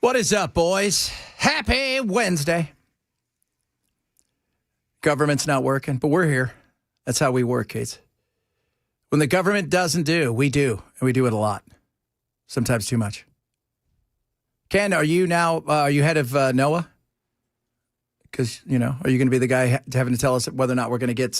What is up, boys? Happy Wednesday. Government's not working, but we're here. That's how we work, kids. When the government doesn't do, we do. And we do it a lot. Sometimes too much. Ken, are you head of NOAA? Because, are you going to be the guy having to tell us whether or not we're going to get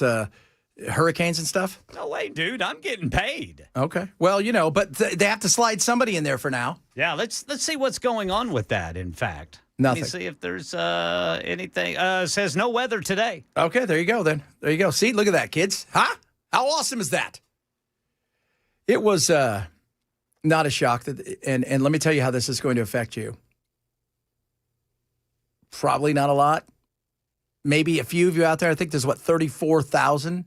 hurricanes and stuff? No way, dude. I'm getting paid. Okay. Well, but they have to slide somebody in there for now. Yeah, let's see what's going on with that, in fact. Nothing. Let me see if there's anything. Says no weather today. Okay, there you go then. There you go. See, look at that, kids. Huh? How awesome is that? It was not a shock. And let me tell you how this is going to affect you. Probably not a lot. Maybe a few of you out there. I think there's, 34,000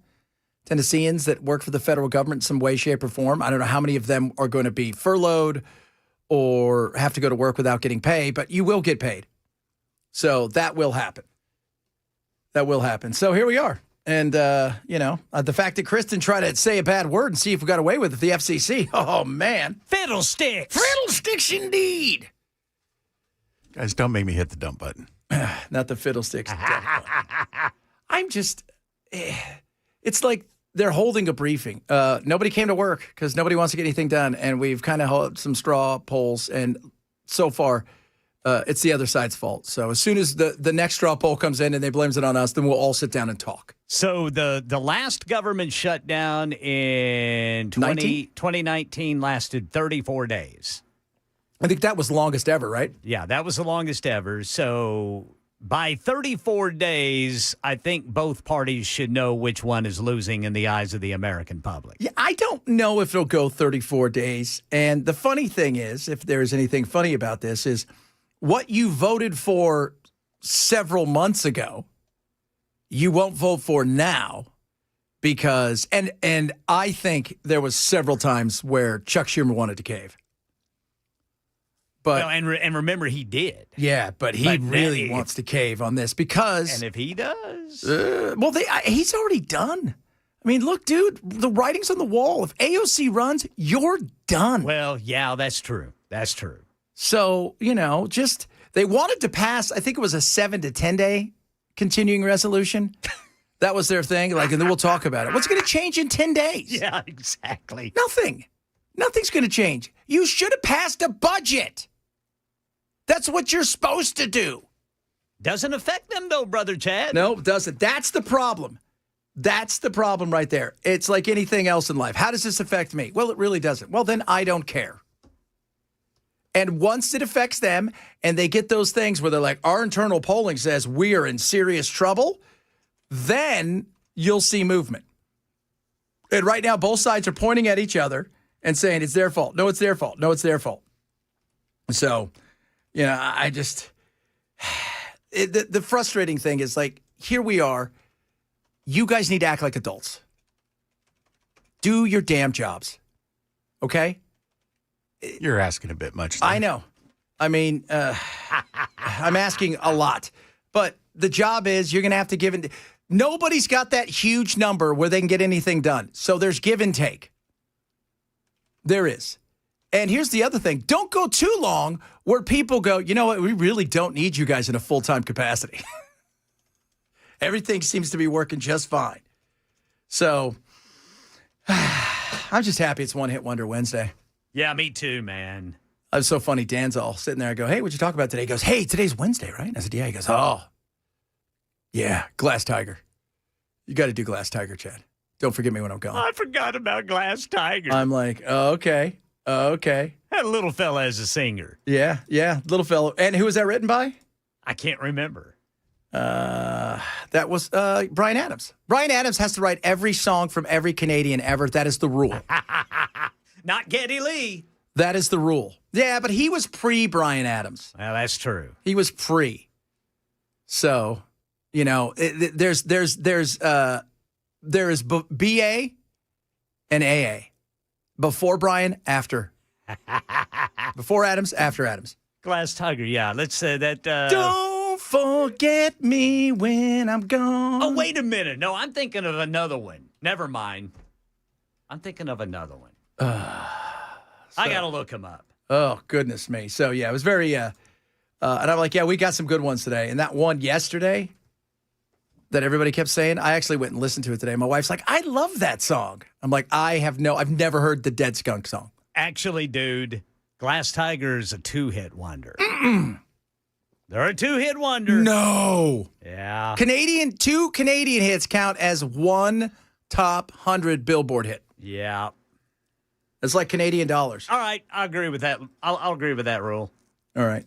Tennesseans that work for the federal government in some way, shape, or form. I don't know how many of them are going to be furloughed or have to go to work without getting paid, but you will get paid. So that will happen. That will happen. So here we are. And, the fact that Kristen tried to say a bad word and see if we got away with it, the FCC, oh, man. Fiddlesticks. Fiddlesticks indeed. Guys, don't make me hit the dump button. Not the fiddlesticks. I'm just, it's like they're holding a briefing. Nobody came to work because nobody wants to get anything done. And we've kind of held some straw polls. And so far, it's the other side's fault. So as soon as the next straw poll comes in and they blames it on us, then we'll all sit down and talk. So the last government shutdown in 2019 lasted 34 days. I think that was the longest ever, right? Yeah, that was the longest ever. So by 34 days, I think both parties should know which one is losing in the eyes of the American public. Yeah, I don't know if it'll go 34 days. And the funny thing is, if there is anything funny about this, is what you voted for several months ago, you won't vote for now because, and I think there was several times where Chuck Schumer wanted to cave. But, well, and remember, he did. Yeah, but he really wants to cave on this because... And if he does... he's already done. I mean, look, dude, the writing's on the wall. If AOC runs, you're done. Well, yeah, that's true. That's true. So, they wanted to pass, I think it was a 7 to 10 day continuing resolution. That was their thing. And then we'll talk about it. What's going to change in 10 days? Yeah, exactly. Nothing. Nothing's going to change. You should have passed a budget. That's what you're supposed to do. Doesn't affect them, though, Brother Chad. No, it doesn't. That's the problem. That's the problem right there. It's like anything else in life. How does this affect me? Well, it really doesn't. Well, then I don't care. And once it affects them and they get those things where they're like, our internal polling says we are in serious trouble, then you'll see movement. And right now, both sides are pointing at each other and saying it's their fault. No, it's their fault. No, it's their fault. So... I just, the frustrating thing is here we are. You guys need to act like adults. Do your damn jobs. Okay? You're asking a bit much. There. I know. I mean, I'm asking a lot. But the job is you're going to have to give and nobody's got that huge number where they can get anything done. So there's give and take. There is. And here's the other thing. Don't go too long where people go, you know what, we really don't need you guys in a full-time capacity. Everything seems to be working just fine. So I'm just happy it's One Hit Wonder Wednesday. Yeah, me too, man. It was so funny. Dan's all sitting there. I go, hey, what'd you talk about today? He goes, hey, today's Wednesday, right? I said, yeah. He goes, oh, yeah, Glass Tiger. You got to do Glass Tiger, Chad. Don't forget me when I'm gone. I forgot about Glass Tiger. I'm like, oh, okay. Okay. Had a little fella as a singer. Yeah, little fellow. And who was that written by? I can't remember. That was Bryan Adams. Bryan Adams has to write every song from every Canadian ever. That is the rule. Not Geddy Lee. That is the rule. Yeah, but he was pre-Bryan Adams. Well, that's true. He was pre. So, there is BA and AA. Before Bryan, after. Before Adams, after Adams. Glass Tiger, yeah. Let's say that. Don't forget me when I'm gone. Oh, wait a minute. No, I'm thinking of another one. Never mind. I'm thinking of another one. I got to look him up. Oh, goodness me. So, yeah, it was very And I'm like, yeah, we got some good ones today. And that one yesterday that everybody kept saying, I actually went and listened to it today. My wife's like, I love that song. I'm like, I've never heard the Dead Skunk song. Actually, dude, Glass Tiger's a 2-hit wonder. They're a 2-hit wonder. No. Yeah. Two Canadian hits count as one top 100 Billboard hit. Yeah. It's like Canadian dollars. All right, I agree with that. I'll agree with that rule. All right.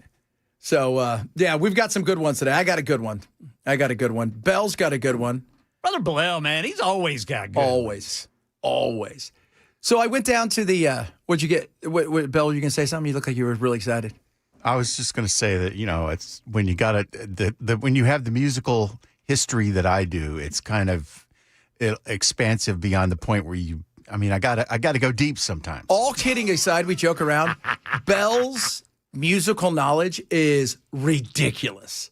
So, yeah, we've got some good ones today. I got a good one. Bell's got a good one. Brother Bell, man, he's always got good Always. So I went down to the, what'd you get? What, Bell, you going to say something? You look like you were really excited. I was just going to say that, it's when you got when you have the musical history that I do, it's kind of expansive beyond the point where I got to go deep sometimes. All kidding aside, we joke around. Bell's musical knowledge is ridiculous.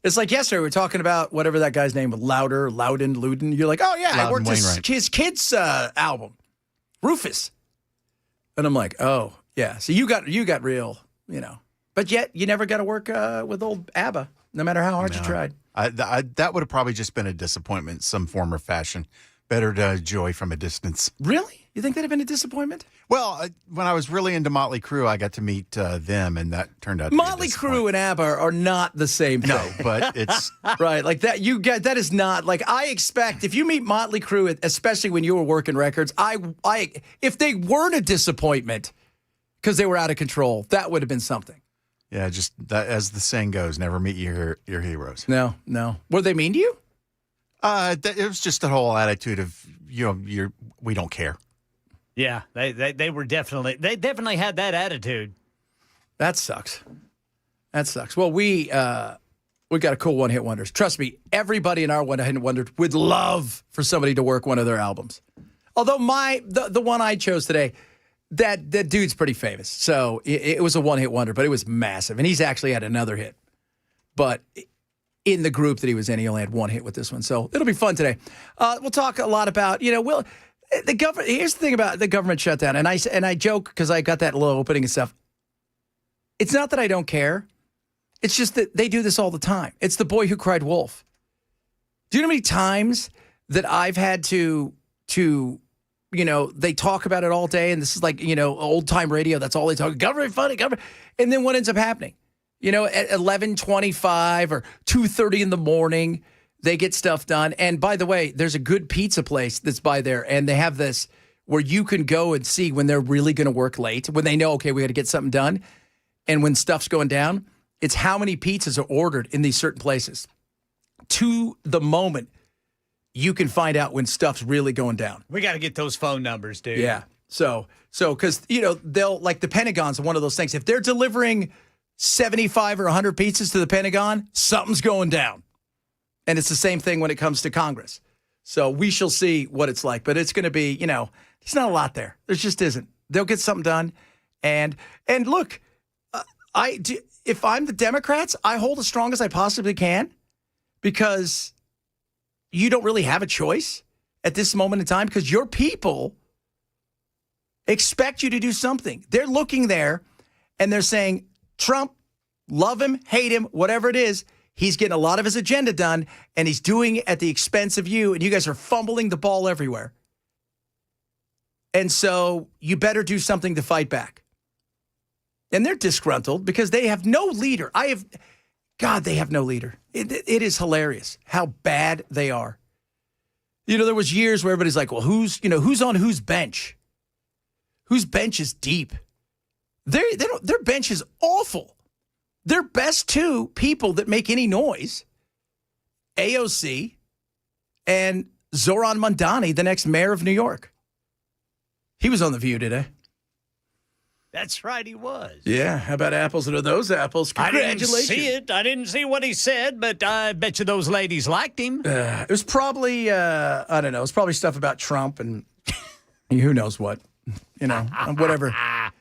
It's like yesterday we were talking about whatever that guy's name was, Loudon. You're like, oh yeah, I worked his kid's album, Rufus. And I'm like, oh yeah. So you got real, But yet you never got to work with old ABBA, no matter how hard you tried. That would have probably just been a disappointment in some form or fashion. Better to enjoy from a distance. Really? You think that'd have been a disappointment? Well, when I was really into Motley Crue, I got to meet them, and that turned out to Motley Crue and ABBA are not the same thing. No, but it's right. Like that, that is not like I expect. If you meet Motley Crue, especially when you were working records, if they weren't a disappointment because they were out of control, that would have been something. Yeah, just that, as the saying goes, never meet your heroes. No. Were they mean to you? It was just a whole attitude of we don't care. Yeah, they were definitely had that attitude. That sucks. Well, we got a cool one-hit wonders. Trust me, everybody in our one-hit wonders would love for somebody to work one of their albums. Although the one I chose today, that dude's pretty famous. So it was a one-hit wonder, but it was massive. And he's actually had another hit. But in the group that he was in, he only had one hit with this one. So it'll be fun today. We'll talk a lot about, the government. Here's the thing about the government shutdown. And I joke because I got that little opening and stuff. It's not that I don't care. It's just that they do this all the time. It's the boy who cried wolf. Do you know how many times that I've had to they talk about it all day, and this is like, old-time radio. That's all they talk. Government funding, government. And then what ends up happening? At 11:25 or 2:30 in the morning, they get stuff done. And by the way, there's a good pizza place that's by there, and they have this where you can go and see when they're really going to work late, when they know, okay, we got to get something done. And when stuff's going down, it's how many pizzas are ordered in these certain places. To the moment, you can find out when stuff's really going down. We got to get those phone numbers, dude. Yeah. So because, they'll, like the Pentagon's one of those things. If they're delivering 75 or 100 pizzas to the Pentagon, something's going down. And it's the same thing when it comes to Congress. So we shall see what it's like. But it's going to be, there's not a lot there. There just isn't. They'll get something done. And look, if I'm the Democrats, I hold as strong as I possibly can because you don't really have a choice at this moment in time because your people expect you to do something. They're looking there and they're saying, Trump, love him, hate him, whatever it is, he's getting a lot of his agenda done, and he's doing it at the expense of you, and you guys are fumbling the ball everywhere. And so you better do something to fight back. And they're disgruntled because they have no leader. They have no leader. It is hilarious how bad they are. There was years where everybody's like, well, who's on whose bench? Whose bench is deep? Their bench is awful. Their best two people that make any noise, AOC and Zoran Mondani, the next mayor of New York. He was on The View today. That's right, he was. Yeah, how about apples? And are those apples? Congratulations. I didn't see it. I didn't see what he said, but I bet you those ladies liked him. It was probably, I don't know, it was probably stuff about Trump and who knows what. Whatever.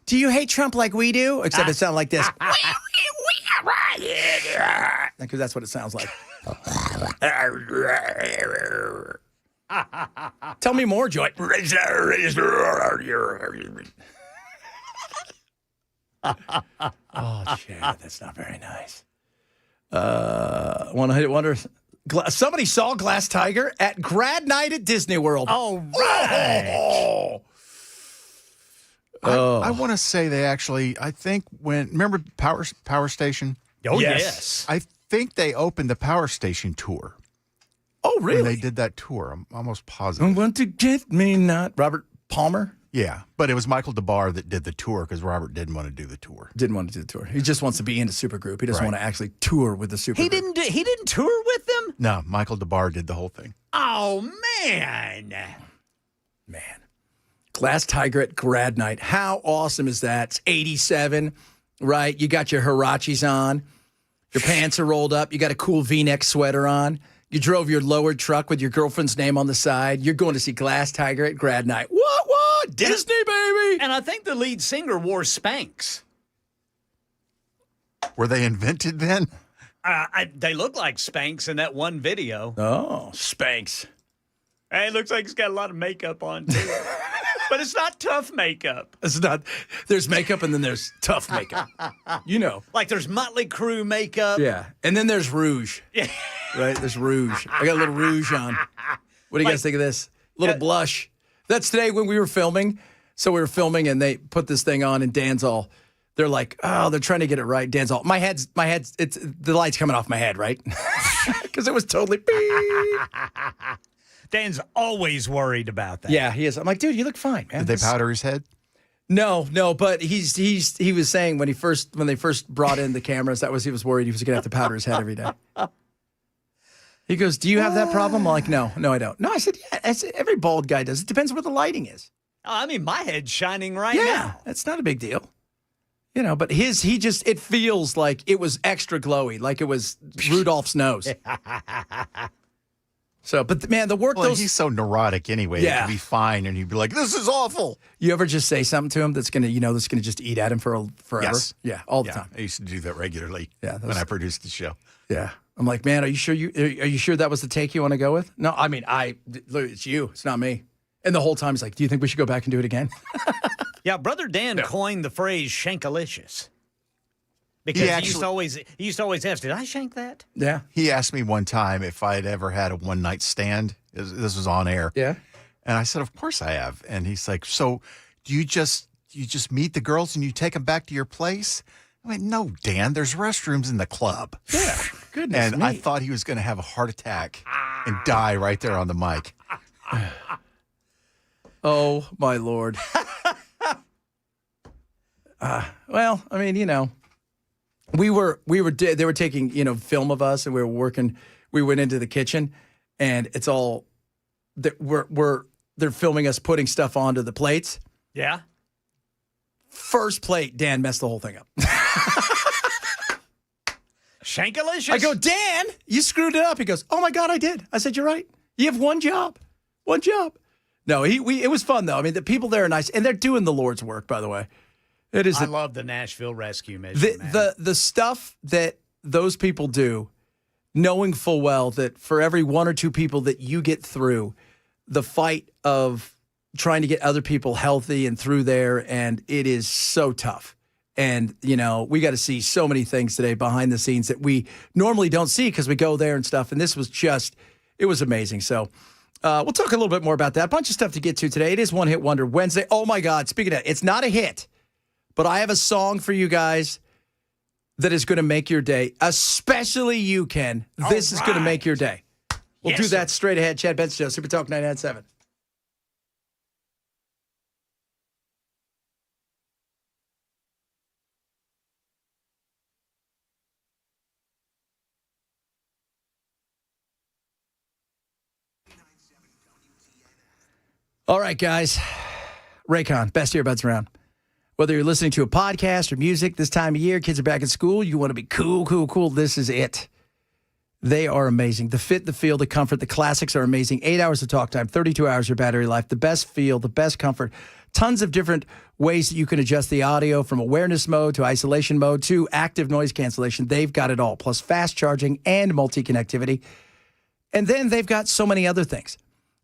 Do you hate Trump like we do? Except it sounded like this. Because that's what it sounds like. Tell me more, Joy. Oh, Chad, that's not very nice. One-hit wonder. Somebody saw Glass Tiger at grad night at Disney World. All right. I want to say they actually, I think remember Power Station? Oh, Yes. yes. I think they opened the Power Station tour. Oh, When really? they did that tour. I'm almost I positive. want to get me not. Robert Palmer Yeah, but it was Michael DeBar that did the tour because Robert didn't want to do the tour. didn't want to do the tour. He just wants to be in a supergroup. He doesn't Right. want to actually tour with the supergroup. He didn't tour with them? No, Michael DeBar did the whole thing. Oh, man. Man. Glass Tiger at grad night. How awesome is that? It's 87, right? You got your Hirachis on. Your pants are rolled up. You got a cool V-neck sweater on. You drove your lowered truck with your girlfriend's name on the side. You're going to see Glass Tiger at grad night. What? Disney, baby. And I think the lead singer wore Spanx. Were they invented then? They look like Spanx in that one video. Oh, Spanx. Hey, it looks like he's got a lot of makeup on, too. But it's not tough makeup. It's not. There's makeup and then there's tough makeup. You know. Like there's Motley Crue makeup. Yeah. And then there's rouge. Yeah. Right? There's rouge. I got a little rouge on. What do you guys think of this? A little blush. That's today when we were filming. So we were filming and they put this thing on and Dan's all, they're like, oh, they're trying to get it right. Dan's all, my head's, it's the light's coming off my head, right? Because it was totally Dan's always worried about that. Yeah, he is. I'm like, dude, you look fine, man. Did they powder his head? No, but he was saying when they first brought in the cameras, he was worried he was gonna have to powder his head every day. He goes, do you have that problem? I'm like, no, I don't. No, I said, yeah, every bald guy does. It depends where the lighting is. Oh, I mean, my head's shining right now. It's not a big deal. You know, but it feels like it was extra glowy, like it was Rudolph's nose. So, but man, the work Well, he's so neurotic anyway. Yeah. It could be fine, and he'd be like, "This is awful." You ever just say something to him that's gonna just eat at him forever? Yes. Yeah, all the time. I used to do that regularly. Yeah, when I produced the show. Yeah. I'm like, man, are you sure that was the take you want to go with? No, I mean, look, it's you. It's not me. And the whole time he's like, do you think we should go back and do it again? Yeah, Brother Dan coined the phrase shankalicious. Because he used to always ask, did I shank that? Yeah. He asked me one time if I'd ever had a one-night stand. This was on air. Yeah. And I said, of course I have. And he's like, so do you just meet the girls and you take them back to your place? I went, no, Dan, there's restrooms in the club. Yeah. Goodness And me. I thought he was going to have a heart attack and die right there on the mic. Oh, my Lord. Well, I mean, you know, they were taking, film of us and we were working, we went into the kitchen and it's all, they're filming us putting stuff onto the plates. Yeah. First plate, Dan messed the whole thing up. Shankalicious? I go, Dan, you screwed it up. He goes, oh my God, I did. I said, you're right. You have one job. No, it was fun though. I mean, the people there are nice and they're doing the Lord's work, by the way. It is. I love the Nashville Rescue Mission, man. The stuff that those people do, knowing full well that for every one or two people that you get through, the fight of trying to get other people healthy and through there, and it is so tough. And, we got to see so many things today behind the scenes that we normally don't see because we go there and stuff. And this was it was amazing. So we'll talk a little bit more about that. A bunch of stuff to get to today. It is One Hit Wonder Wednesday. Oh, my God. Speaking of that, it's not a hit, but I have a song for you guys that is going to make your day, especially you, Ken. This is going to make your day. We'll do that straight ahead. Chad Benson Show, Super Talk 99.7. All right, guys. Raycon, best earbuds around. Whether you're listening to a podcast or music this time of year, kids are back at school, you want to be cool, this is it. They are amazing. The fit, the feel, the comfort, the classics are amazing. 8 hours of talk time, 32 hours of battery life, the best feel, the best comfort. Tons of different ways that you can adjust the audio from awareness mode to isolation mode to active noise cancellation. They've got it all, plus fast charging and multi-connectivity. And then they've got so many other things.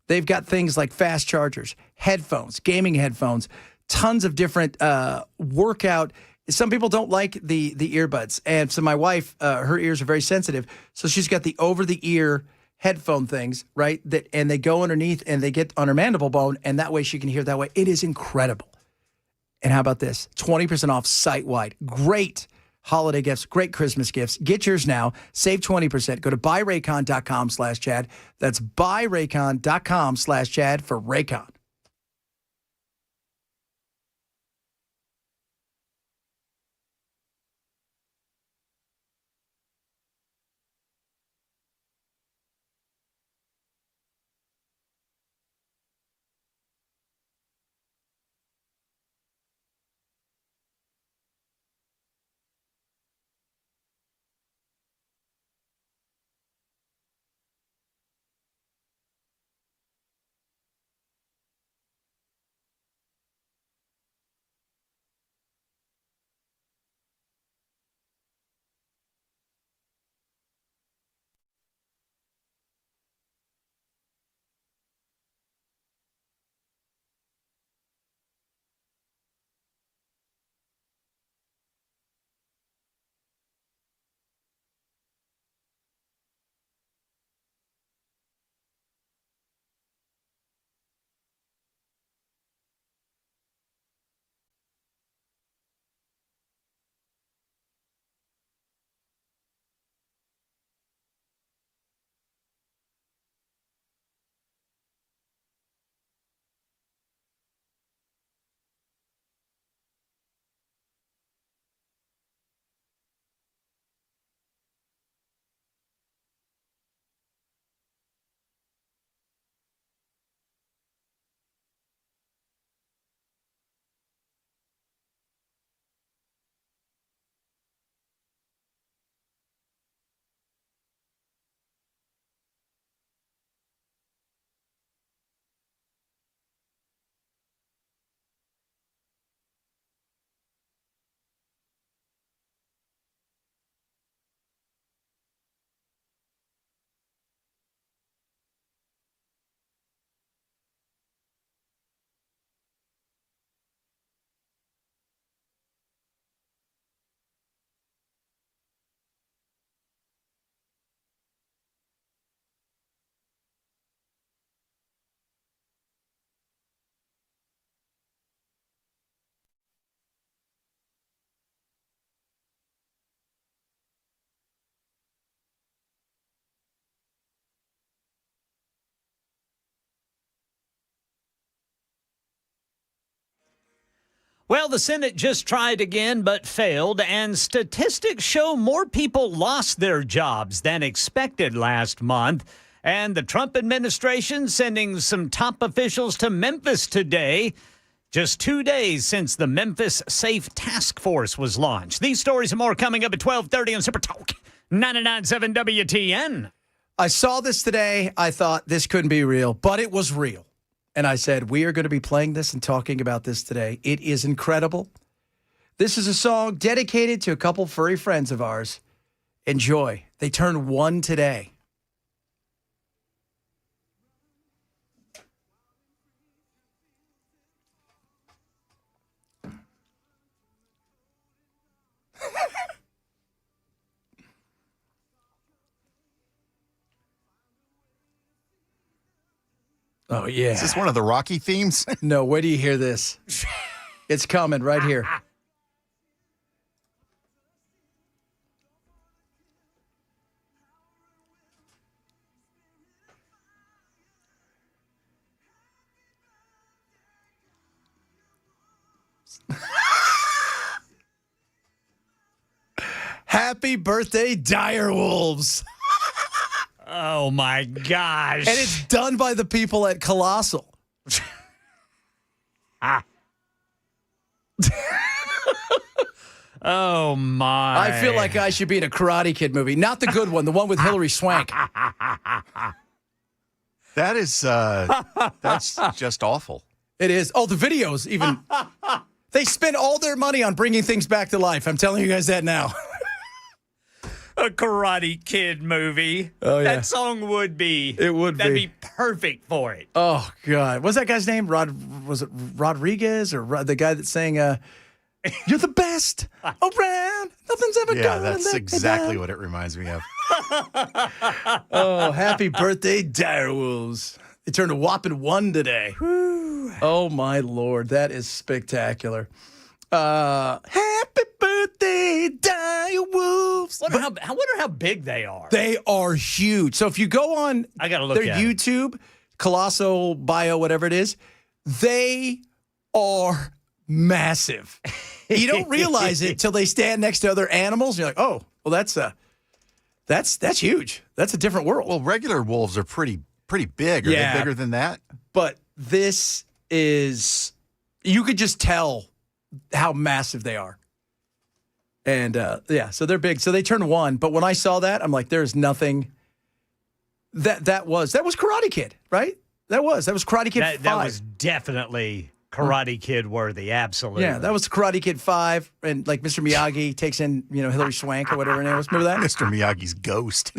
They've got things like fast chargers, headphones, gaming headphones, tons of different workout some people don't like the earbuds. And so my wife, her ears are very sensitive. So she's got the over-the-ear headphone things, right? And they go underneath and they get on her mandible bone, and that way she can hear that way. It is incredible. And how about this? 20% off site-wide. Great holiday gifts, great Christmas gifts. Get yours now. Save 20%. Go to buyraycon.com/Chad. That's buyraycon.com/Chad for Raycon. Well, the Senate just tried again but failed, and statistics show more people lost their jobs than expected last month. And the Trump administration sending some top officials to Memphis today, just 2 days since the Memphis Safe Task Force was launched. These stories and more coming up at 12:30 on Super Talk 99.7 WTN. I saw this today. I thought this couldn't be real, but it was real. And I said, we are going to be playing this and talking about this today. It is incredible. This is a song dedicated to a couple furry friends of ours. Enjoy. They turned 1 today. Oh, yeah. Is this one of the Rocky themes? No, where do you hear this? It's coming right here. Happy birthday, Direwolves. Oh, my gosh. And it's done by the people at Colossal. Oh, my. I feel like I should be in a Karate Kid movie. Not the good one, the one with Hilary Swank. That is, that's just awful. It is. Oh, the videos even. They spend all their money on bringing things back to life. I'm telling you guys that now. A Karate Kid movie. Oh, yeah. That song would be. It would That'd be. be perfect for it. Oh, God. What's that guy's name? Was it Rodriguez or the guy that sang You're the best around. Nothing's ever Yeah, gonna that's let me exactly down. what it reminds me of. Oh, happy birthday, Direwolves. They turned a whopping 1 today. Oh, my Lord. That is spectacular. Happy birthday, Direwolves. I wonder how big they are. They are huge. So if you go on I gotta look their at it. YouTube, Colossal Bio, whatever it is, they are massive. You don't realize it till they stand next to other animals. And you're like, oh, well, that's huge. That's a different world. Well, regular wolves are pretty big. Are Yeah. they bigger than that? But this is, you could just tell how massive they are. And yeah, so they're big. So they turned 1. But when I saw that, I'm like, there's nothing. That was Karate Kid, right? That was Karate Kid 5. That was definitely Karate Kid worthy. Absolutely. Yeah, that was Karate Kid 5. And like Mr. Miyagi takes in, Hilary Swank or whatever her name was. Remember that? Mr. Miyagi's ghost.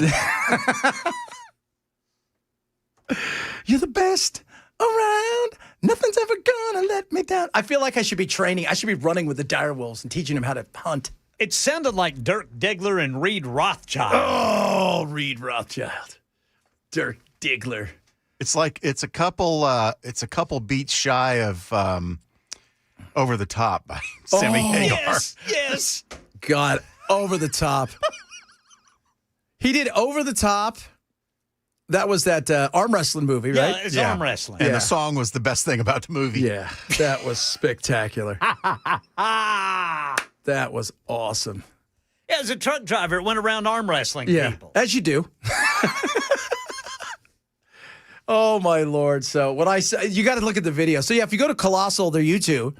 You're the best around. Nothing's ever gonna let me down. I feel like I should be training. I should be running with the Direwolves and teaching them how to hunt. It sounded like Dirk Diggler and Reed Rothschild. Oh, Reed Rothschild. Dirk Diggler. It's a couple beats shy of Over the Top by Sammy Hagar. Yes. God, Over the Top. He did Over the Top. That was that arm wrestling movie, right? Yeah, it's arm wrestling. And Yeah. the song was the best thing about the movie. Yeah, that was spectacular. That was awesome. Yeah, as a truck driver, it went around arm wrestling people. As you do. Oh, my Lord. So when I say, you got to look at the video. So, yeah, if you go to Colossal, their YouTube,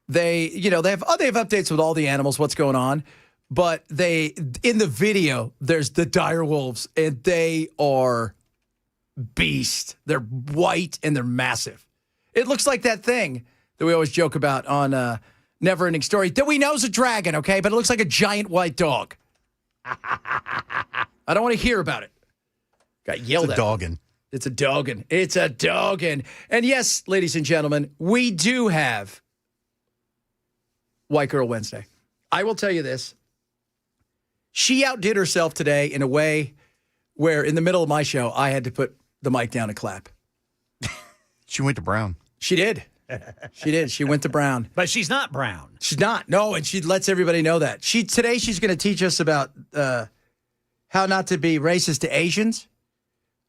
they have updates with all the animals, what's going on. But in the video, there's the Direwolves, and they are beast. They're white, and they're massive. It looks like that thing that we always joke about on Never Ending Story that we know is a dragon, okay? But it looks like a giant white dog. I don't want to hear about it. Got yelled It's a at. doggin. It's a doggin. It's a doggin. And yes, ladies and gentlemen, we do have White Girl Wednesday. I will tell you this. She outdid herself today in a way where in the middle of my show, I had to put the mic down and clap. She went to Brown. She did. She did. She went to Brown. But she's not brown. She's not. No, and she lets everybody know that. Today she's going to teach us about how not to be racist to Asians,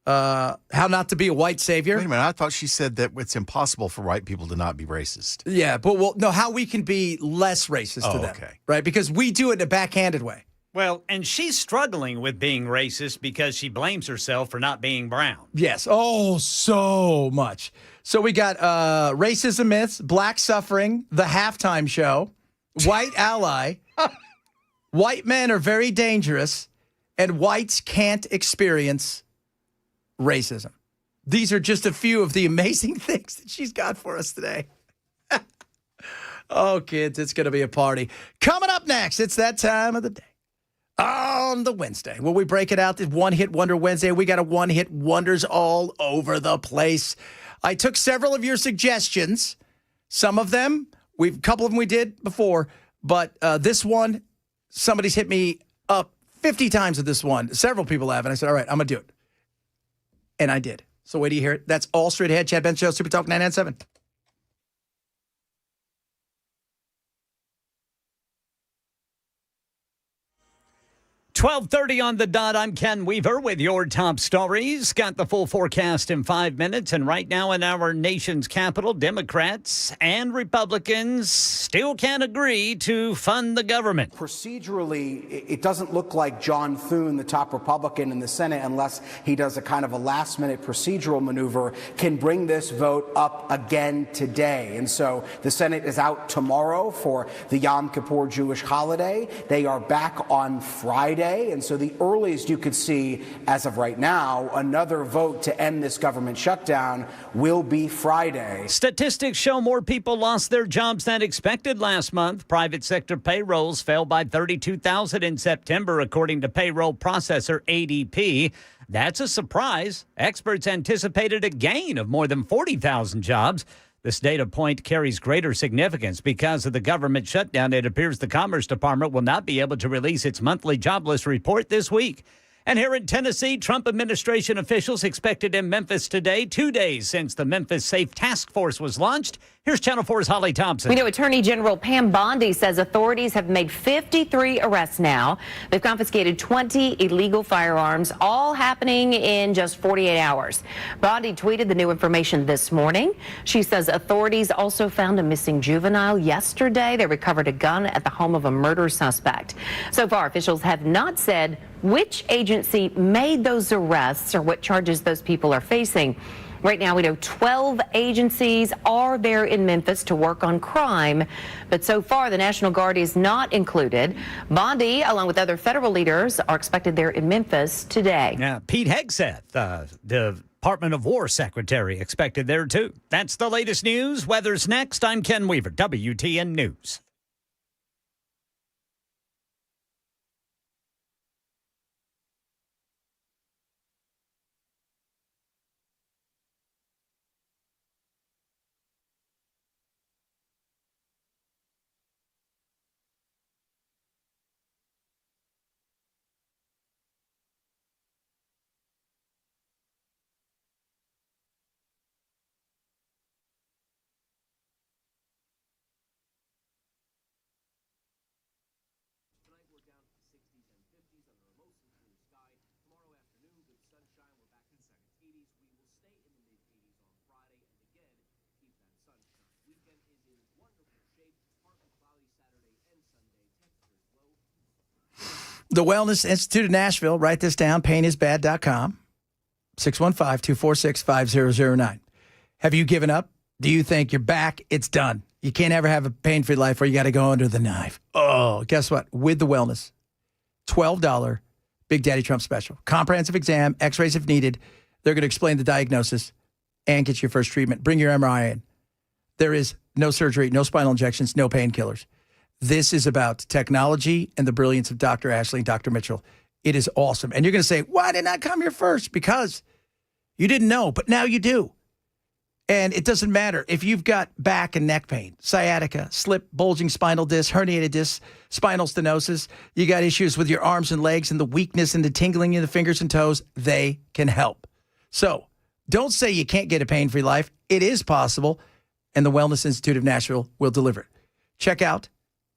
how not to be a white savior. Wait a minute. I thought she said that it's impossible for white people to not be racist. Yeah, but how we can be less racist to them. Okay. Right? Because we do it in a backhanded way. Well, and she's struggling with being racist because she blames herself for not being brown. Yes. Oh, so much. So we got racism myths, black suffering, the halftime show, white ally, white men are very dangerous, and whites can't experience racism. These are just a few of the amazing things that she's got for us today. Oh, kids, it's going to be a party. Coming up next, it's that time of the day. On the Wednesday, where we break it out, the one-hit wonder Wednesday. We got a one-hit wonders all over the place. I took several of your suggestions. Some of them, a couple of them we did before, but this one, somebody's hit me up 50 times with this one. Several people have, and I said, all right, I'm going to do it. And I did. So wait till you hear it. That's all straight ahead. Chad Ben Show, Super Talk 997. 12:30 on the dot. I'm Ken Weaver with your top stories. Got the full forecast in 5 minutes. And right now in our nation's capital, Democrats and Republicans still can't agree to fund the government. Procedurally, it doesn't look like John Thune, the top Republican in the Senate, unless he does a kind of a last-minute procedural maneuver, can bring this vote up again today. And so the Senate is out tomorrow for the Yom Kippur Jewish holiday. They are back on Friday. And so the earliest you could see, as of right now, another vote to end this government shutdown will be Friday. Statistics show more people lost their jobs than expected last month. Private sector payrolls fell by 32,000 in September, according to payroll processor ADP. That's a surprise. Experts anticipated a gain of more than 40,000 jobs. This data point carries greater significance because of the government shutdown. It appears the Commerce Department will not be able to release its monthly jobless report this week. And here in Tennessee, Trump administration officials expected in Memphis today, 2 days since the Memphis Safe Task Force was launched. Here's Channel 4's Holly Thompson. We know Attorney General Pam Bondi says authorities have made 53 arrests now. They've confiscated 20 illegal firearms, all happening in just 48 hours. Bondi tweeted the new information this morning. She says authorities also found a missing juvenile yesterday. They recovered a gun at the home of a murder suspect. So far, officials have not said which agency made those arrests or what charges those people are facing. Right now, we know 12 agencies are there in Memphis to work on crime, but so far the National Guard is not included. Bondi, along with other federal leaders, are expected there in Memphis today. Yeah, Pete Hegseth, the Department of War Secretary, expected there too. That's the latest news. Weather's next. I'm Ken Weaver, WTN News. The Wellness Institute of Nashville, write this down, painisbad.com, 615-246-5009. Have you given up? Do you think you're back? It's done. You can't ever have a pain-free life where you got to go under the knife. Oh, guess what? With the Wellness, $12 Big Daddy Trump special. Comprehensive exam, x-rays if needed. They're going to explain the diagnosis and get you your first treatment. Bring your MRI in. There is no surgery, no spinal injections, no painkillers. This is about technology and the brilliance of Dr. Ashley and Dr. Mitchell. It is awesome. And you're going to say, why didn't I come here first? Because you didn't know, but now you do. And it doesn't matter if you've got back and neck pain, sciatica, slip, bulging spinal disc, herniated disc, spinal stenosis. You got issues with your arms and legs and the weakness and the tingling in the fingers and toes. They can help. So don't say you can't get a pain-free life. It is possible. And the Wellness Institute of Nashville will deliver it. Check out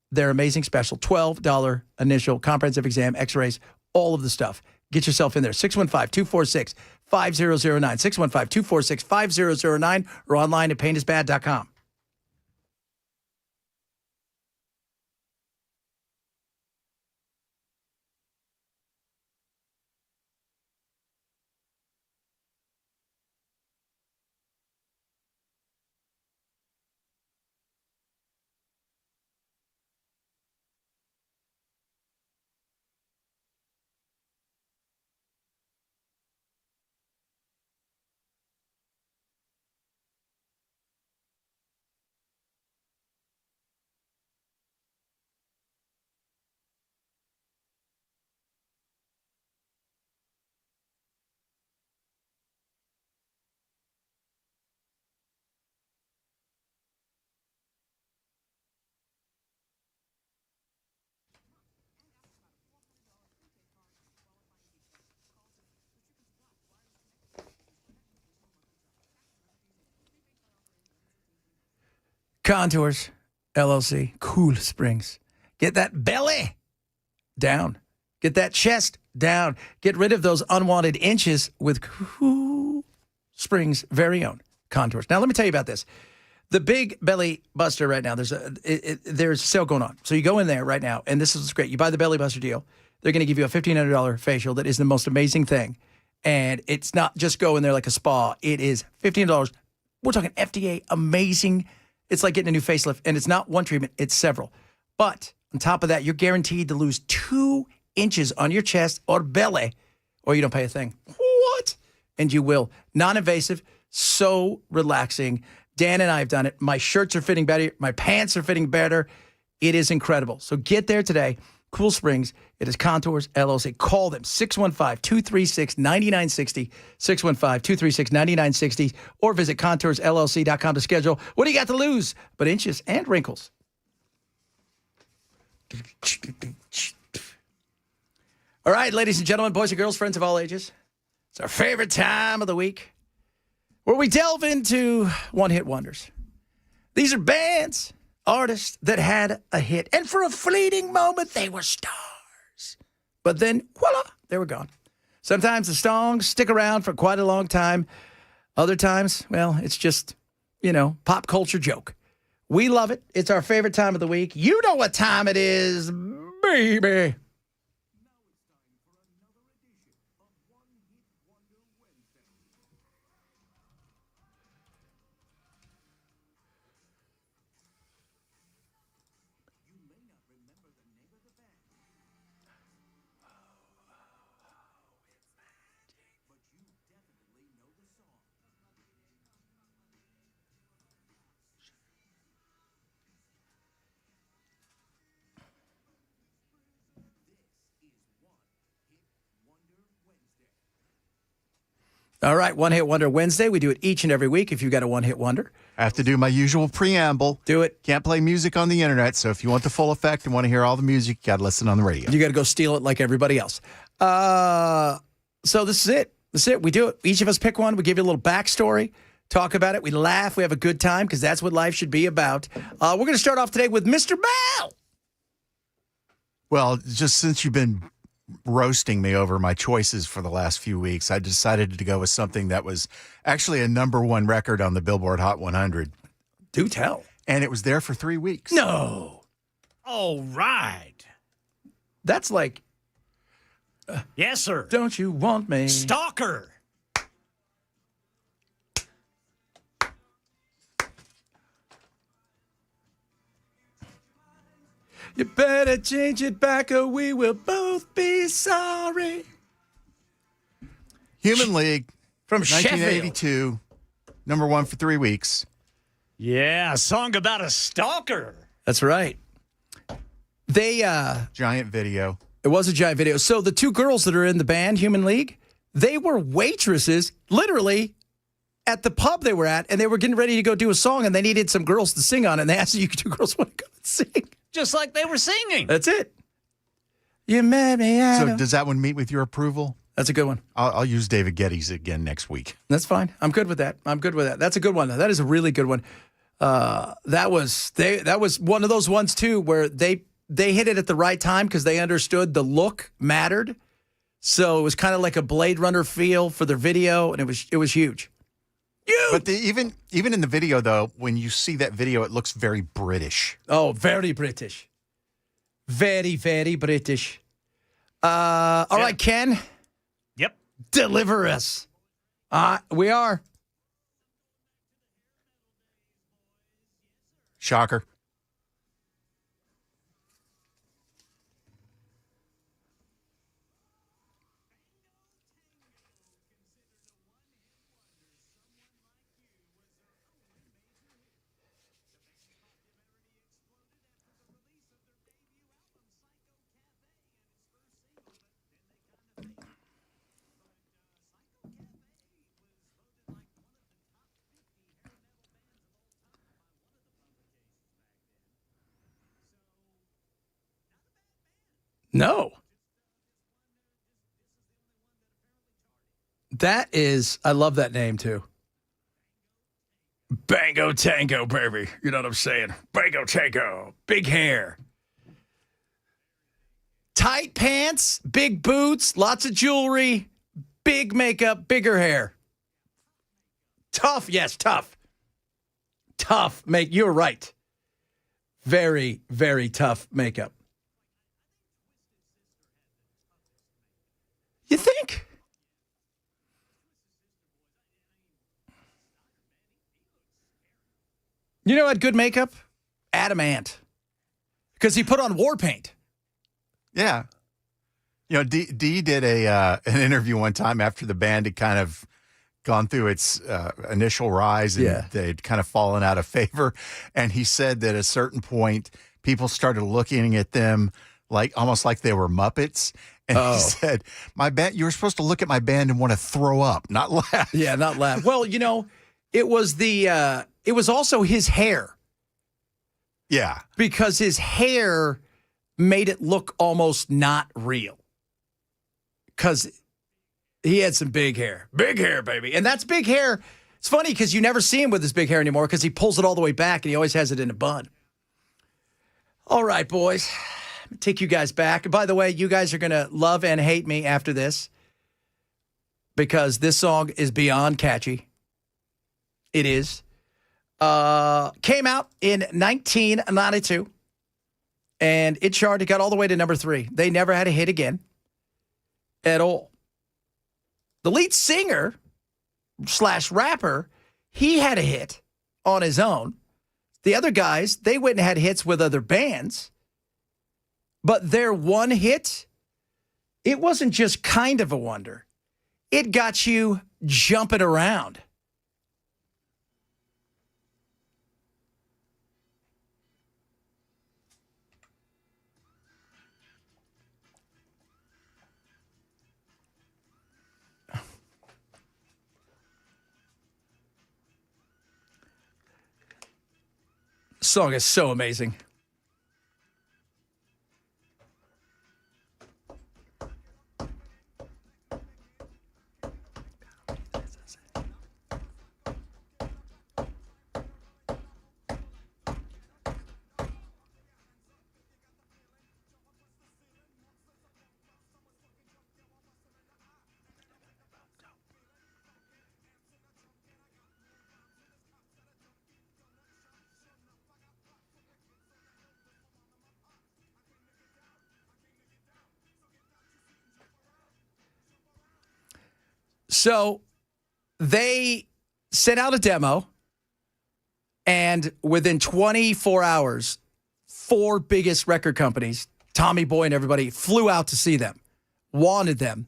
their amazing special, $12 initial comprehensive exam, x-rays, all of the stuff. Get yourself in there, 615-246-5009, 615-246-5009, or online at painisbad.com. Contours, LLC, Cool Springs. Get that belly down. Get that chest down. Get rid of those unwanted inches with Cool Springs' very own Contours. Now, let me tell you about this. The Big Belly Buster right now, there's a sale going on. So you go in there right now, and this is great. You buy the Belly Buster deal. They're going to give you a $1,500 facial that is the most amazing thing. And it's not just go in there like a spa. It is $1,500. We're talking FDA amazing. It's like getting a new facelift, and it's not one treatment, it's several. But on top of that, you're guaranteed to lose 2 inches on your chest or belly, or you don't pay a thing. What? And you will. Non-invasive, so relaxing. Dan and I have done it. My shirts are fitting better. My pants are fitting better. It is incredible. So get there today. Cool Springs. It is Contours LLC. Call them, 615-236-9960, 615-236-9960, or visit contoursllc.com to schedule. What do you got to lose but inches and wrinkles? All right, ladies and gentlemen, boys and girls, friends of all ages, it's our favorite time of the week where we delve into one-hit wonders. These are bands, artists that had a hit, and for a fleeting moment, they were stars. But then, voila, they were gone. Sometimes the songs stick around for quite a long time. Other times, well, it's just, pop culture joke. We love it. It's our favorite time of the week. You know what time it is, baby. All right, One Hit Wonder Wednesday. We do it each and every week if you've got a one-hit wonder. I have to do my usual preamble. Do it. Can't play music on the internet, so if you want the full effect and want to hear all the music, you got to listen on the radio. You got to go steal it like everybody else. So this is it. This is it. We do it. Each of us pick one. We give you a little backstory, talk about it. We laugh. We have a good time because that's what life should be about. We're going to start off today with Mr. Bell. Well, just since you've been roasting me over my choices for the last few weeks, I decided to go with something that was actually a #1 record on the Billboard Hot 100. Do tell. And it was there for 3 weeks. No. All right. That's like, Yes, sir. don't you want me? Stalker. You better change it back or we will both be sorry. Human League From Sheffield. 1982, #1 for 3 weeks. Yeah, a song about a stalker. That's right. They, Giant video. it was a giant video. So the two girls that are in the band, Human League, they were waitresses, literally, at the pub they were at, and they were getting ready to go do a song, and they needed some girls to sing on it, and they asked if you two girls want to come and sing. Just like they were singing. That's it. You made me out So of- does that one meet with your approval? That's a good one. I'll use David Geddes again next week. That's fine. I'm good with that. That's a good one. That is a really good one. That was one of those ones too where they hit it at the right time because they understood the look mattered. So it was kind of like a Blade Runner feel for their video, and it was huge. But even in the video, though, when you see that video, it looks very British. Oh, very British. Very, very British. All right, Ken. Yep. Deliver us. We are. Shocker. No. That is, I love that name too. Bango Tango, baby. You know what I'm saying? Bango Tango. Big hair. Tight pants, big boots, lots of jewelry, big makeup, bigger hair. Tough, yes, tough. Tough make. You're right. Very, very tough makeup. You think? You know who had good makeup? Adam Ant. Because he put on war paint. Yeah. You know, Dee did an interview one time after the band had kind of gone through its initial rise and they'd kind of fallen out of favor. And he said that at a certain point, people started looking at them like almost like they were Muppets. And he said, "My band, you were supposed to look at my band and want to throw up, not laugh." Yeah, not laugh. Well, it was it was also his hair. Yeah. Because his hair made it look almost not real. Because he had some big hair. Big hair, baby. And that's big hair. It's funny because you never see him with his big hair anymore because he pulls it all the way back and he always has it in a bun. All right, boys. I'm going to take you guys back. By the way, you guys are going to love and hate me after this because this song is beyond catchy. It is. Came out in 1992, and it charted, got all the way to number 3. They never had a hit again at all. The lead singer / rapper, he had a hit on his own. The other guys, they went and had hits with other bands, but their one hit, it wasn't just kind of a wonder. It got you jumping around. Song is so amazing. So they sent out a demo, and within 24 hours, 4 biggest record companies, Tommy Boy and everybody, flew out to see them, wanted them.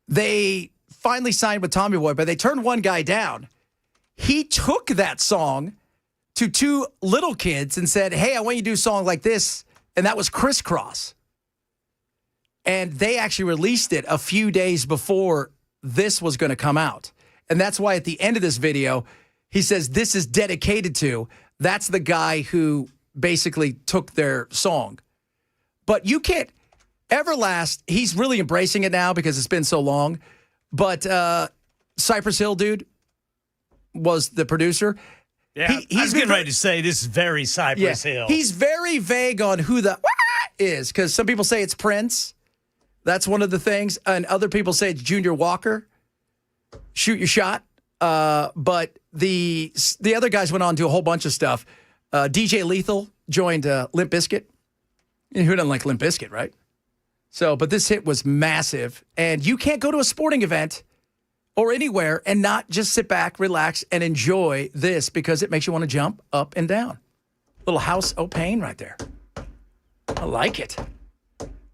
They finally signed with Tommy Boy, but they turned one guy down. He took that song to 2 little kids and said, "Hey, I want you to do a song like this," and that was Crisscross. And they actually released it a few days before this was going to come out. And that's why at the end of this video, he says, "This is dedicated to," that's the guy who basically took their song. But you can't, Everlast, he's really embracing it now because it's been so long. But Cypress Hill dude was the producer. Yeah, he's getting ready to say this is very Cypress Hill. He's very vague on who the is, because some people say it's Prince. That's one of the things. And other people say it's Junior Walker. Shoot your shot. But the other guys went on to a whole bunch of stuff. DJ Lethal joined Limp Bizkit. Who doesn't like Limp Bizkit, right? So, but this hit was massive. And you can't go to a sporting event or anywhere and not just sit back, relax, and enjoy this because it makes you want to jump up and down. Little House of Pain right there. I like it.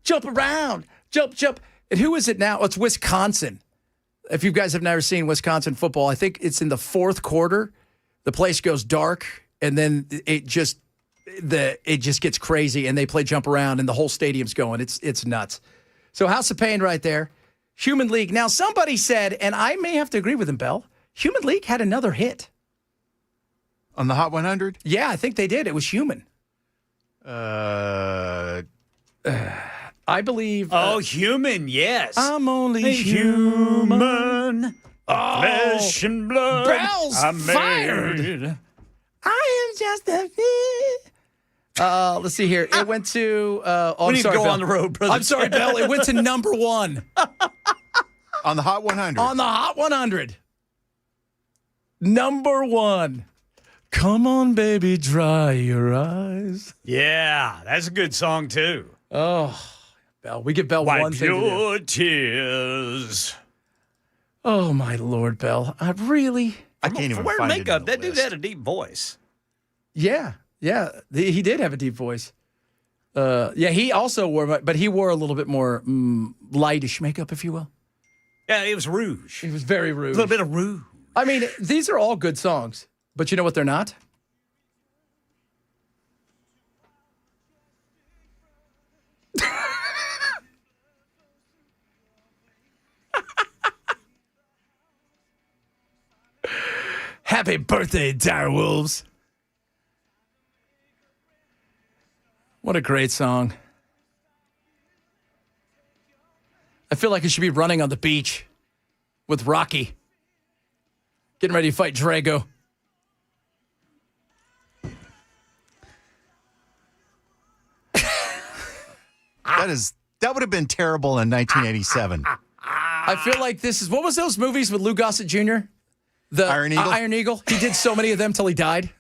Jump around. Jump. And who is it now? Oh, it's Wisconsin. If you guys have never seen Wisconsin football, I think it's in the 4th quarter. The place goes dark, and then it just gets crazy, and they play jump around, and the whole stadium's going. It's nuts. So House of Pain right there. Human League. Now, somebody said, and I may have to agree with him, Bell, Human League had another hit. On the Hot 100? Yeah, I think they did. It was Human. I believe. Human, yes. I'm only human. Flesh and blood. Bell's I'm fired. made. I am just a. Let's see here. It went to. We need to go Bell. on the road, brother. I'm sorry, Bell. It went to number 1 On the Hot 100. on the Hot 100. Number 1. Come on, baby, dry your eyes. Yeah, that's a good song, too. Oh, Bell. We give Bell Wipe one thing to do. your tears. Oh, my Lord, Bell. I can't even Wear find makeup. it in That the dude list. had a deep voice. Yeah. He did have a deep voice. He also wore, but he wore a little bit more lightish makeup, if you will. Yeah, it was rouge. He was very rude. A little bit of rouge. I mean, these are all good songs, but you know what they're not? Happy birthday, Direwolves. What a great song. I feel like I should be running on the beach with Rocky, getting ready to fight Drago. That would have been terrible in 1987. I feel like this is, what was those movies with Lou Gossett Jr.? The Iron Eagle? Iron Eagle. He did so many of them till he died.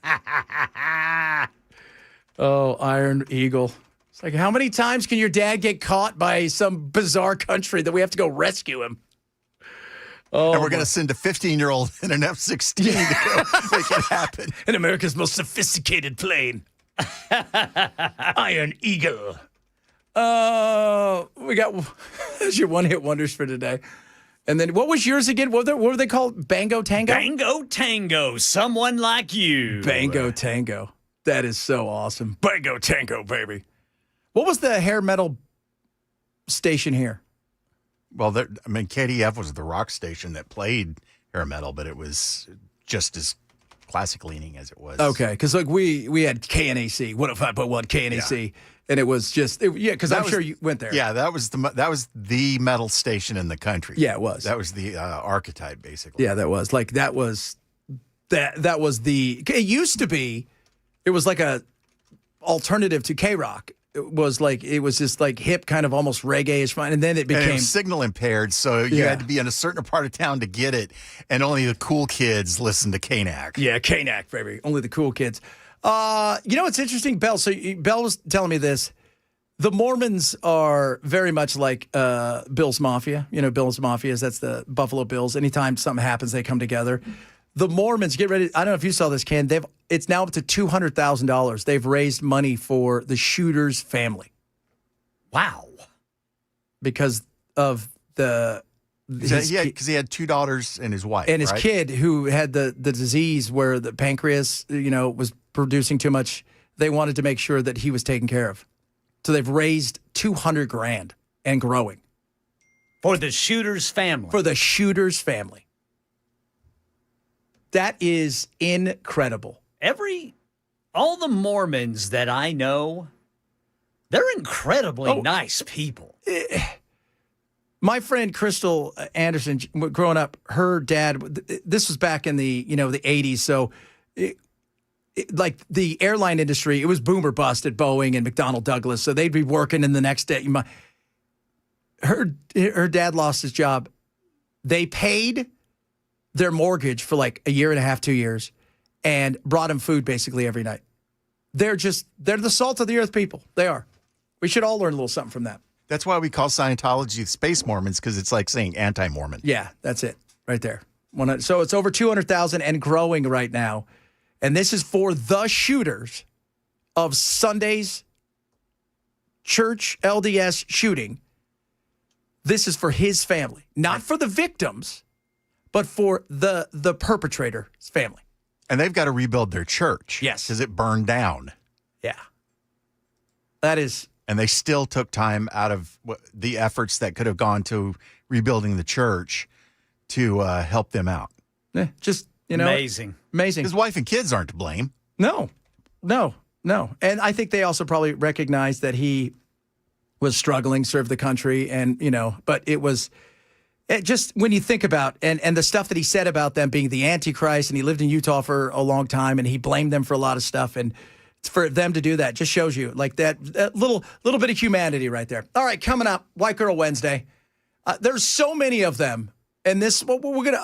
Oh, Iron Eagle. It's like, how many times can your dad get caught by some bizarre country that we have to go rescue him? Oh, and we're going to send a 15-year-old in an F-16 to go make it happen. in America's most sophisticated plane. Iron Eagle. We got that's your one-hit wonders for today. And then what was yours again? What were they called? Bango Tango? Bango Tango, someone like you. Bango Tango. That is so awesome. Bango Tango, baby. What was the hair metal station here? Well, KDF was the rock station that played hair metal, but it was just as classic leaning as it was. Okay, because like we had KNAC, 105.1 KNAC, and it was just because I'm sure you went there. Yeah, that was the metal station in the country. Yeah, it was. That was the archetype, basically. Yeah, that was that was the. It used to be, it was like a alternative to K-Rock. It was just like hip, kind of almost reggae-ish fun, and then it became and it was signal impaired, so you had to be in a certain part of town to get it, and only the cool kids listened to K-Nack. Yeah, K-Nack, baby. Only the cool kids. It's interesting, Bell. So Bell was telling me this. The Mormons are very much like Bill's Mafia. You know, Bill's Mafia, that's the Buffalo Bills. Anytime something happens, they come together. The Mormons, get ready. I don't know if you saw this, Ken. It's now up to $200,000. They've raised money for the shooter's family. Wow. Because of because he had two daughters and his wife. And his kid who had the disease where the pancreas, was producing too much. They wanted to make sure that he was taken care of. So they've raised $200,000 and growing. For the shooter's family. For the shooter's family. That is incredible. All the Mormons that I know, they're incredibly nice people. My friend Crystal Anderson, growing up, her dad, this was back in the 80s. So like the airline industry, it was boom or bust at Boeing and McDonnell Douglas. So they'd be working in the next day. Her dad lost his job. They paid their mortgage for like a year and a half, 2 years, and brought him food basically every night. They're the salt of the earth people. They are. We should all learn a little something from that. That's why we call Scientology space Mormons, because it's like saying anti-Mormon. Yeah, that's it right there. So it's over 200,000 and growing right now. And this is for the shooters of Sunday's church LDS shooting. This is for his family, not for the victims, but for the perpetrator's family. And they've got to rebuild their church. Yes. Because it burned down. Yeah. That is. And they still took time out of the efforts that could have gone to rebuilding the church to help them out. Just, Amazing. His wife and kids aren't to blame. No. And I think they also probably recognized that he was struggling, served the country, and, but it was just when you think about, and the stuff that he said about them being the Antichrist, and he lived in Utah for a long time, and he blamed them for a lot of stuff, and for them to do that just shows you like that little bit of humanity right there. All right, coming up, White Girl Wednesday. There's so many of them. And I'm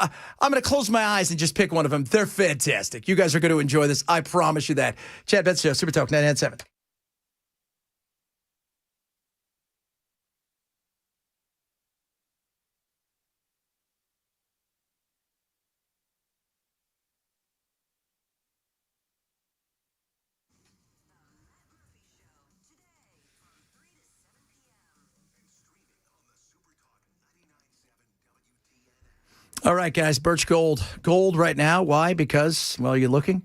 gonna close my eyes and just pick one of them. They're fantastic. You guys are going to enjoy this. I promise you that. Chad Betts Show, Super Talk 997. All right, guys, Birch Gold. Gold right now. Why? Because, you're looking.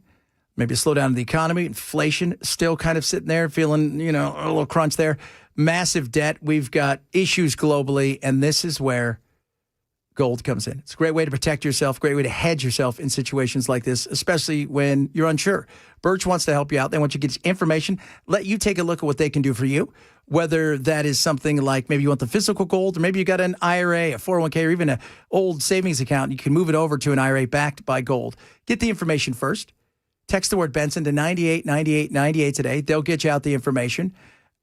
Maybe a slowdown in the economy. Inflation still kind of sitting there, feeling, a little crunch there. Massive debt. We've got issues globally, and this is where gold comes in. It's a great way to protect yourself, great way to hedge yourself in situations like this, especially when you're unsure. Birch wants to help you out. They want you to get information, let you take a look at what they can do for you, whether that is something like maybe you want the physical gold, or maybe you got an IRA, a 401k, or even an old savings account. You can move it over to an IRA backed by gold. Get the information first. Text the word Benson to 989898 today. They'll get you out the information.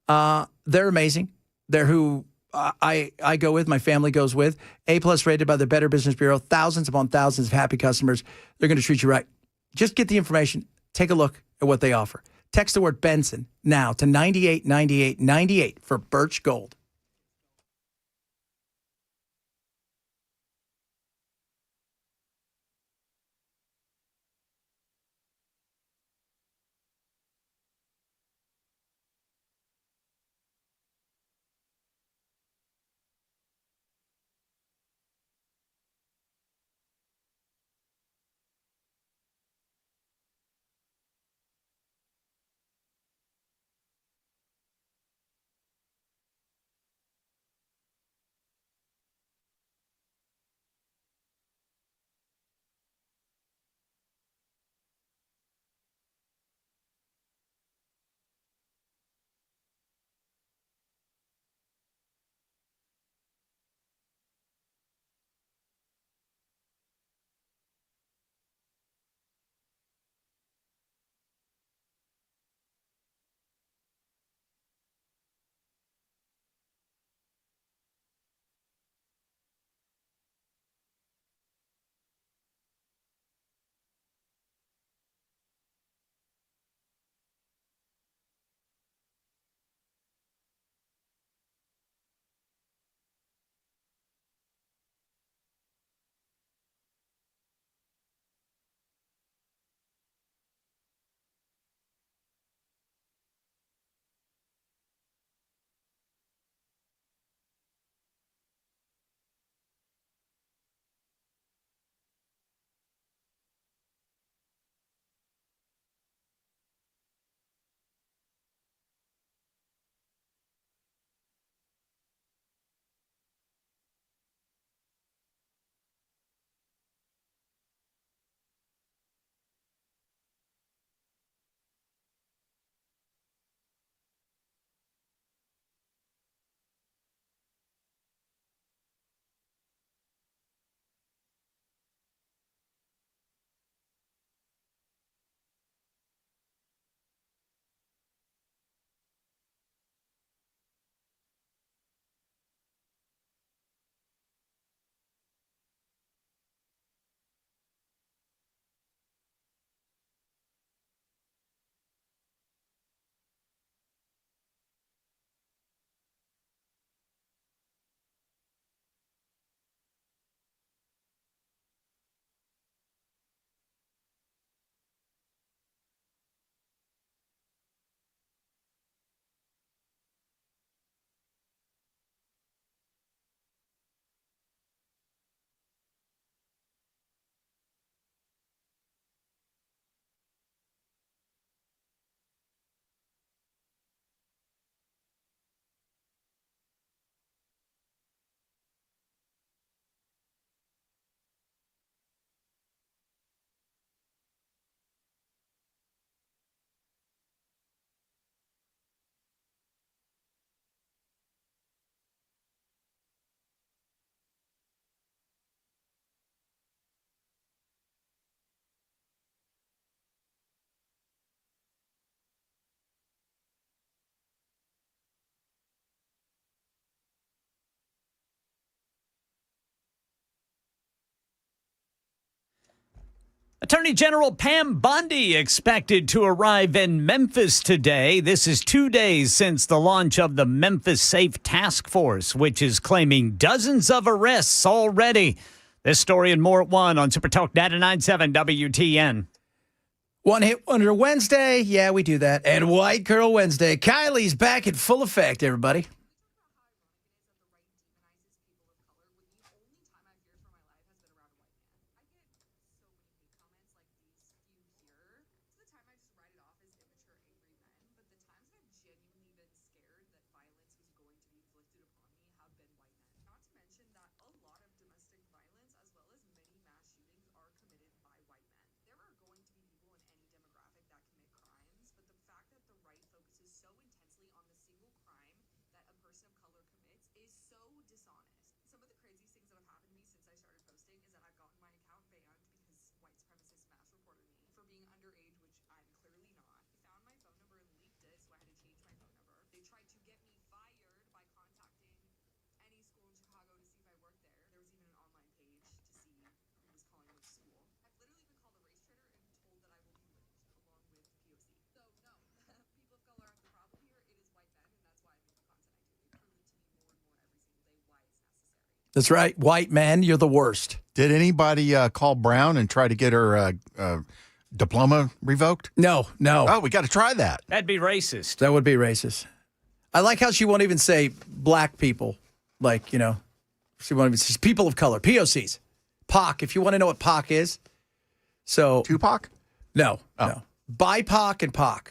They're amazing. They're who I go with, my family goes with. A+ rated by the Better Business Bureau. Thousands upon thousands of happy customers. They're going to treat you right. Just get the information. Take a look at what they offer. Text the word Benson now to 989898 for Birch Gold. Attorney General Pam Bondi expected to arrive in Memphis today. This is 2 days since the launch of the Memphis Safe Task Force, which is claiming dozens of arrests already. This story and more at 1 on Super Talk 99.7 WTN. One Hit Wonder Wednesday. Yeah, we do that. And White Girl Wednesday. Kylie's back in full effect, everybody. That's right. White men, you're the worst. Did anybody call Brown and try to get her diploma revoked? No. Oh, we got to try that. That'd be racist. That would be racist. I like how she won't even say black people. Like, she won't even say people of color, POCs. POC, if you want to know what POC is. So Tupac? No. BIPOC and POC.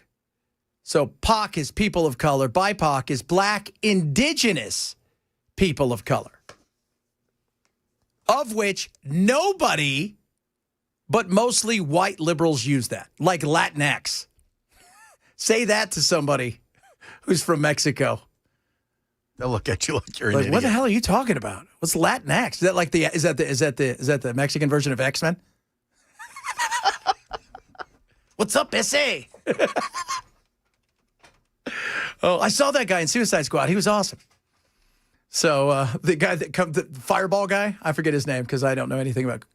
So POC is people of color. BIPOC is black indigenous people of color. Of which nobody but mostly white liberals use that. Like Latinx. Say that to somebody who's from Mexico. They'll look at you like you're an Like, idiot. what the hell are you talking about? What's Latinx? Is that like is that the Mexican version of X-Men? What's up, SA? Oh, I saw that guy in Suicide Squad. He was awesome. So the guy the fireball guy, I forget his name because I don't know anything about.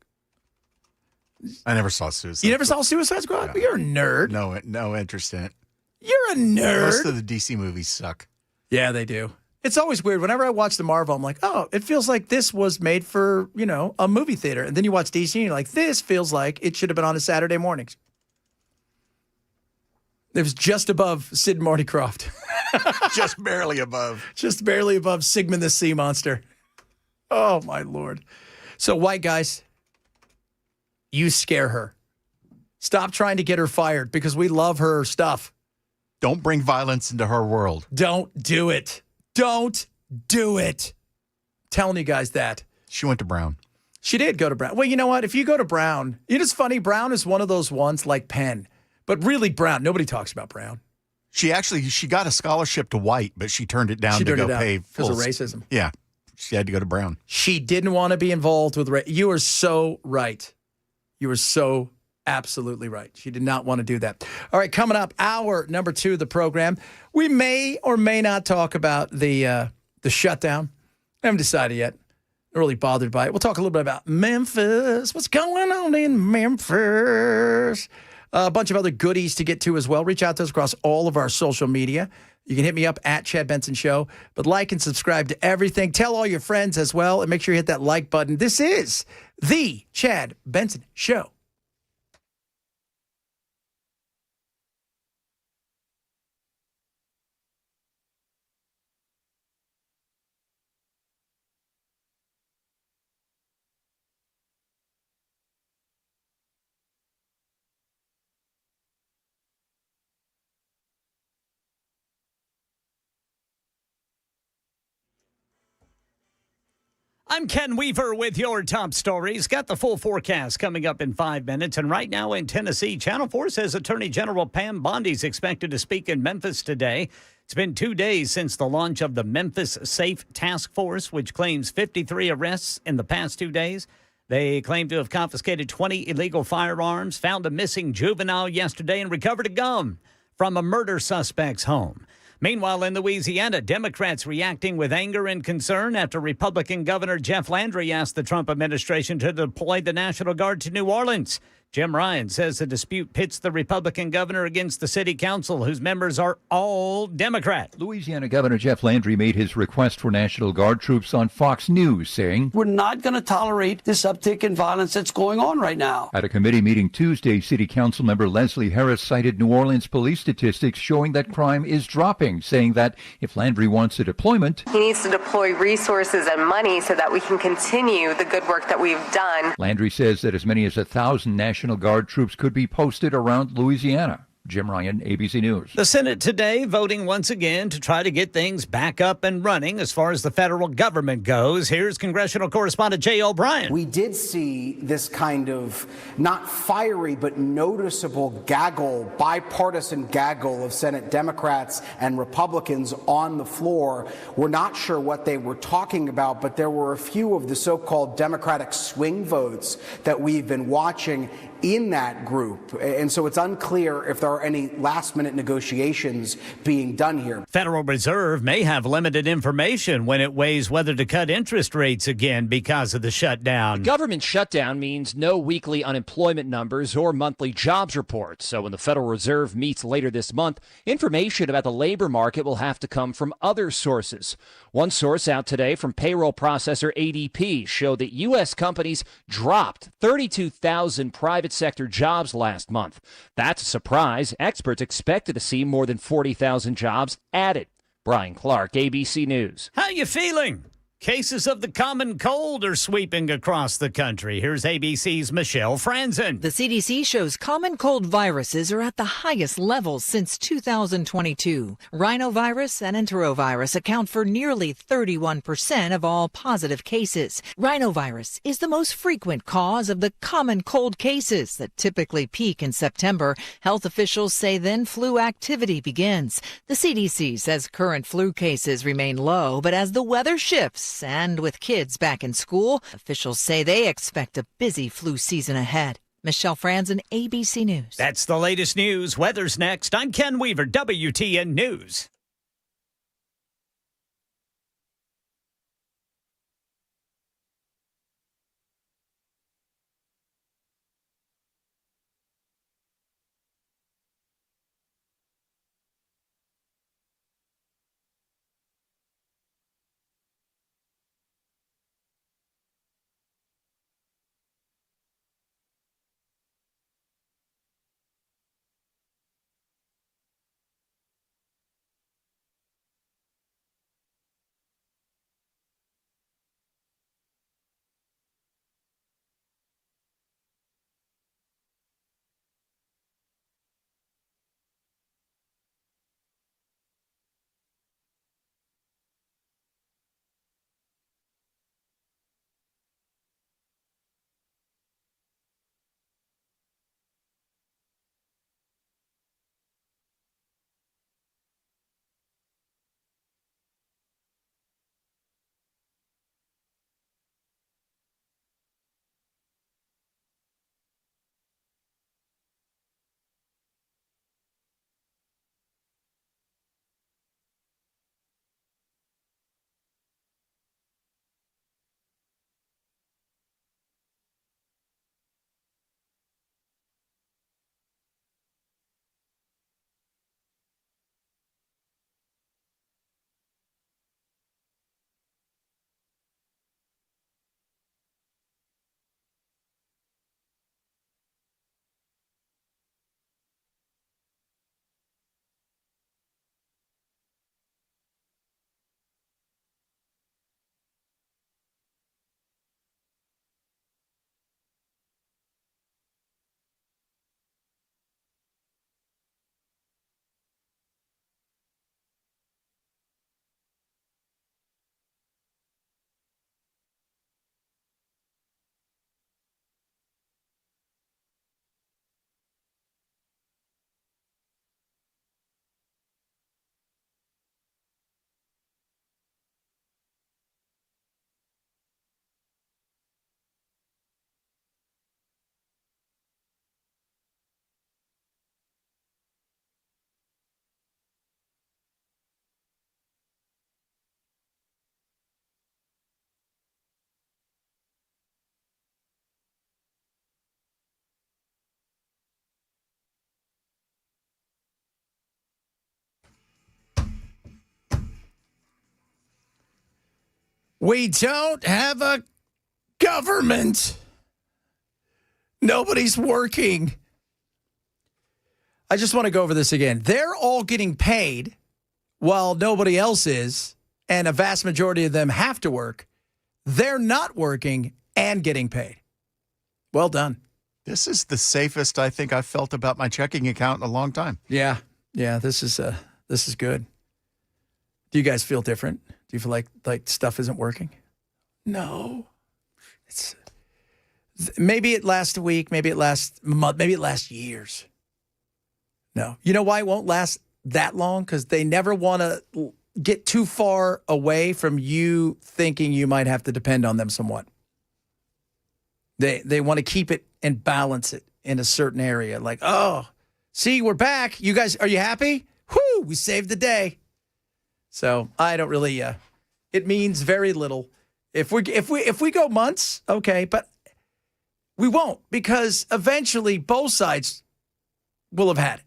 I never saw Suicide. You never saw Suicide Squad? No. You're a nerd. No interest in it. You're a nerd. Most of the DC movies suck. Yeah, they do. It's always weird. Whenever I watch the Marvel, I'm like, oh, it feels like this was made for, a movie theater. And then you watch DC and you're like, this feels like it should have been on a Saturday mornings. It was just above Sid and Marty Krofft. Just barely above. Just barely above Sigmund the Sea Monster. Oh, my Lord. So, white guys, you scare her. Stop trying to get her fired because we love her stuff. Don't bring violence into her world. Don't do it. Don't do it. Telling you guys that. She went to Brown. She did go to Brown. Well, you know what? If you go to Brown, it's funny. Brown is one of those ones like Penn. But really, Brown, nobody talks about Brown. She got a scholarship to White, but she turned it down to go pay because of full. racism. Yeah. She had to go to Brown. She didn't want to be involved with race. You are so right. You are so absolutely right. She did not want to do that. All right, coming up, hour number 2 of the program. We may or may not talk about the shutdown. I haven't decided yet. Not really bothered by it. We'll talk a little bit about Memphis. What's going on in Memphis? A bunch of other goodies to get to as well. Reach out to us across all of our social media. You can hit me up at Chad Benson Show, but like and subscribe to everything. Tell all your friends as well, and make sure you hit that like button. This is the Chad Benson Show. I'm Ken Weaver with your top stories. Got the full forecast coming up in 5 minutes. And right now in Tennessee, Channel 4 says Attorney General Pam Bondi is expected to speak in Memphis today. It's been 2 days since the launch of the Memphis Safe Task Force, which claims 53 arrests in the past 2 days. They claim to have confiscated 20 illegal firearms, found a missing juvenile yesterday, and recovered a gun from a murder suspect's home. Meanwhile, in Louisiana, Democrats reacting with anger and concern after Republican Governor Jeff Landry asked the Trump administration to deploy the National Guard to New Orleans. Jim Ryan says the dispute pits the Republican governor against the city council, whose members are all Democrat. Louisiana Governor Jeff Landry made his request for National Guard troops on Fox News, saying, "We're not going to tolerate this uptick in violence that's going on right now." At a committee meeting Tuesday, City Council member Leslie Harris cited New Orleans police statistics showing that crime is dropping, saying that if Landry wants a deployment, he needs to deploy resources and money so that we can continue the good work that we've done. Landry says that as many as 1,000 National Guard troops could be posted around Louisiana. Jim Ryan, ABC News. The Senate today voting once again to try to get things back up and running as far as the federal government goes. Here's congressional correspondent Jay O'Brien. We did see this kind of not fiery but noticeable gaggle, bipartisan gaggle of Senate Democrats and Republicans on the floor. We're not sure what they were talking about, but there were a few of the so-called Democratic swing votes that we've been watching in that group. And so it's unclear if there are any last-minute negotiations being done here. Federal Reserve may have limited information when it weighs whether to cut interest rates again because of the shutdown. Government shutdown means no weekly unemployment numbers or monthly jobs reports. So when the Federal Reserve meets later this month, information about the labor market will have to come from other sources. One source out today from payroll processor ADP showed that U.S. companies dropped 32,000 private sector jobs last month. That's a surprise. Experts expected to see more than 40,000 jobs added. Brian Clark, ABC News. How you feeling? Cases of the common cold are sweeping across the country. Here's ABC's Michelle Franzen. The CDC shows common cold viruses are at the highest levels since 2022. Rhinovirus and enterovirus account for nearly 31% of all positive cases. Rhinovirus is the most frequent cause of the common cold cases that typically peak in September. Health officials say then flu activity begins. The CDC says current flu cases remain low, but as the weather shifts, and with kids back in school, officials say they expect a busy flu season ahead. Michelle Franzen, ABC News. That's the latest news. Weather's next. I'm Ken Weaver, WTN News. We don't have a government. Nobody's working. I just want to go over this again. They're all getting paid while nobody else is, and a vast majority of them have to work. They're not working and getting paid. Well done. This is the safest I think I've felt about my checking account in a long time. Yeah, this is good. Do you guys feel different? Do you feel like stuff isn't working? No. It's maybe it lasts a week, maybe it lasts a month, maybe it lasts years. No. You know why it won't last that long? Because they never want to get too far away from you thinking you might have to depend on them somewhat. They want to keep it and balance it in a certain area. Like, oh, see, we're back. You guys, are you happy? Whoo, we saved the day. So I don't really. It means very little. If we go months, okay, but we won't, because eventually both sides will have had it.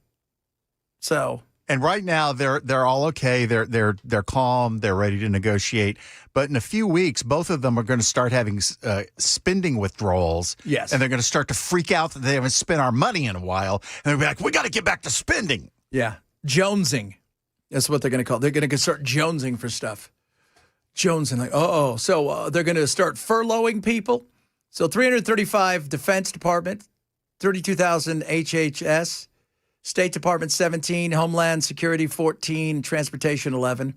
So. And right now they're all okay. They're calm. They're ready to negotiate. But in a few weeks, both of them are going to start having spending withdrawals. Yes. And they're going to start to freak out that they haven't spent our money in a while. And they'll be like, we got to get back to spending. Yeah. Jonesing. That's what they're going to call it. They're going to start jonesing for stuff. Jonesing, like, uh-oh. So they're going to start furloughing people. So 335 Defense Department, 32,000 HHS. State Department 17, Homeland Security 14, Transportation 11.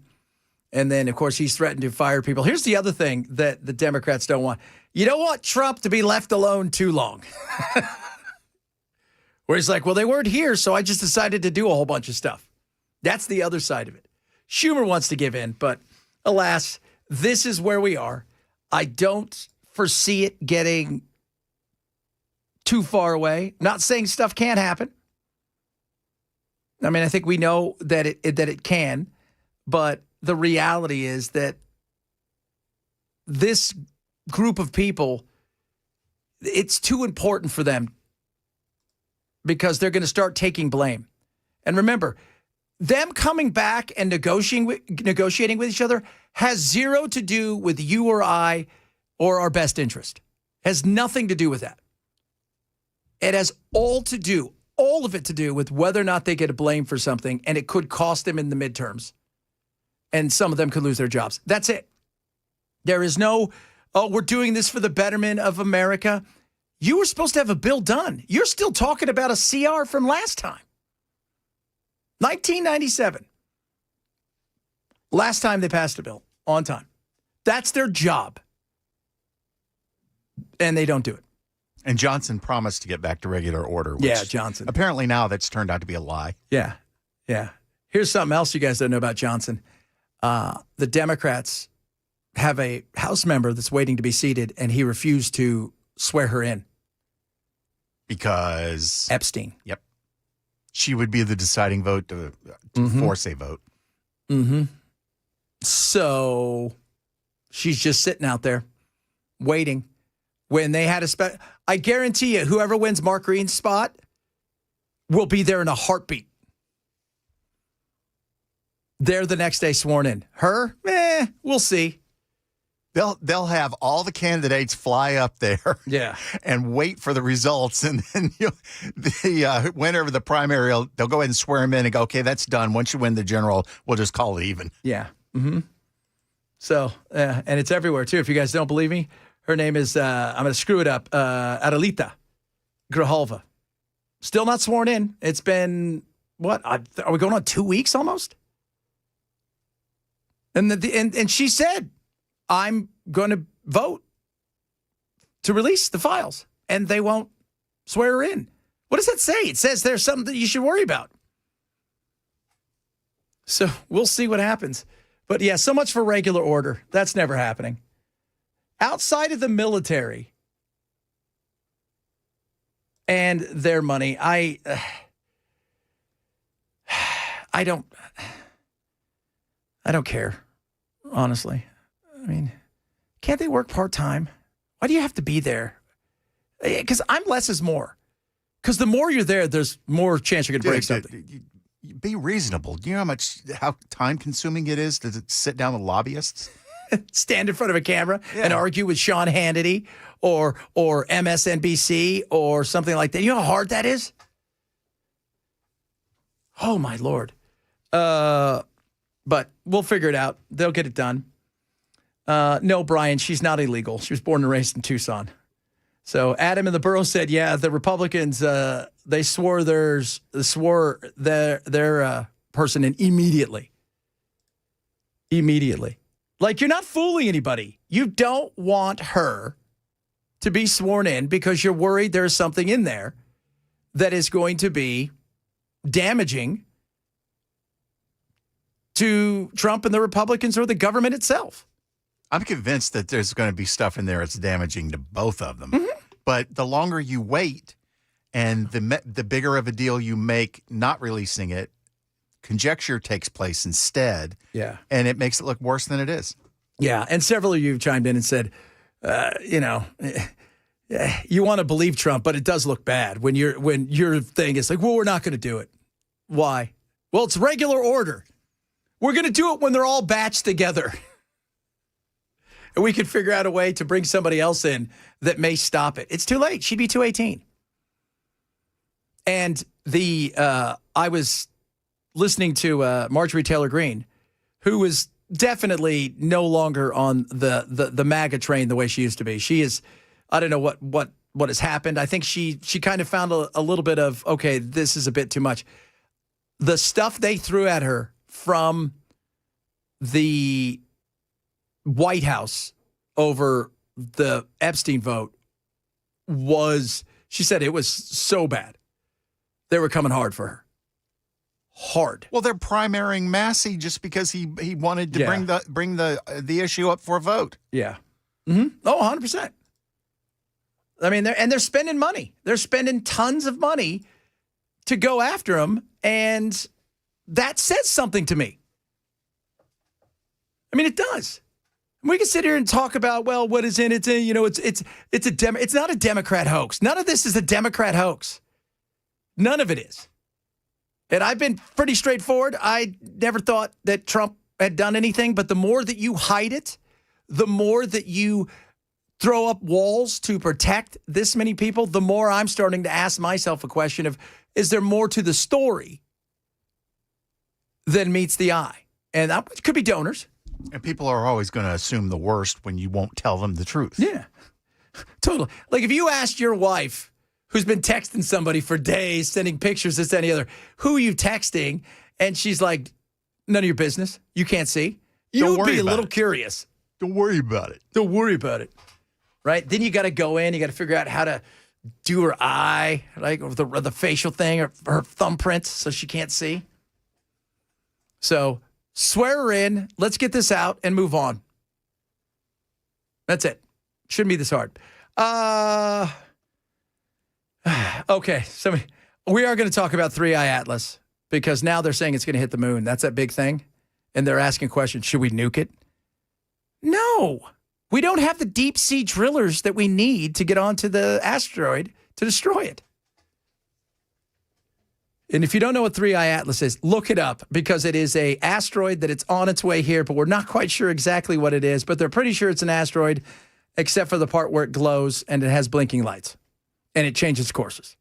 And then, of course, he's threatened to fire people. Here's the other thing that the Democrats don't want. You don't want Trump to be left alone too long. Where he's like, well, they weren't here, so I just decided to do a whole bunch of stuff. That's the other side of it. Schumer wants to give in, but alas, this is where we are. I don't foresee it getting too far away. Not saying stuff can't happen. I mean, I think we know that it can, but the reality is that this group of people, it's too important for them because they're going to start taking blame. And remember, them coming back and negotiating with each other has zero to do with you or I or our best interest. Has nothing to do with that. It has all of it to do with whether or not they get a blame for something, and it could cost them in the midterms. And some of them could lose their jobs. That's it. There is no, oh, we're doing this for the betterment of America. You were supposed to have a bill done. You're still talking about a CR from last time. 1997. Last time they passed a bill on time. That's their job. And they don't do it. And Johnson promised to get back to regular order. Which Johnson. Apparently now that's turned out to be a lie. Yeah. Here's something else you guys don't know about Johnson. The Democrats have a House member that's waiting to be seated, and he refused to swear her in. Because? Epstein. Yep. She would be the deciding vote to force a vote. Mm-hmm. So she's just sitting out there waiting. When they had I guarantee you, whoever wins Mark Green's spot will be there in a heartbeat. They're the next day sworn in. Her? We'll see. They'll have all the candidates fly up there, and wait for the results, and then the winner of the primary, they'll go ahead and swear him in and go, okay, that's done. Once you win the general, we'll just call it even. Yeah. Mm-hmm. So, and it's everywhere too. If you guys don't believe me. Her name is, I'm going to screw it up, Adelita Grijalva. Still not sworn in. It's been, what, are we going on 2 weeks almost? And she said, I'm going to vote to release the files, and they won't swear her in. What does that say? It says there's something that you should worry about. So we'll see what happens. But yeah, so much for regular order. That's never happening. Outside of the military and their money, I don't care, honestly. I mean, can't they work part-time? Why do you have to be there? Because I'm less is more. Because the more you're there, there's more chance you're going to break something. Be reasonable. Do you know how time-consuming it is to sit down with lobbyists? Stand in front of a camera and argue with Sean Hannity or MSNBC or something like that. You know how hard that is? Oh, my Lord. But we'll figure it out. They'll get it done. No, Brian, she's not illegal. She was born and raised in Tucson. So Adam in the borough said, yeah, the Republicans, they swore their person in immediately. Immediately. Like, you're not fooling anybody. You don't want her to be sworn in because you're worried there's something in there that is going to be damaging to Trump and the Republicans or the government itself. I'm convinced that there's going to be stuff in there that's damaging to both of them. Mm-hmm. But the longer you wait and the bigger of a deal you make not releasing it, conjecture takes place instead. Yeah. And it makes it look worse than it is. Yeah. And several of you chimed in and said, you want to believe Trump, but it does look bad when your thing is like, well, we're not going to do it. Why? Well, it's regular order. We're going to do it when they're all batched together. And we could figure out a way to bring somebody else in that may stop it. It's too late. She'd be 218. And I was listening to Marjorie Taylor Greene, who was definitely no longer on the MAGA train the way she used to be. She is, I don't know what has happened. I think she kind of found a little bit of, okay, this is a bit too much. The stuff they threw at her from the White House over the Epstein vote she said it was so bad. They were coming hard for her. Hard. Well, they're primarying Massey just because he wanted to bring the issue up for a vote. Yeah. Mm-hmm. Oh, 100%. I mean, they're spending money. They're spending tons of money to go after him, and that says something to me. I mean, it does. We can sit here and talk about, well, what is in it? It's not a Democrat hoax. None of this is a Democrat hoax. None of it is. And I've been pretty straightforward. I never thought that Trump had done anything, but the more that you hide it, the more that you throw up walls to protect this many people, the more I'm starting to ask myself a question of, is there more to the story than meets the eye? And that could be donors. And people are always going to assume the worst when you won't tell them the truth. Yeah, totally. Like if you asked your wife, who's been texting somebody for days, sending pictures, this, any other, who are you texting? And she's like, none of your business. You can't see. You'd be a little curious. Don't worry about it. Don't worry about it. Right? Then you got to go in. You got to figure out how to do her eye, like or the facial thing, or her thumbprints so she can't see. So swear her in. Let's get this out and move on. That's it. Shouldn't be this hard. Okay, so we are going to talk about 3i Atlas because now they're saying it's going to hit the moon. That's that big thing. And they're asking questions. Should we nuke it? No. We don't have the deep sea drillers that we need to get onto the asteroid to destroy it. And if you don't know what 3i Atlas is, look it up because it is an asteroid that it's on its way here, but we're not quite sure exactly what it is, but they're pretty sure it's an asteroid except for the part where it glows and it has blinking lights. And it changes courses.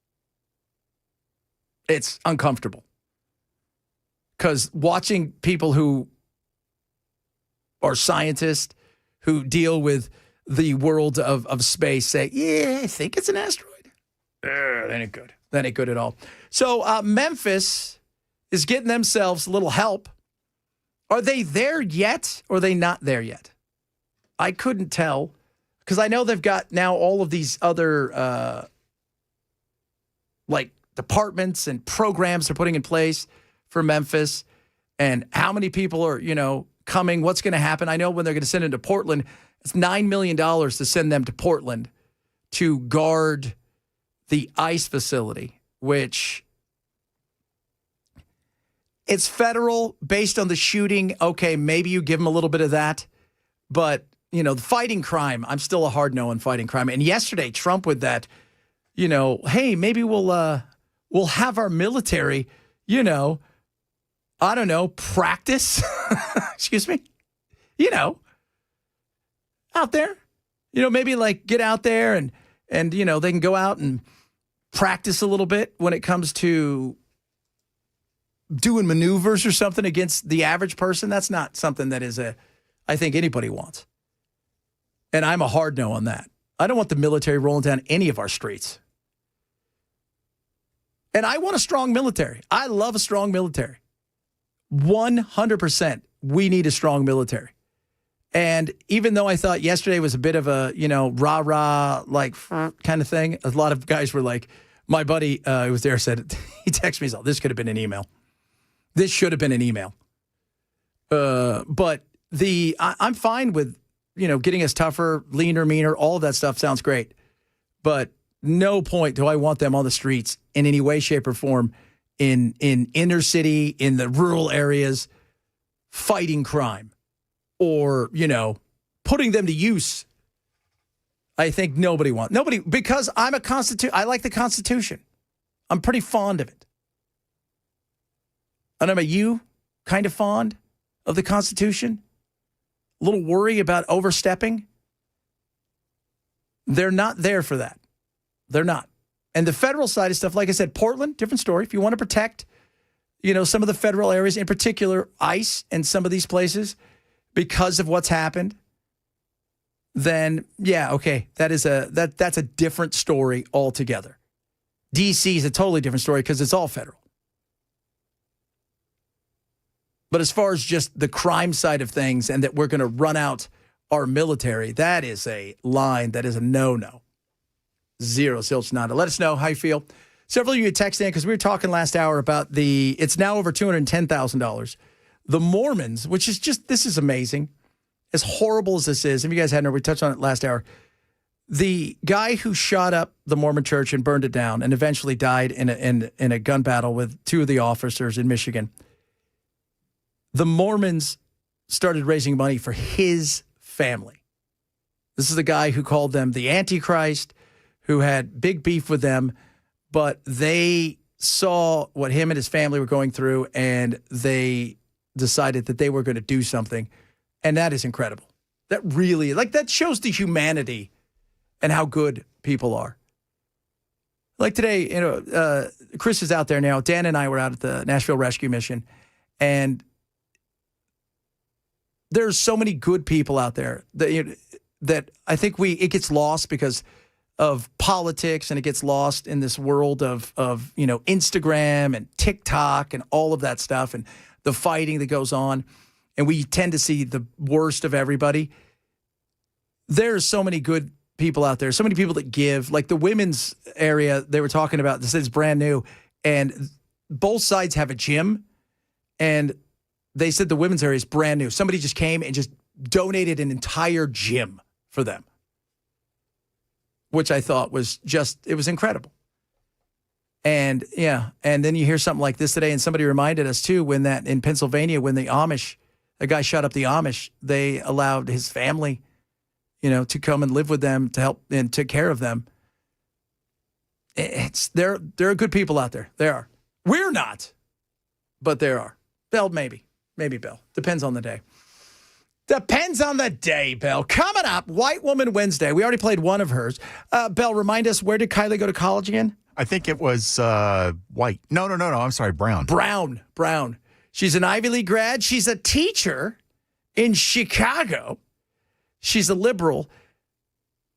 It's uncomfortable. Because watching people who are scientists who deal with the world of space say, yeah, I think it's an asteroid. That ain't good. That ain't good at all. So Memphis is getting themselves a little help. Are they there yet or are they not there yet? I couldn't tell because I know they've got now all of these other like departments and programs they're putting in place for Memphis and how many people are, coming, what's going to happen. I know when they're going to send them to Portland, it's $9 million to send them to Portland to guard the ICE facility, which it's federal based on the shooting. Okay, maybe you give them a little bit of that. But, the fighting crime, I'm still a hard no on fighting crime. And yesterday, Trump with that, hey, maybe we'll have our military, I don't know, practice, excuse me, out there, maybe like get out there and they can go out and practice a little bit when it comes to doing maneuvers or something against the average person. That's not something that I think anybody wants. And I'm a hard no on that. I don't want the military rolling down any of our streets. And I want a strong military. I love a strong military. 100%. We need a strong military. And even though I thought yesterday was a bit of a, rah-rah, like, kind of thing, a lot of guys were like, my buddy who was there said, he texted me, this could have been an email. This should have been an email. But I'm fine with, getting us tougher, leaner, meaner, all of that stuff sounds great. But no point do I want them on the streets in any way, shape, or form in inner city, in the rural areas, fighting crime or, putting them to use. I think nobody, because I like the Constitution. I'm pretty fond of it. I don't know about you, kind of fond of the Constitution? A little worry about overstepping? They're not there for that. They're not. And the federal side of stuff, like I said, Portland, different story. If you want to protect, some of the federal areas, in particular ICE and some of these places, because of what's happened, then yeah, okay, that's a different story altogether. DC is a totally different story because it's all federal. But as far as just the crime side of things and that we're going to run out our military, that is a line that is a no-no. Zero, zilch, nada. Let us know how you feel. Several of you text in because we were talking last hour about it's now over $210,000. The Mormons, which is this is amazing. As horrible as this is, if you guys hadn't heard, we touched on it last hour. The guy who shot up the Mormon church and burned it down and eventually died in a gun battle with two of the officers in Michigan. The Mormons started raising money for his family. This is the guy who called them the Antichrist, who had big beef with them, but they saw what him and his family were going through, and they decided that they were going to do something. And that is incredible. That really, that shows the humanity and how good people are. Like today, Chris is out there now. Dan and I were out at the Nashville Rescue Mission, and there's so many good people out there that I think it gets lost because of politics, and it gets lost in this world of Instagram and TikTok and all of that stuff and the fighting that goes on. And we tend to see the worst of everybody. There's so many good people out there, so many people that give. Like the women's area they were talking about, this is brand new, and both sides have a gym, and they said the women's area is brand new. Somebody just came and just donated an entire gym for them, which I thought was it was incredible. And yeah, and then you hear something like this today, and somebody reminded us too, when that in Pennsylvania, when a guy shot up the Amish, they allowed his family, to come and live with them to help and take care of them. There are good people out there. There are. We're not, but there are. Bell, maybe Bell. Depends on the day. Depends on the day, Bell. Coming up, White Woman Wednesday. We already played one of hers. Bell, remind us, where did Kylie go to college again? I think it was white. No. I'm sorry, brown. Brown. She's an Ivy League grad. She's a teacher in Chicago. She's a liberal,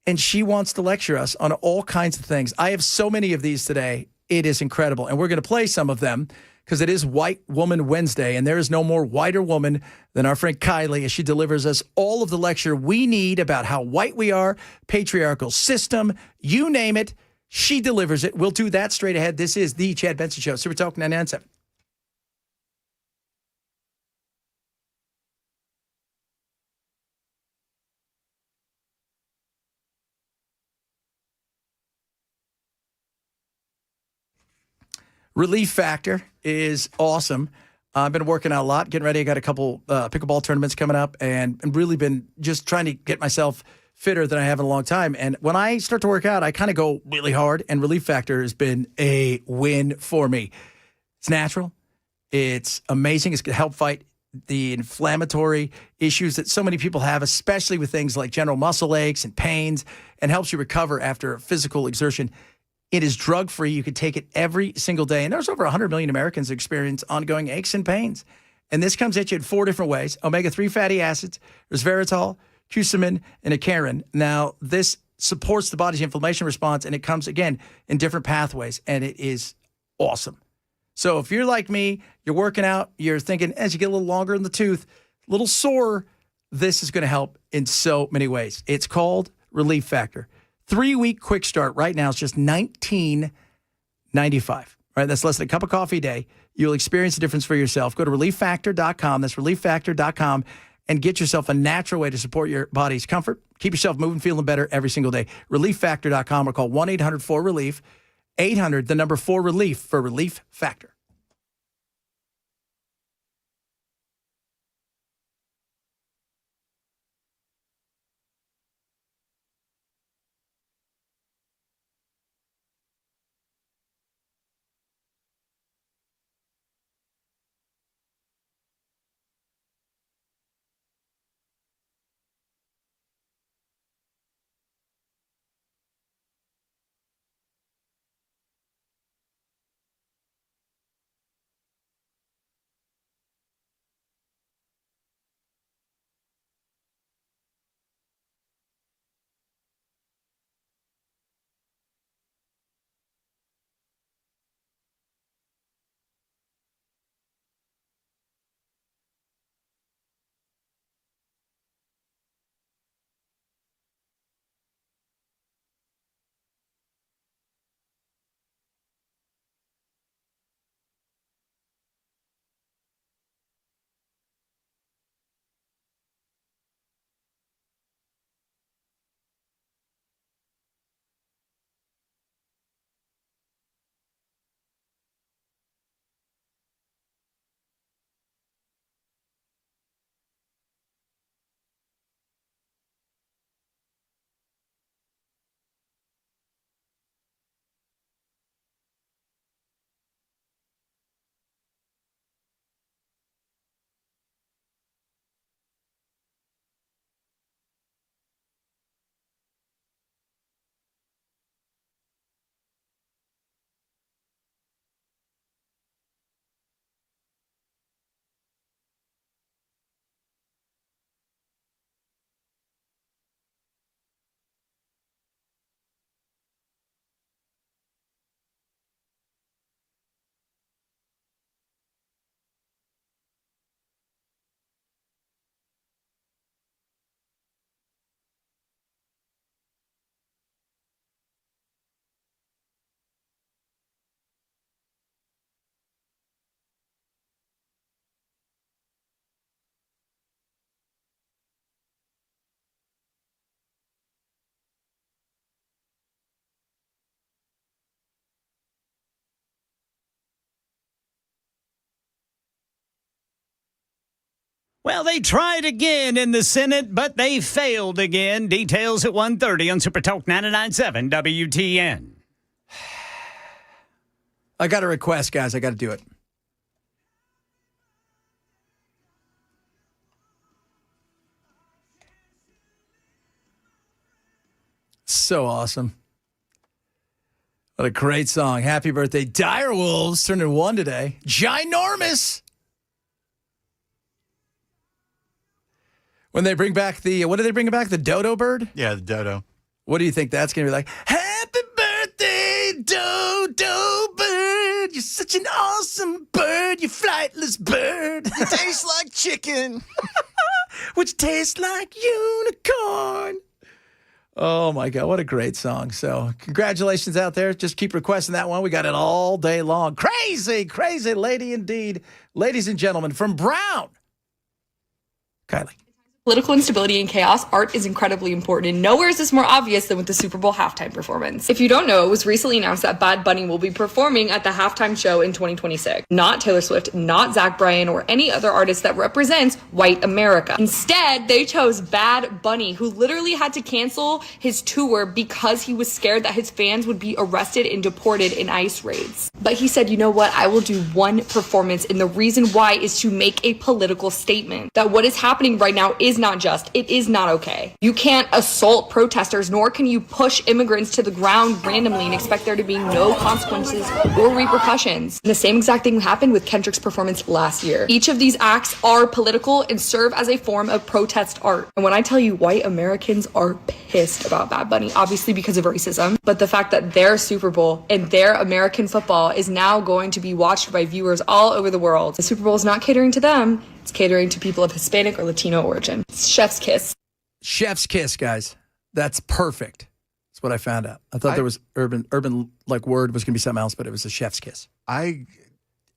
and she wants to lecture us on all kinds of things. I have so many of these today. It is incredible, and we're going to play some of them because it is White Woman Wednesday, and there is no more whiter woman than our friend Kylie as she delivers us all of the lecture we need about how white we are, patriarchal system, you name it. She delivers it. We'll do that straight ahead. This is the Chad Benson Show. Super Talk 99.7. Relief Factor is awesome. I've been working out a lot, getting ready. I got a couple pickleball tournaments coming up, and really been just trying to get myself fitter than I have in a long time. And when I start to work out, I kind of go really hard, and Relief Factor has been a win for me. It's natural. It's amazing. It's going to help fight the inflammatory issues that so many people have, especially with things like general muscle aches and pains, and helps you recover after physical exertion. It is drug-free. You can take it every single day. And there's over 100 million Americans who experience ongoing aches and pains. And this comes at you in 4 different ways. Omega-3 fatty acids, resveratrol, curcumin, and ikarin. Now, this supports the body's inflammation response, and it comes, again, in different pathways, and it is awesome. So if you're like me, you're working out, you're thinking, as you get a little longer in the tooth, a little sore, this is going to help in so many ways. It's called Relief Factor. 3-week quick start right now is just $19.95. Right, that's less than a cup of coffee a day. You'll experience the difference for yourself. Go to relieffactor.com. That's relieffactor.com. and get yourself a natural way to support your body's comfort. Keep yourself moving, feeling better every single day. ReliefFactor.com or call 1-800-4RELIEF. 800, the number 4RELIEF for Relief Factor. Well, they tried again in the Senate, but they failed again. Details at 1:30 on Super Talk 99.7 WTN. I got a request, guys. I got to do it. So awesome. What a great song. Happy birthday. Direwolves turning 1 today. Ginormous. When they bring back what do they bring back? The dodo bird? Yeah, the dodo. What do you think that's going to be like? Happy birthday, dodo bird. You're such an awesome bird, you flightless bird. You taste like chicken. Which tastes like unicorn. Oh, my God. What a great song. So congratulations out there. Just keep requesting that one. We got it all day long. Crazy, crazy lady indeed. Ladies and gentlemen, from Brown, Kylie. Political instability and chaos, art is incredibly important, and nowhere is this more obvious than with the Super Bowl halftime performance. If you don't know, it was recently announced that Bad Bunny will be performing at the halftime show in 2026. Not Taylor Swift, not Zach Bryan, or any other artist that represents white America. Instead, they chose Bad Bunny, who literally had to cancel his tour because he was scared that his fans would be arrested and deported in ICE raids. But he said, you know what, I will do one performance, and the reason why is to make a political statement that what is happening right now is not just, it is not okay. You can't assault protesters, nor can you push immigrants to the ground randomly and expect there to be no consequences or repercussions. And the same exact thing happened with Kendrick's performance last year. Each of these acts are political and serve as a form of protest art. And when I tell you white Americans are pissed about Bad Bunny, obviously because of racism, but the fact that their Super Bowl and their American football is now going to be watched by viewers all over the world. The Super Bowl is not catering to them. It's catering to people of Hispanic or Latino origin. It's chef's kiss. Chef's kiss, guys. That's perfect. That's what I found out. I thought there was urban like word was going to be something else, but it was a chef's kiss.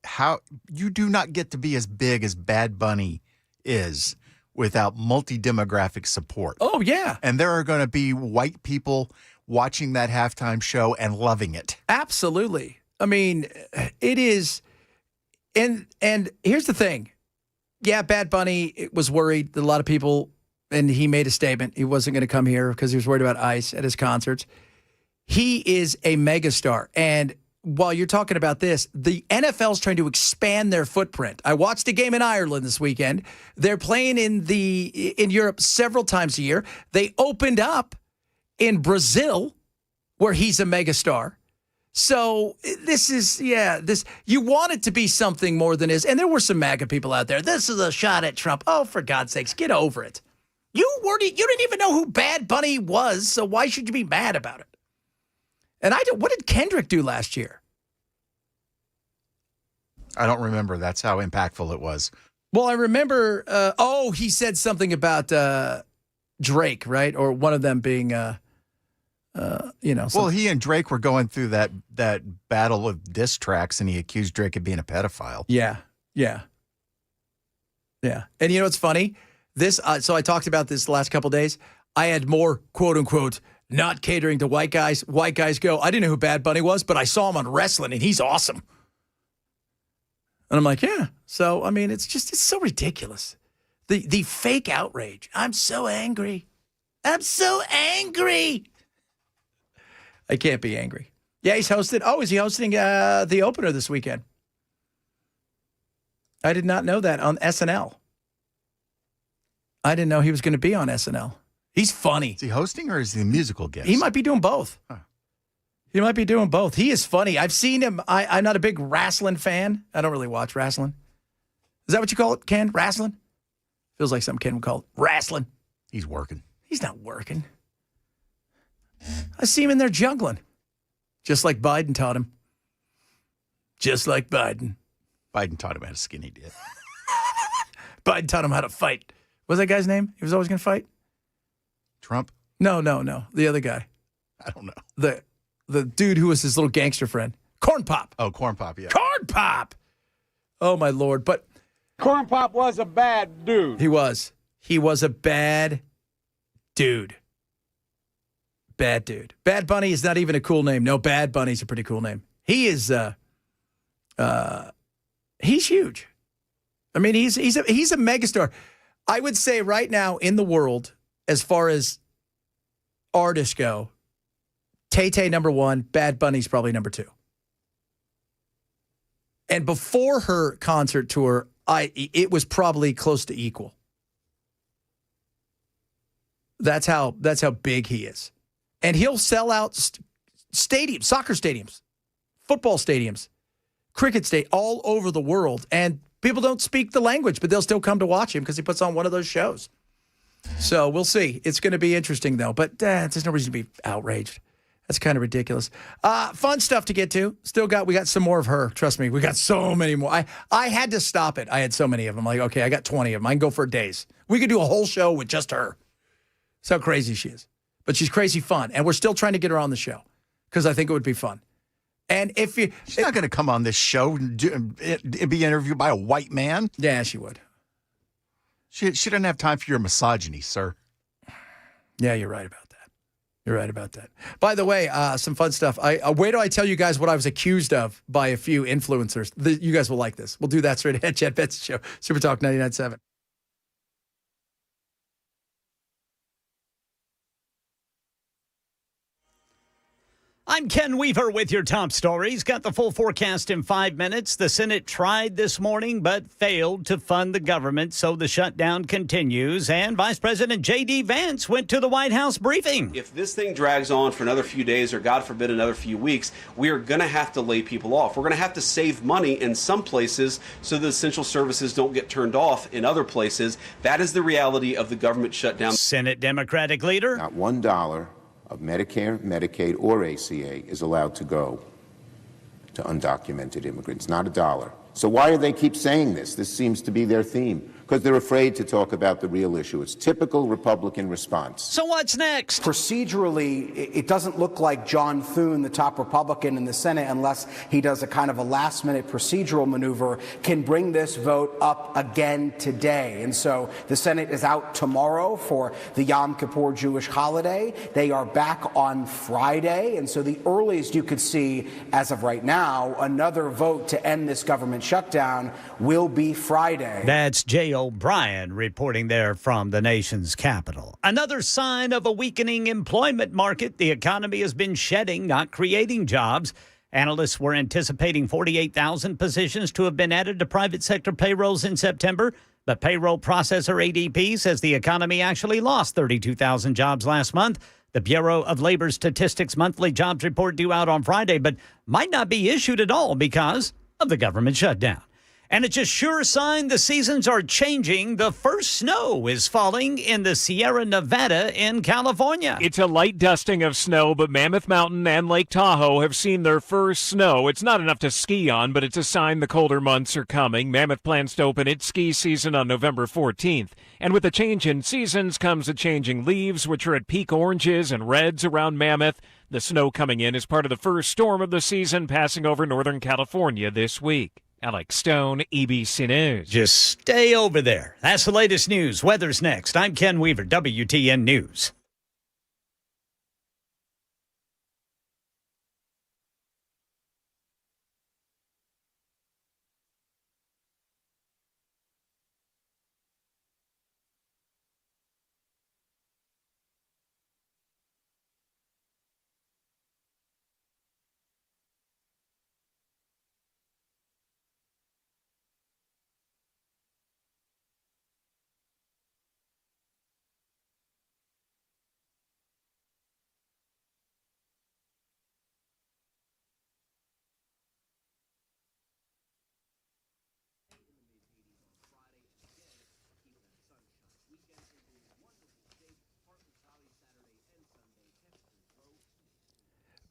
How you do not get to be as big as Bad Bunny is without multi-demographic support. Oh, yeah. And there are going to be white people watching that halftime show and loving it. Absolutely. I mean, it is. And here's the thing. Yeah, Bad Bunny was worried that a lot of people, and he made a statement. He wasn't going to come here because he was worried about ICE at his concerts. He is a megastar. And while you're talking about this, the NFL's trying to expand their footprint. I watched a game in Ireland this weekend. They're playing in Europe several times a year. They opened up in Brazil, where he's a megastar. So this is, you want it to be something more than is. And there were some MAGA people out there. This is a shot at Trump. Oh, for God's sakes, get over it. You didn't even know who Bad Bunny was, so why should you be mad about it? And what did Kendrick do last year? I don't remember. That's how impactful it was. Well, I remember, he said something about Drake, right? Or one of them being, Well, he and Drake were going through that battle of diss tracks, and he accused Drake of being a pedophile. Yeah. And you know what's funny? So I talked about this the last couple of days. I had more, quote unquote, not catering to white guys. White guys go, I didn't know who Bad Bunny was, but I saw him on wrestling, and he's awesome. And I'm like, yeah. So, I mean, it's so ridiculous. The fake outrage. I'm so angry. I can't be angry. Yeah, he's hosted. Oh, is he hosting the opener this weekend? I did not know that on SNL. I didn't know he was going to be on SNL. He's funny. Is he hosting or is he a musical guest? He might be doing both. Huh. He might be doing both. He is funny. I've seen him. I'm not a big wrestling fan. I don't really watch wrestling. Is that what you call it, Ken? Wrestling? Feels like some Ken would call it wrestling. He's working. He's not working. I see him in there juggling. Just like Biden taught him. Just like Biden. Biden taught him how to skinny dip. Biden taught him how to fight. What was that guy's name? He was always going to fight? Trump? No. The other guy. I don't know. The dude who was his little gangster friend. Corn Pop. Oh, Corn Pop, yeah. Corn Pop! Oh, my Lord. But Corn Pop was a bad dude. He was. He was a bad dude. Bad dude. Bad Bunny is not even a cool name. No, Bad Bunny's a pretty cool name. He is, he's huge. I mean, he's a megastar. I would say right now in the world, as far as artists go, Tay-Tay number one, Bad Bunny's probably number two. And before her concert tour, it was probably close to equal. That's how big he is. And he'll sell out stadiums, soccer stadiums, football stadiums, cricket stadiums, all over the world. And people don't speak the language, but they'll still come to watch him because he puts on one of those shows. So we'll see. It's going to be interesting, though. But there's no reason to be outraged. That's kind of ridiculous. Fun stuff to get to. We got some more of her. Trust me, we got so many more. I had to stop it. I had so many of them. Like, okay, I got 20 of them. I can go for days. We could do a whole show with just her. That's how crazy she is. But she's crazy fun. And we're still trying to get her on the show because I think it would be fun. And she's not going to come on this show and be interviewed by a white man. Yeah, she would. She doesn't have time for your misogyny, sir. Yeah, you're right about that. You're right about that. By the way, some fun stuff. Wait till I tell you guys what I was accused of by a few influencers. You guys will like this. We'll do that straight ahead. Chad Benson Show, Super Talk 99.7. I'm Ken Weaver with your top stories. Got the full forecast in 5 minutes. The Senate tried this morning but failed to fund the government, so the shutdown continues. And Vice President J.D. Vance went to the White House briefing. If this thing drags on for another few days or, God forbid, another few weeks, we are going to have to lay people off. We're going to have to save money in some places so that essential services don't get turned off in other places. That is the reality of the government shutdown. Senate Democratic leader. Not $1 of Medicare, Medicaid, or ACA is allowed to go to undocumented immigrants. Not $1. So why do they keep saying this? This seems to be their theme. Because they're afraid to talk about the real issue. It's typical Republican response. So what's next? Procedurally, it doesn't look like John Thune, the top Republican in the Senate, unless he does a kind of a last-minute procedural maneuver, can bring this vote up again today. And so the Senate is out tomorrow for the Yom Kippur Jewish holiday. They are back on Friday. And so the earliest you could see, as of right now, another vote to end this government shutdown will be Friday. That's Jay O'Brien reporting there from the nation's capital. Another sign of a weakening employment market. The economy has been shedding, not creating jobs. Analysts were anticipating 48,000 positions to have been added to private sector payrolls in September. But payroll processor ADP says the economy actually lost 32,000 jobs last month. The Bureau of Labor Statistics monthly jobs report due out on Friday, but might not be issued at all because of the government shutdown. And it's a sure sign the seasons are changing. The first snow is falling in the Sierra Nevada in California. It's a light dusting of snow, but Mammoth Mountain and Lake Tahoe have seen their first snow. It's not enough to ski on, but it's a sign the colder months are coming. Mammoth plans to open its ski season on November 14th. And with the change in seasons comes the changing leaves, which are at peak oranges and reds around Mammoth. The snow coming in is part of the first storm of the season passing over Northern California this week. Alex Stone, ABC News. Just stay over there. That's the latest news. Weather's next. I'm Ken Weaver, WTN News.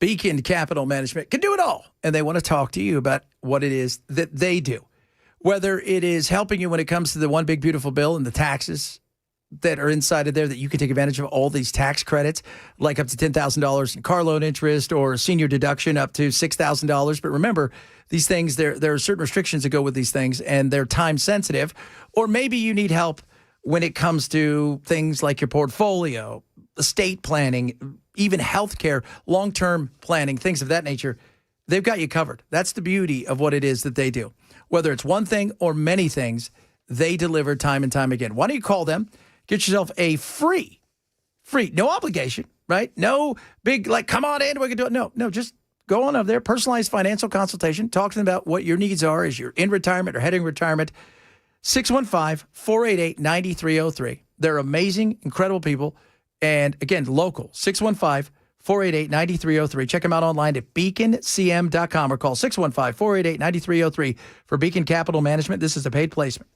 Beacon Capital Management can do it all, and they want to talk to you about what it is that they do. Whether it is helping you when it comes to the one big beautiful bill and the taxes that are inside of there that you can take advantage of all these tax credits, like up to $10,000 in car loan interest or senior deduction up to $6,000. But remember, these things, there are certain restrictions that go with these things, and they're time sensitive. Or maybe you need help when it comes to things like your portfolio, estate planning, even healthcare, long-term planning, things of that nature. They've got you covered. That's the beauty of what it is that they do. Whether it's one thing or many things, they deliver time and time again. Why don't you call them? Get yourself a free, no obligation, right? No big, like, come on in, we can do it. No, just go on over there, personalized financial consultation, talk to them about what your needs are as you're in retirement or heading retirement. 615-488-9303. They're amazing, incredible people. And again, local, 615-488-9303. Check them out online at beaconcm.com or call 615-488-9303 for Beacon Capital Management. This is a paid placement.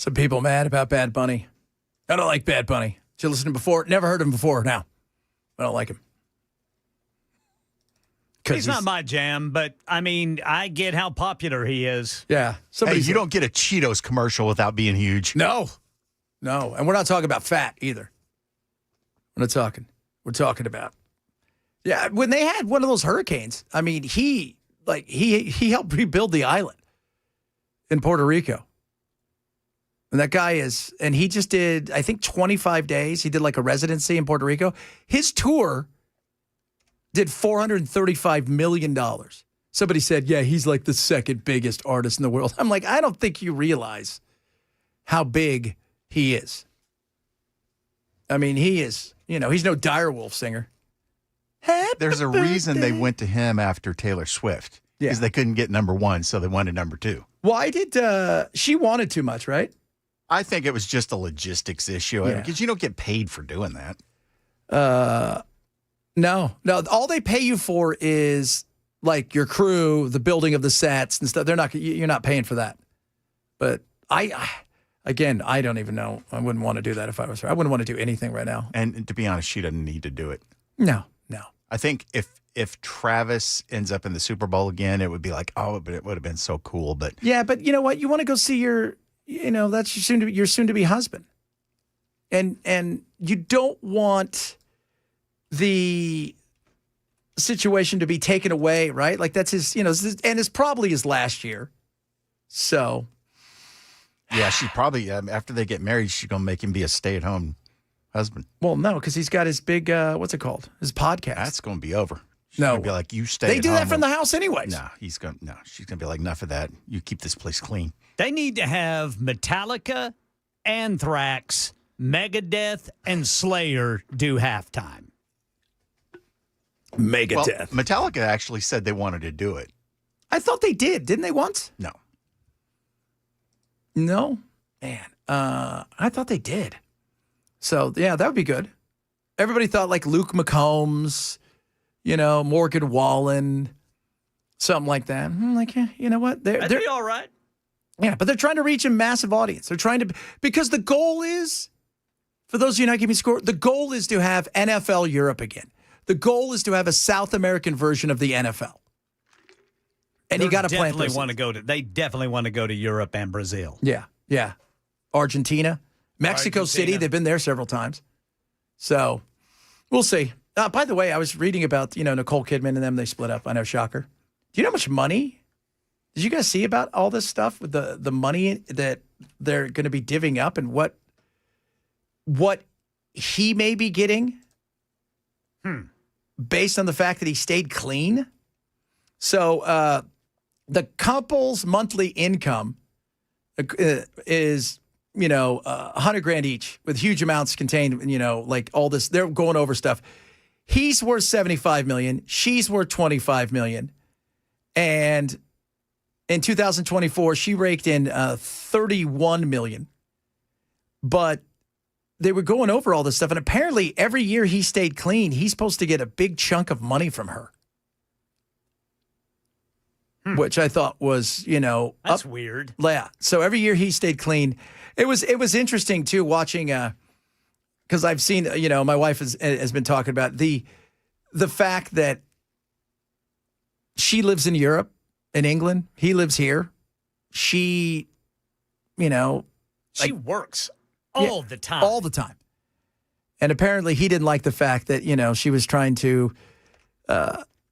Some people mad about Bad Bunny. I don't like Bad Bunny. Did you listen to him before? Never heard him before. Now, I don't like him. He's not my jam, but, I mean, I get how popular he is. Yeah. Hey, you don't get a Cheetos commercial without being huge. No. And we're not talking about fat either. We're not talking. We're talking about. Yeah, when they had one of those hurricanes, I mean, he helped rebuild the island in Puerto Rico. And that guy he just did, I think, 25 days. He did like a residency in Puerto Rico. His tour did $435 million. Somebody said, yeah, he's like the second biggest artist in the world. I'm like, I don't think you realize how big he is. I mean, he is, he's no Direwolves singer. There's a reason they went to him after Taylor Swift. Because they couldn't get number one, so they wanted number two. Why did she wanted too much, right? I think it was just a logistics issue. Because you don't get paid for doing that. No. All they pay you for is like your crew, the building of the sets and stuff. You're not paying for that. But I don't even know. I wouldn't want to do that if I was her. I wouldn't want to do anything right now. And to be honest, she doesn't need to do it. No. I think if Travis ends up in the Super Bowl again, it would be like, but it would have been so cool. But yeah, but you know what? You want to go see that's your soon to be husband, and you don't want the situation to be taken away, right? Like that's his, and it's probably his last year. So yeah, she probably after they get married, she's gonna make him be a stay-at-home husband. Well, no, because he's got his big what's it called? His podcast. That's going to be over. She's no, gonna be like, you stay. They do that from the house anyways. No, she's gonna be like, enough of that. You keep this place clean. They need to have Metallica, Anthrax, Megadeth, and Slayer do halftime. Megadeth. Well, Metallica actually said they wanted to do it. I thought they did. Didn't they once? No, man. I thought they did. So, yeah, that would be good. Everybody thought like Luke McCombs, Morgan Wallen, something like that. I'm like, yeah, you know what? That'd be all right. Yeah, but they're trying to reach a massive audience. They're trying to, because the goal is, for those of you not giving me score, the goal is to have NFL Europe again. The goal is to have a South American version of the NFL. And you got to plant those. They definitely want to go to Europe and Brazil. Yeah. Argentina. Mexico City, they've been there several times. So we'll see. By the way, I was reading about, Nicole Kidman and them. They split up. I know, shocker. Do you know how much money? Did you guys see about all this stuff with the money that they're going to be divvying up and what he may be getting based on the fact that he stayed clean? So the couple's monthly income is $100,000 each with huge amounts contained, like all this, they're going over stuff. He's worth $75 million. She's worth $25 million. And in 2024, she raked in $31 million. But they were going over all this stuff. And apparently every year he stayed clean, he's supposed to get a big chunk of money from her. Which I thought was, that's weird. Yeah. So every year he stayed clean. It was interesting too watching, because I've seen, my wife has been talking about the fact that she lives in Europe, in England. He lives here. She, she works all the time. All the time. And apparently he didn't like the fact that, she was trying to,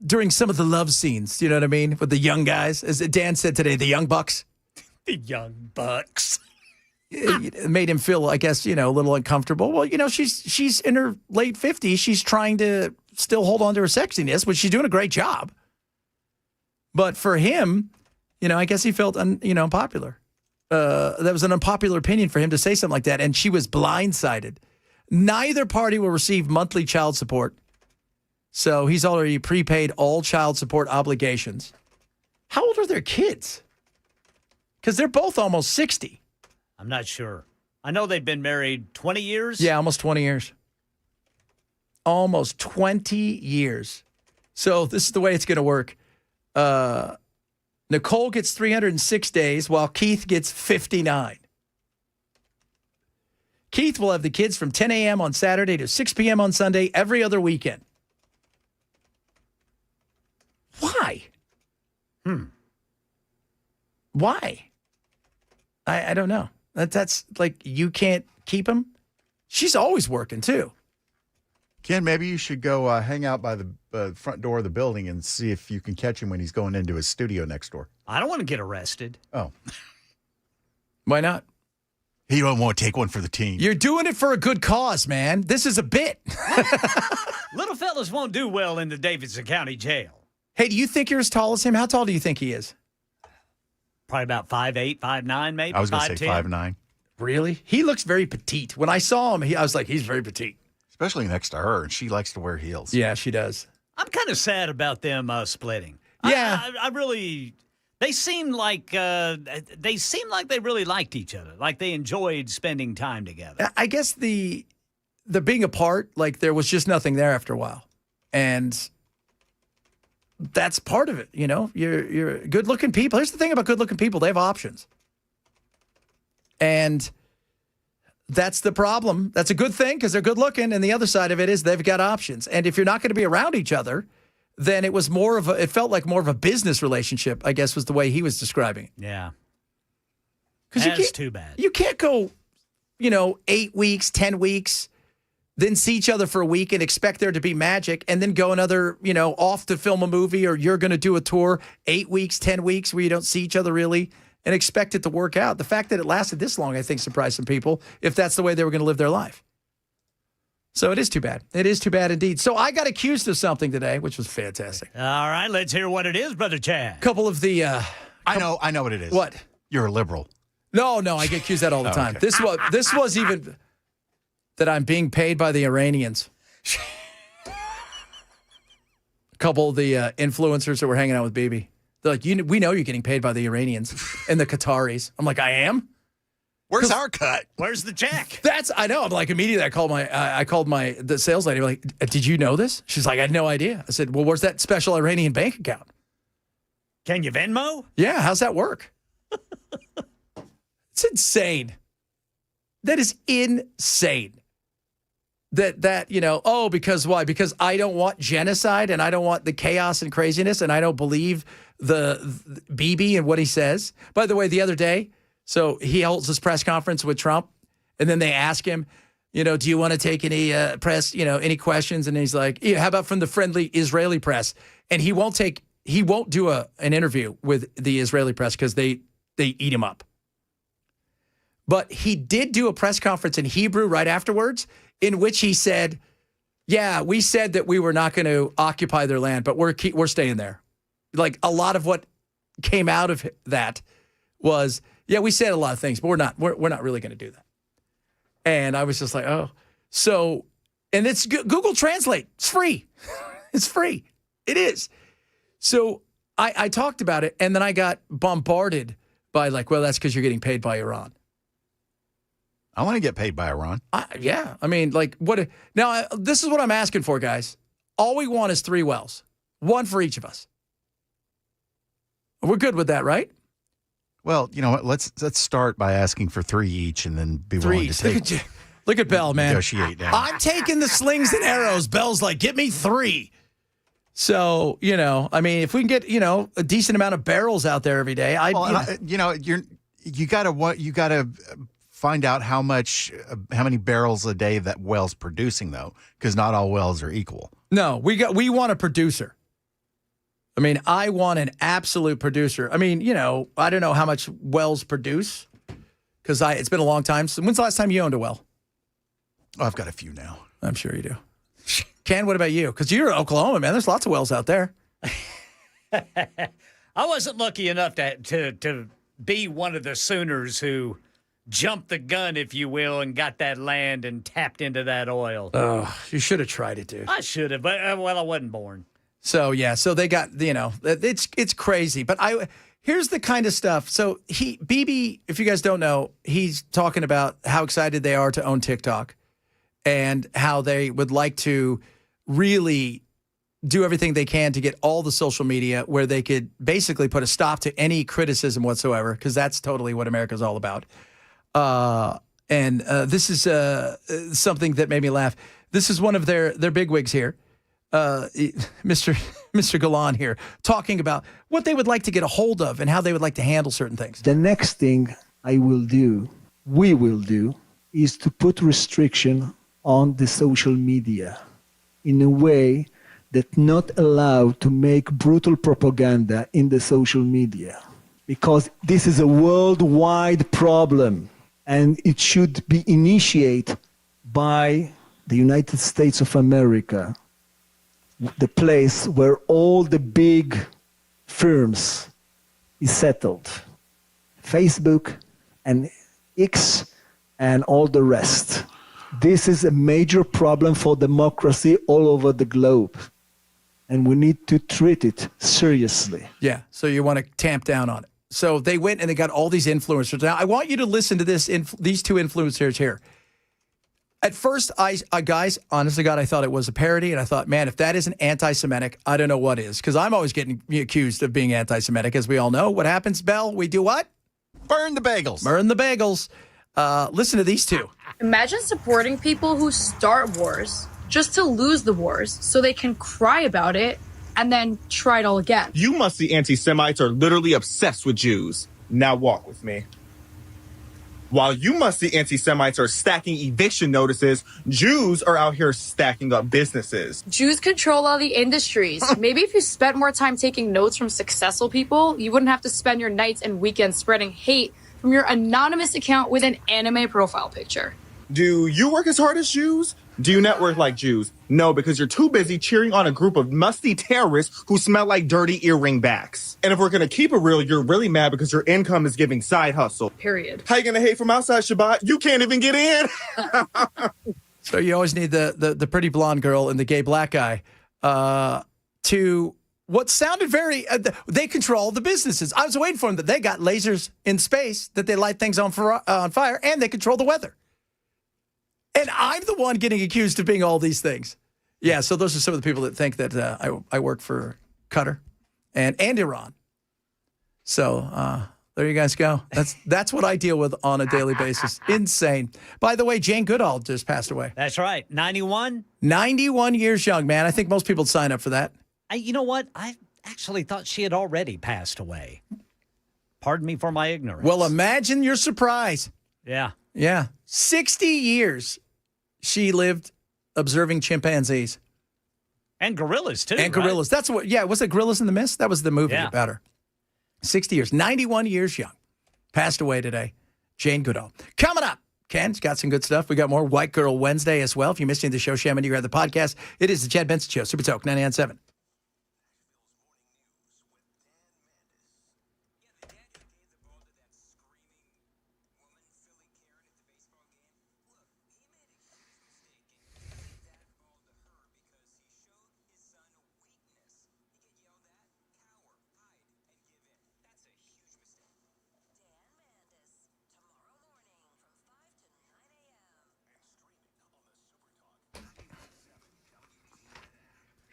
during some of the love scenes, you know what I mean? With the young guys, as Dan said today, the young bucks. The young bucks. It made him feel, I guess, a little uncomfortable. Well, she's in her late 50s. She's trying to still hold on to her sexiness, which she's doing a great job. But for him, I guess he felt, unpopular. That was an unpopular opinion for him to say something like that. And she was blindsided. Neither party will receive monthly child support. So he's already prepaid all child support obligations. How old are their kids? Because they're both almost 60. I'm not sure. I know they've been married 20 years. Yeah, almost 20 years. Almost 20 years. So this is the way it's going to work. Nicole gets 306 days while Keith gets 59. Keith will have the kids from 10 a.m. on Saturday to 6 p.m. on Sunday every other weekend. Why? Why? I don't know. That's like, you can't keep him? She's always working, too. Ken, maybe you should go hang out by the front door of the building and see if you can catch him when he's going into his studio next door. I don't want to get arrested. Oh. Why not? He don't want to take one for the team. You're doing it for a good cause, man. This is a bit. Little fellas won't do well in the Davidson County Jail. Hey, do you think you're as tall as him? How tall do you think he is? Probably about 5'8", 5'9", maybe. I was going to say 5'10". 5'9". Really? He looks very petite. When I saw him, I was like, he's very petite. Especially next to her, and she likes to wear heels. Yeah, she does. I'm kind of sad about them splitting. Yeah. I really... They seem like they really liked each other, like they enjoyed spending time together. I guess the being apart, like there was just nothing there after a while, and that's part of it. You know, you're good-looking people. Here's the thing about good-looking people: they have options, and that's the problem. That's a good thing because they're good-looking, and the other side of it is they've got options. And if you're not going to be around each other, then it felt like more of a business relationship, I guess was the way he was describing it. Yeah. That's too bad. You can't go, 8 weeks, 10 weeks, then see each other for a week and expect there to be magic, and then go another, off to film a movie, or you're going to do a tour 8 weeks, 10 weeks where you don't see each other really and expect it to work out. The fact that it lasted this long, I think, surprised some people if that's the way they were going to live their life. So it is too bad. It is too bad indeed. So I got accused of something today, which was fantastic. All right, let's hear what it is, Brother Chad. Couple of the... I know what it is. What? You're a liberal. No, I get accused of that all the time. Okay. This was even that I'm being paid by the Iranians. A couple of the influencers that were hanging out with Bibi. They're like, we know you're getting paid by the Iranians and the Qataris. I'm like, I am? Where's our cut? Where's the check? I know. I'm like, immediately I called the sales lady. I'm like, did you know this? She's like, I had no idea. I said, well, where's that special Iranian bank account? Can you Venmo? Yeah. How's that work? It's insane. That is insane. Because why? Because I don't want genocide and I don't want the chaos and craziness and I don't believe the Bibi and what he says. By the way, the other day, so he holds his press conference with Trump, and then they ask him, do you want to take any press, any questions? And he's like, yeah, how about from the friendly Israeli press? And he won't do an interview with the Israeli press because they eat him up. But he did do a press conference in Hebrew right afterwards, in which he said, yeah, we said that we were not going to occupy their land, but we're staying there. Like a lot of what came out of that was, yeah, we said a lot of things, but we're not really going to do that. And I was just like, oh. So, and it's Google Translate. It's free. It's free. It is. So I talked about it, and then I got bombarded by like, well, that's because you're getting paid by Iran. I want to get paid by Iran. Yeah. I mean, like, what? Now, this is what I'm asking for, guys. All we want is 3 wells, 1 for each of us. We're good with that, right? Well, you know what? Let's start by asking for 3 each, and then be willing to take. Look at Bell, man. Negotiate down. I'm taking the slings and arrows. Bell's like, get me 3. So, I mean, if we can get, a decent amount of barrels out there every day, you gotta find out how many barrels a day that well's producing, though, because not all wells are equal. No, we want a producer. I mean, I want an absolute producer. I mean, I don't know how much wells produce because it's been a long time. So when's the last time you owned a well? Oh, I've got a few now. I'm sure you do. Ken, what about you? Because you're in Oklahoma, man. There's lots of wells out there. I wasn't lucky enough to be one of the Sooners who jumped the gun, if you will, and got that land and tapped into that oil. Oh, you should have tried it, dude. I should have, but I wasn't born. So, yeah, so they got, it's crazy. But here's the kind of stuff. So Bibi, if you guys don't know, he's talking about how excited they are to own TikTok and how they would like to really do everything they can to get all the social media where they could basically put a stop to any criticism whatsoever, because that's totally what America's all about. And this is something that made me laugh. This is one of their bigwigs here, Mr. Galan here, talking about what they would like to get a hold of and how they would like to handle certain things. The next thing we will do, is to put restriction on the social media in a way that not allowed to make brutal propaganda in the social media. Because this is a worldwide problem and it should be initiated by the United States of America, the place where all the big firms is settled. Facebook and X and all the rest. This is a major problem for democracy all over the globe. And we need to treat it seriously. Yeah, so you want to tamp down on it. So they went and they got all these influencers. Now, I want you to listen to these two influencers here. At first, guys, honest to God, I thought it was a parody. And I thought, man, if that isn't anti-Semitic, I don't know what is. Because I'm always getting accused of being anti-Semitic. As we all know, what happens, Belle? We do what? Burn the bagels. Burn the bagels. Listen to these two. Imagine supporting people who start wars just to lose the wars so they can cry about it and then try it all again. You must see anti-Semites are literally obsessed with Jews. Now walk with me. While you must see anti-Semites are stacking eviction notices, Jews are out here stacking up businesses. Jews control all the industries. Maybe if you spent more time taking notes from successful people, you wouldn't have to spend your nights and weekends spreading hate from your anonymous account with an anime profile picture. Do you work as hard as Jews? Do you network like Jews? No, because you're too busy cheering on a group of musty terrorists who smell like dirty earring backs. And if we're going to keep it real, you're really mad because your income is giving side hustle. Period. How you going to hate from outside, Shabbat? You can't even get in. So you always need the pretty blonde girl and the gay black guy to what sounded very, they control the businesses. I was waiting for them that they got lasers in space, that they light things on fire, and they control the weather. And I'm the one getting accused of being all these things. Yeah, so those are some of the people that think that I work for Qatar and Iran. So there you guys go. That's what I deal with on a daily basis. Insane. By the way, Jane Goodall just passed away. That's right. 91? 91 years young, man. I think most people would sign up for that. You know what? I actually thought she had already passed away. Pardon me for my ignorance. Well, imagine your surprise. Yeah. Yeah. 60 years she lived observing chimpanzees. And gorillas, too. And gorillas. Right? That's what, yeah, was it Gorillas in the Mist? That was the movie about her. 60 years. 91 years young. Passed away today. Jane Goodall. Coming up, Ken's got some good stuff. We got more White Girl Wednesday as well. If you missed any of the show, Shaman, you grab the podcast. It is the Chad Benson Show. Super Talk 99.7.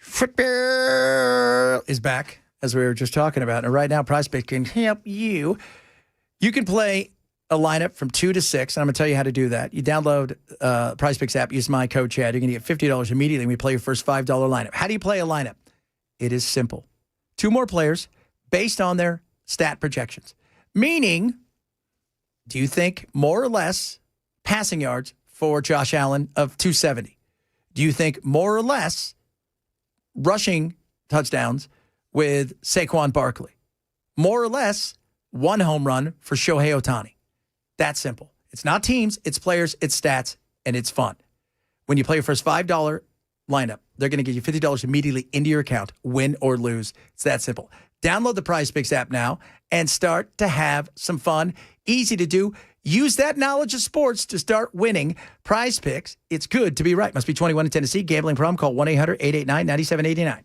Football is back, as we were just talking about. And right now, PrizePicks can help you. You can play a lineup from 2 to 6, and I'm going to tell you how to do that. You download PrizePicks app, use my code Chad. You're going to get $50 immediately when you play your first $5 lineup. How do you play a lineup? It is simple. 2 more players based on their stat projections. Meaning, do you think more or less passing yards for Josh Allen of 270? Do you think more or less rushing touchdowns with Saquon Barkley? More or less, 1 home run for Shohei Ohtani. That's simple. It's not teams, it's players, it's stats, and it's fun. When you play your first $5 lineup, they're going to give you $50 immediately into your account, win or lose. It's that simple. Download the PrizePicks app now and start to have some fun. Easy to do. Use that knowledge of sports to start winning. PrizePicks, it's good to be right. Must be 21 in Tennessee. Gambling problem? Call 1-800-889-9789.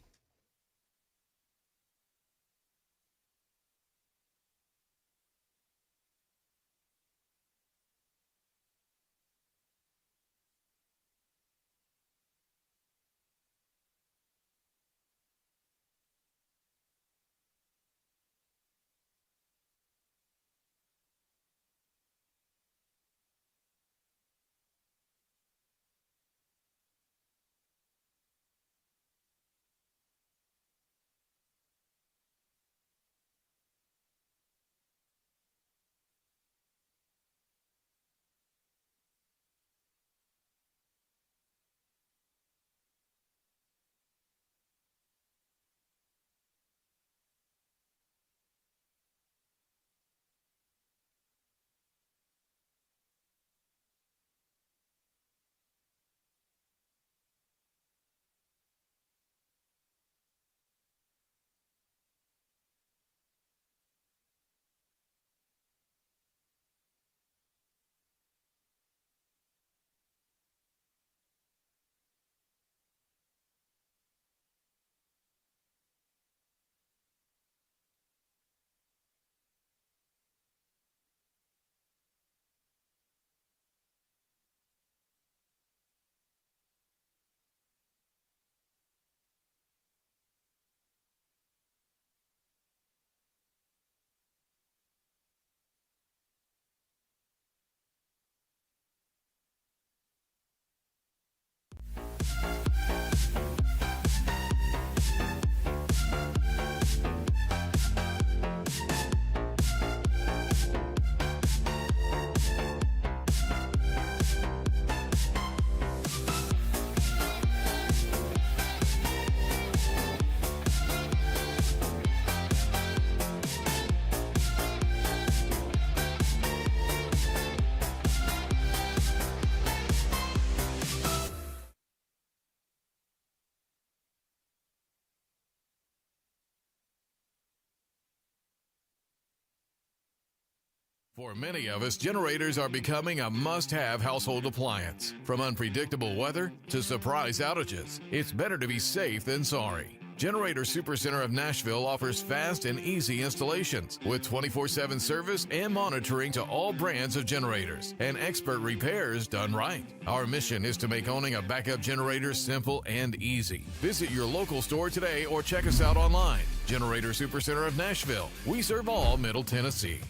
For many of us, generators are becoming a must-have household appliance. From unpredictable weather to surprise outages, it's better to be safe than sorry. Generator Supercenter of Nashville offers fast and easy installations with 24/7 service and monitoring to all brands of generators and expert repairs done right. Our mission is to make owning a backup generator simple and easy. Visit your local store today or check us out online. Generator Supercenter of Nashville. We serve all Middle Tennessee.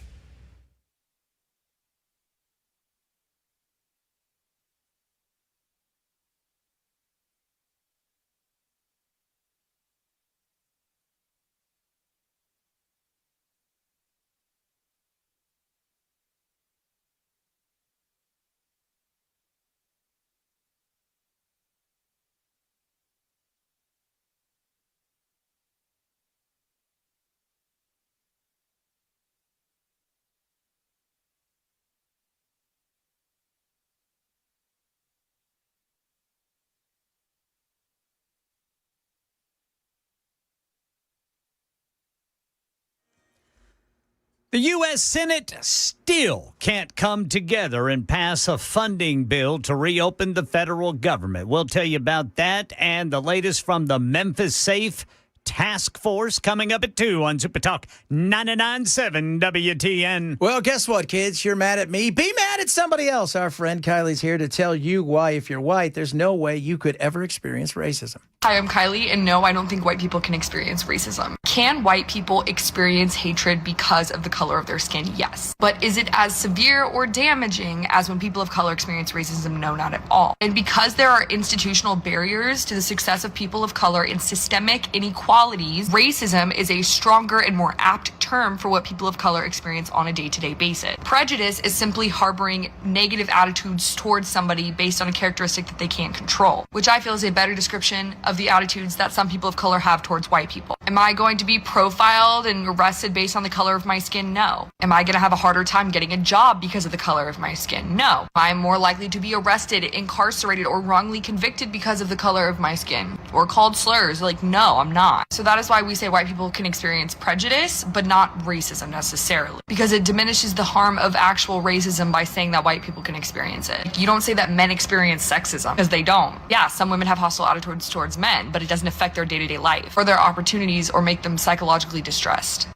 The U.S. Senate still can't come together and pass a funding bill to reopen the federal government. We'll tell you about that and the latest from the Memphis Safe Task Force coming up at 2 on Super Talk 99.7 WTN. Well, guess what, kids? You're mad at me. Be mad at somebody else. Our friend Kylie's here to tell you why, if you're white, there's no way you could ever experience racism. Hi, I'm Kylie, and no, I don't think white people can experience racism. Can white people experience hatred because of the color of their skin? Yes. But is it as severe or damaging as when people of color experience racism? No, not at all. And because there are institutional barriers to the success of people of color in systemic inequalities, racism is a stronger and more apt term for what people of color experience on a day-to-day basis. Prejudice is simply harboring negative attitudes towards somebody based on a characteristic that they can't control, which I feel is a better description of the attitudes that some people of color have towards white people. Am I going to be profiled and arrested based on the color of my skin? No. Am I going to have a harder time getting a job because of the color of my skin? No. I'm more likely to be arrested, incarcerated, or wrongly convicted because of the color of my skin, or called slurs. Like, no, I'm not. So that is why we say white people can experience prejudice, but not racism necessarily, because it diminishes the harm of actual racism by saying that white people can experience it. You don't say that men experience sexism, because they don't. Yeah, some women have hostile attitudes towards men, but it doesn't affect their day-to-day life or their opportunities or make them psychologically distressed.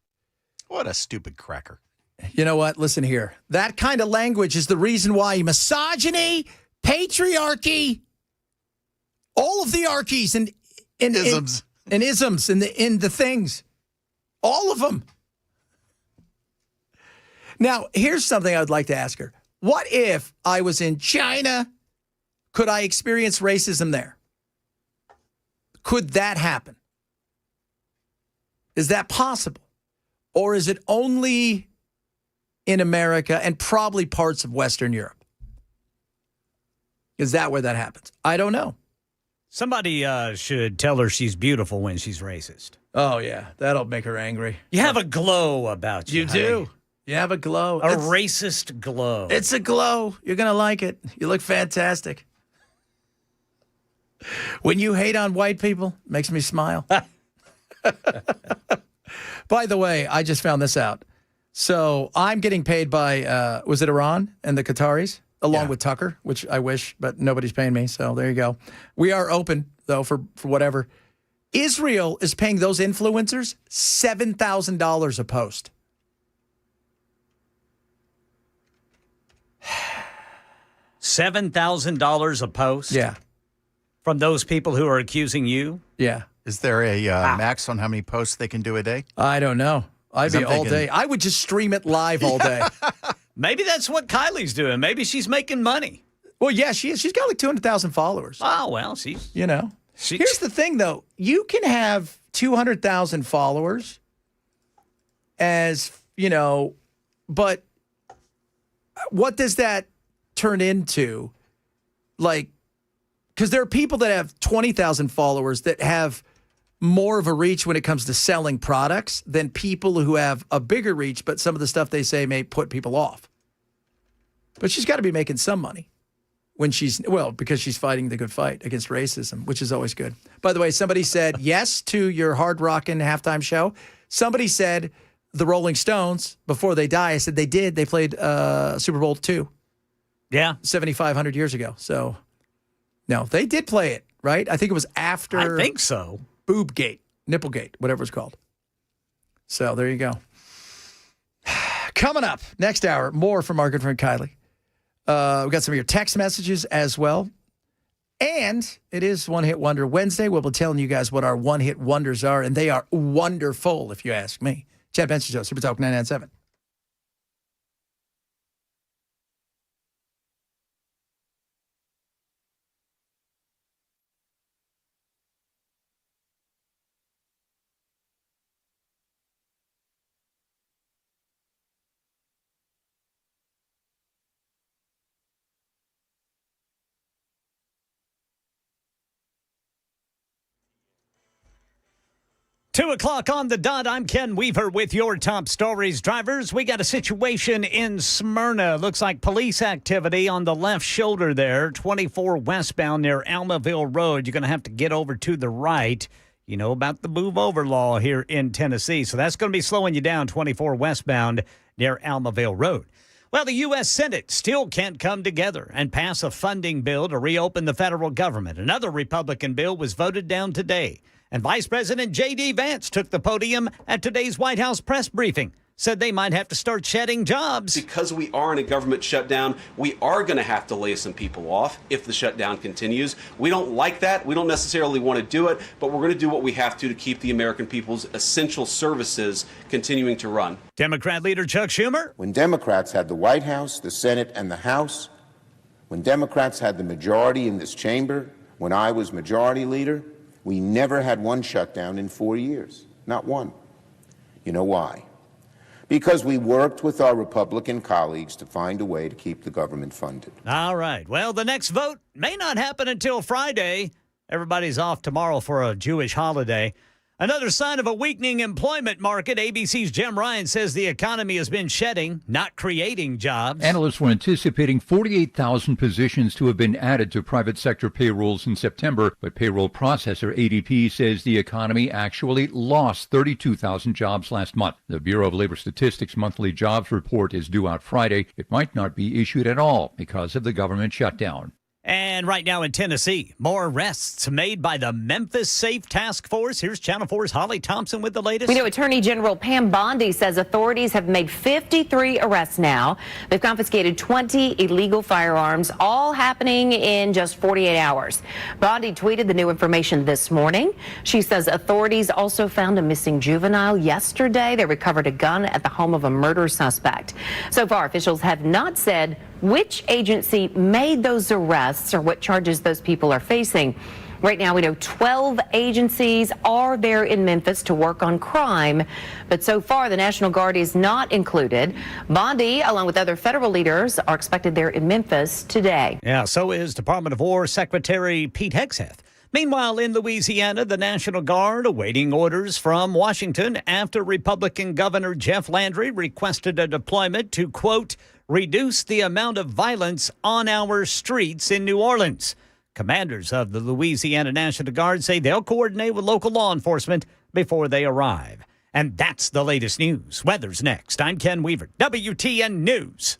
What a stupid cracker. You know what? Listen here. That kind of language is the reason why misogyny, patriarchy, all of the archies and isms in the things, all of them. Now, here's something I would like to ask her. What if I was in China? Could I experience racism there? Could that happen? Is that possible? Or is it only in America and probably parts of Western Europe? Is that where that happens? I don't know. Somebody should tell her she's beautiful when she's racist. Oh, yeah. That'll make her angry. You have a glow about you. You do. You have a glow. A racist glow. It's a glow. You're going to like it. You look fantastic. When you hate on white people, it makes me smile. By the way, I just found this out. So I'm getting paid by, was it Iran and the Qataris? Along with Tucker, which I wish, but nobody's paying me. So there you go. We are open, though, for whatever. Israel is paying those influencers $7,000 a post. $7,000 a post? Yeah. From those people who are accusing you? Yeah. Is there a max on how many posts they can do a day? I don't know. I'd be all day. I would just stream it live all day. Maybe that's what Kylie's doing. Maybe she's making money. Well, yeah, she is. She's got like 200,000 followers. Oh, well, she's... You know. Here's the thing, though. You can have 200,000 followers as, you know, but what does that turn into? Like, because there are people that have 20,000 followers that have more of a reach when it comes to selling products than people who have a bigger reach, but some of the stuff they say may put people off. But she's got to be making some money when because she's fighting the good fight against racism, which is always good. By the way, somebody said yes to your hard rockin' halftime show. Somebody said the Rolling Stones before they die. I said they did. They played Super Bowl II. Yeah. 7,500 years ago. So, no, they did play it, right? I think it was after. I think so. Boobgate, Nipplegate, whatever it's called. So there you go. Coming up next hour, more from our good friend Kylie. We got some of your text messages as well. And it is One Hit Wonder Wednesday. We'll be telling you guys what our one hit wonders are, and they are wonderful, if you ask me. Chad Benson Show, Super Talk 997. Two o'clock on the dot. I'm Ken Weaver with your top stories. Drivers, we got a situation in Smyrna. Looks like police activity on the left shoulder there, 24 westbound near Almaville Road. You're going to have to get over to the right. You know about the move over law here in Tennessee. So that's going to be slowing you down, 24 westbound near Almaville Road. Well, the U.S. Senate still can't come together and pass a funding bill to reopen the federal government. Another Republican bill was voted down today. And Vice President J.D. Vance took the podium at today's White House press briefing. Said they might have to start shedding jobs. Because we are in a government shutdown, we are going to have to lay some people off if the shutdown continues. We don't like that. We don't necessarily want to do it, but we're going to do what we have to keep the American people's essential services continuing to run. Democrat leader Chuck Schumer. When Democrats had the White House, the Senate, and the House, when Democrats had the majority in this chamber, when I was majority leader, we never had one shutdown in 4 years. Not one. You know why? Because we worked with our Republican colleagues to find a way to keep the government funded. All right. Well, the next vote may not happen until Friday. Everybody's off tomorrow for a Jewish holiday. Another sign of a weakening employment market. ABC's Jim Ryan says the economy has been shedding, not creating jobs. Analysts were anticipating 48,000 positions to have been added to private sector payrolls in September, but payroll processor ADP says the economy actually lost 32,000 jobs last month. The Bureau of Labor Statistics monthly jobs report is due out Friday. It might not be issued at all because of the government shutdown. And right now in Tennessee, more arrests made by the Memphis Safe Task Force. Here's Channel 4's Holly Thompson with the latest. We know Attorney General Pam Bondi says authorities have made 53 arrests now. They've confiscated 20 illegal firearms, all happening in just 48 hours. Bondi tweeted the new information this morning. She says authorities also found a missing juvenile yesterday. They recovered a gun at the home of a murder suspect. So far, officials have not said which agency made those arrests or what charges those people are facing. Right now, we know 12 agencies are there in Memphis to work on crime, but so far the National Guard is not included. Bondi, along with other federal leaders, are expected there in Memphis today. Yeah, so is Department of War Secretary Pete Hegseth. Meanwhile, in Louisiana, the National Guard awaiting orders from Washington after Republican Governor Jeff Landry requested a deployment to, quote, reduce the amount of violence on our streets in New Orleans. Commanders of the Louisiana National Guard say they'll coordinate with local law enforcement before they arrive. And that's the latest news. Weather's next. I'm Ken Weaver, WTN News.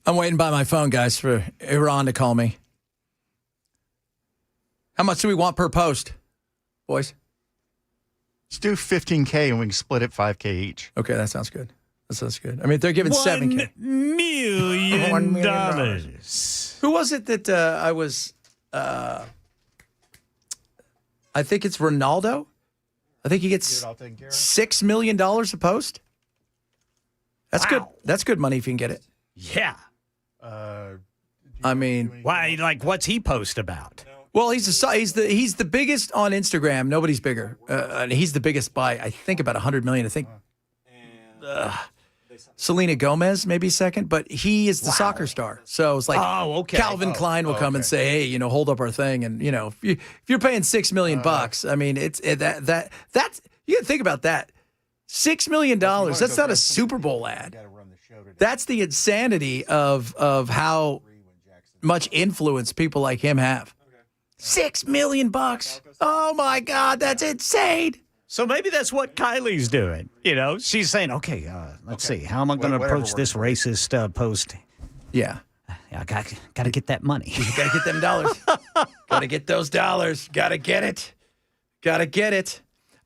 I'm waiting by my phone, guys, for Iran to call me. How much do we want per post, boys? Let's do $15K and we can split it $5K each. Okay, that sounds good. That sounds good. I mean, they're giving $7K. $1 million. $1 million. Who was it that I was? I think it's Ronaldo. I think he gets $6 million a post. That's good. That's good money if you can get it. Yeah. I mean, why? Like, what's he post about? Well, he's the biggest on Instagram. Nobody's bigger, and he's the biggest by I think about 100 million. I think Selena Gomez maybe second, but he is the soccer star. So it's like Calvin Klein will come and say, "Hey, hold up our thing," and if you're paying $6 million bucks, I mean, that's you got to think about that. $6 million. That's not a Super Bowl ad. That's the insanity of how much influence people like him have. $6 million bucks. Oh my God, that's insane. So maybe that's what Kylie's doing. She's saying, okay, let's see. How am I going to approach this racist post? Yeah. I got to get that money. You got to get them dollars. Got to get those dollars. Got to get it. Got to get it.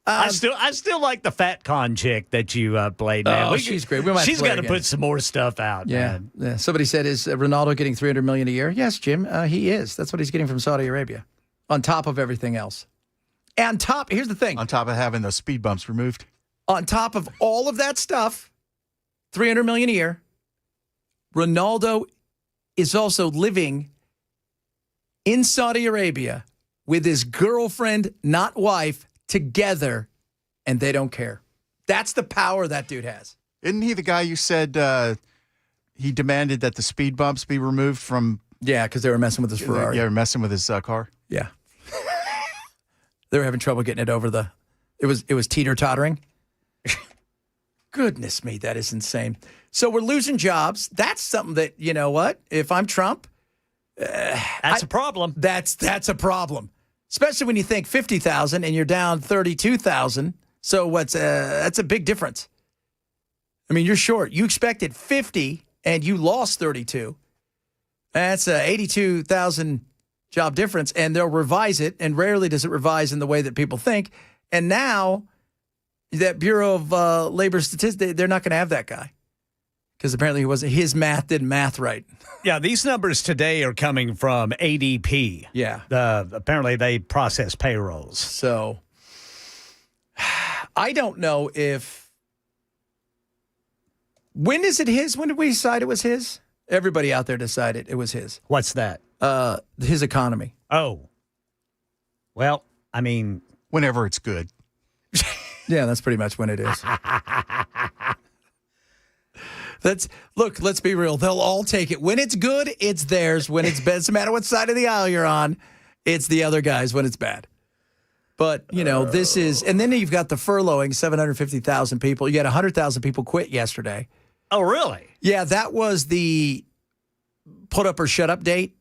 I still like the fat con chick that you played. Man. She's great. She's got to put some more stuff out. Yeah. Man. Yeah. Somebody said, "Is Ronaldo getting $300 million a year?" Yes, Jim. He is. That's what he's getting from Saudi Arabia, on top of everything else. And here's the thing: on top of having those speed bumps removed, on top of all of that stuff, $300 million a year. Ronaldo is also living in Saudi Arabia with his girlfriend, not wife, together, and they don't care. That's the power that dude has. Isn't he the guy you said he demanded that the speed bumps be removed from? Yeah, because they were messing with his Ferrari. Yeah, they were messing with his car. Yeah. They were having trouble getting it over it was teeter-tottering. Goodness me, that is insane. So we're losing jobs. That's something that, if I'm Trump, that's a problem. That's a problem. Especially when you think 50,000 and you're down 32,000. So that's a big difference. I mean, you're short. You expected 50 and you lost 32. That's a 82,000 job difference, and they'll revise it, and rarely does it revise in the way that people think. And now that Bureau of Labor Statistics, they're not going to have that guy because apparently his math didn't math right. Yeah, these numbers today are coming from ADP. Yeah. Apparently they process payrolls. So I don't know if when is it his? When did we decide it was his? Everybody out there decided it was his. What's that? His economy. Oh. Well, I mean, whenever it's good. Yeah, that's pretty much when it is. Let's be real. They'll all take it. When it's good, it's theirs. When it's bad, doesn't matter what side of the aisle you're on, it's the other guy's when it's bad. But, this is, and then you've got the furloughing, 750,000 people. You had 100,000 people quit yesterday. Oh, really? Yeah, that was the put up or shut up date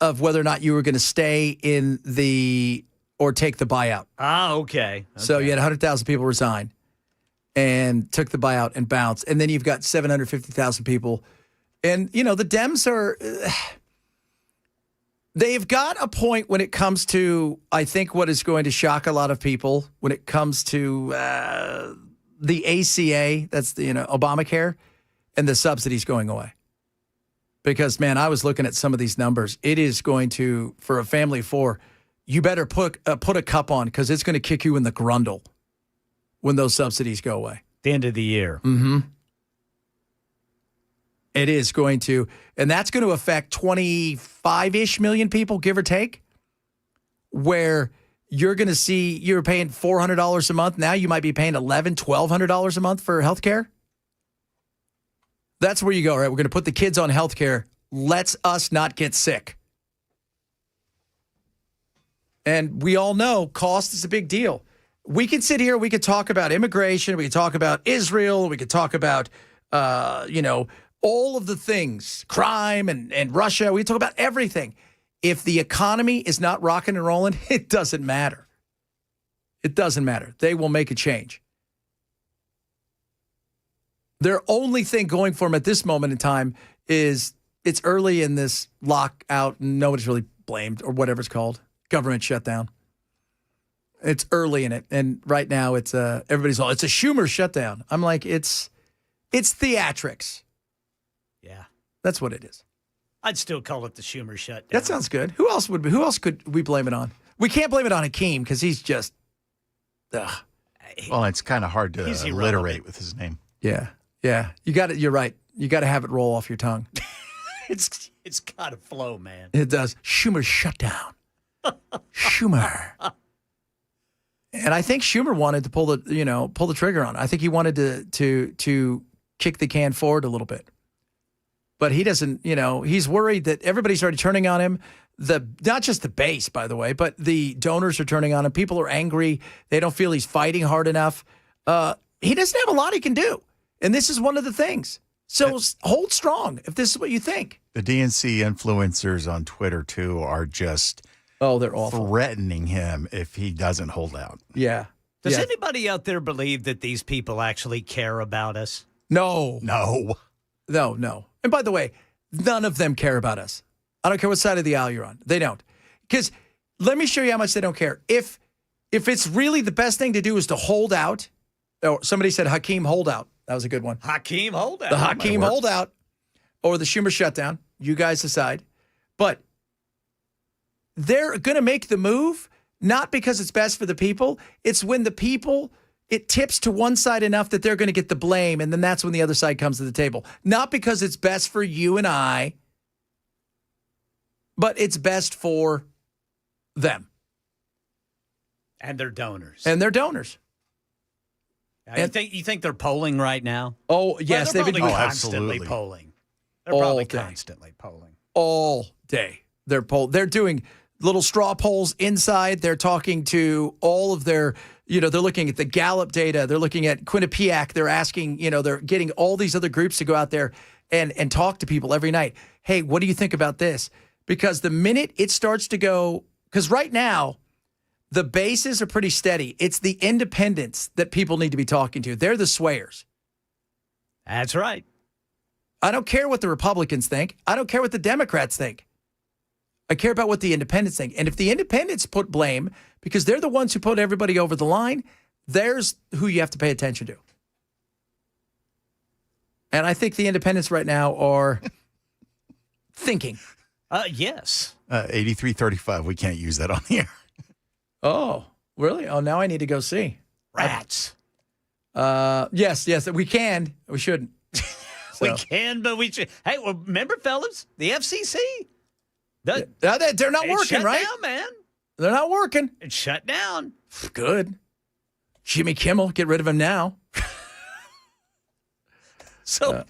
of whether or not you were going to stay or take the buyout. Ah, okay. So you had 100,000 people resign and took the buyout and bounced. And then you've got 750,000 people. And, the Dems are, they've got a point when it comes to, I think, what is going to shock a lot of people when it comes to the ACA, that's the, Obamacare, and the subsidies going away. Because, man, I was looking at some of these numbers. It is going to, for a family of four, you better put a cup on because it's going to kick you in the grundle when those subsidies go away. The end of the year. Mm-hmm. It is going to, and that's going to affect 25-ish million people, give or take, where you're going to see you're paying $400 a month. Now you might be paying $1,100, $1,200 a month for healthcare. That's where you go, right? We're going to put the kids on healthcare. Let's us not get sick. And we all know cost is a big deal. We can sit here, we could talk about immigration, we could talk about Israel, we could talk about, all of the things, crime and Russia. We talk about everything. If the economy is not rocking and rolling, it doesn't matter. It doesn't matter. They will make a change. Their only thing going for them at this moment in time is it's early in this lockout and nobody's really blamed or whatever it's called, government shutdown. It's early in it. And right now it's everybody's all, it's a Schumer shutdown. I'm like, it's theatrics. Yeah. That's what it is. I'd still call it the Schumer shutdown. That sounds good. Who else could we blame it on? We can't blame it on Hakeem because he's just, ugh. Well, it's kind of hard to He's alliterate irrelevant. with his name. Yeah. Yeah. You got it. You're right. You got to have it roll off your tongue. It's got to flow, man. It does. Schumer shutdown. Schumer. And I think Schumer wanted to pull the trigger on it. I think he wanted to kick the can forward a little bit. But he doesn't, he's worried that everybody's already turning on him. Not just the base, by the way, but the donors are turning on him. People are angry. They don't feel he's fighting hard enough. He doesn't have a lot he can do. And this is one of the things. So hold strong if this is what you think. The DNC influencers on Twitter, too, are just they're awful. Threatening him if he doesn't hold out. Yeah. Does anybody out there believe that these people actually care about us? No. No. And by the way, none of them care about us. I don't care what side of the aisle you're on. They don't. Because let me show you how much they don't care. If it's really the best thing to do is to hold out. Oh, somebody said Hakeem holdout. That was a good one. Hakeem holdout. The Hakeem holdout or the Schumer shutdown. You guys decide. But they're going to make the move not because it's best for the people. It's when the people, it tips to one side enough that they're going to get the blame, and then that's when the other side comes to the table. Not because it's best for you and I, but it's best for them. And their donors. And you think they're polling right now? Oh, yes. They're they've been constantly polling. They're probably constantly polling. All day. They're doing little straw polls inside. They're talking to all of their, they're looking at the Gallup data. They're looking at Quinnipiac. They're asking, they're getting all these other groups to go out there and talk to people every night. Hey, what do you think about this? Because the minute it starts to go, because right now, the bases are pretty steady. It's the independents that people need to be talking to. They're the swayers. That's right. I don't care what the Republicans think. I don't care what the Democrats think. I care about what the independents think. And if the independents put blame, because they're the ones who put everybody over the line, there's who you have to pay attention to. And I think the independents right now are thinking. Yes. 8335. We can't use that on the air. Oh, really? Oh, now I need to go see. Rats. Yes, we can. We shouldn't. We can, but we should. Hey, well, remember, fellas, the FCC? They're not working, right? Down, man. They're not working. It's shut down. Good. Jimmy Kimmel, get rid of him now. So,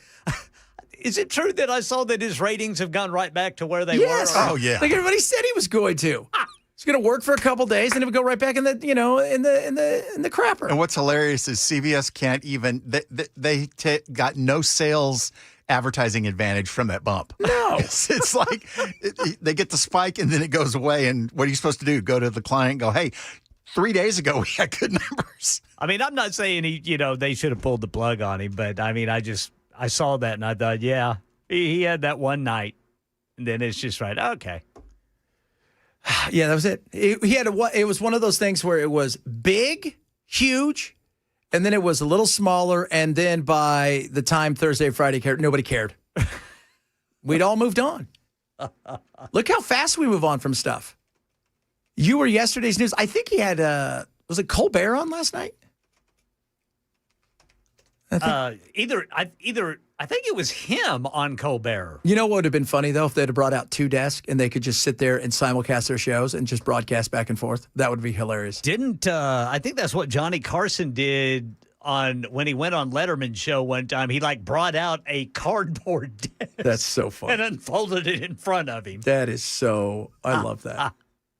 is it true that I saw that his ratings have gone right back to where they Yes. were? Oh, yeah. Like everybody said he was going to. He's going to work for a couple days, and it would go right back in the, in the crapper. And what's hilarious is CBS can't even. They got no sales advertising advantage from that bump. No, it's like they get the spike and then it goes away. And what are you supposed to do? Go to the client and go, hey, 3 days ago we had good numbers. I mean, I'm not saying they should have pulled the plug on him, but I mean, I saw that and I thought, yeah, he had that one night, and then it's just right. Okay. Yeah, that was it. It was one of those things where it was big, huge, and then it was a little smaller, and then by the time Thursday, Friday, nobody cared. We'd all moved on. Look how fast we move on from stuff. You were yesterday's news. I think he had, was it Colbert on last night? I think it was him on Colbert. You know what would have been funny, though, if they'd have brought out two desks and they could just sit there and simulcast their shows and just broadcast back and forth? That would be hilarious. I think that's what Johnny Carson did when he went on Letterman's show one time. He brought out a cardboard desk. That's so funny. And unfolded it in front of him. That is so, I love that.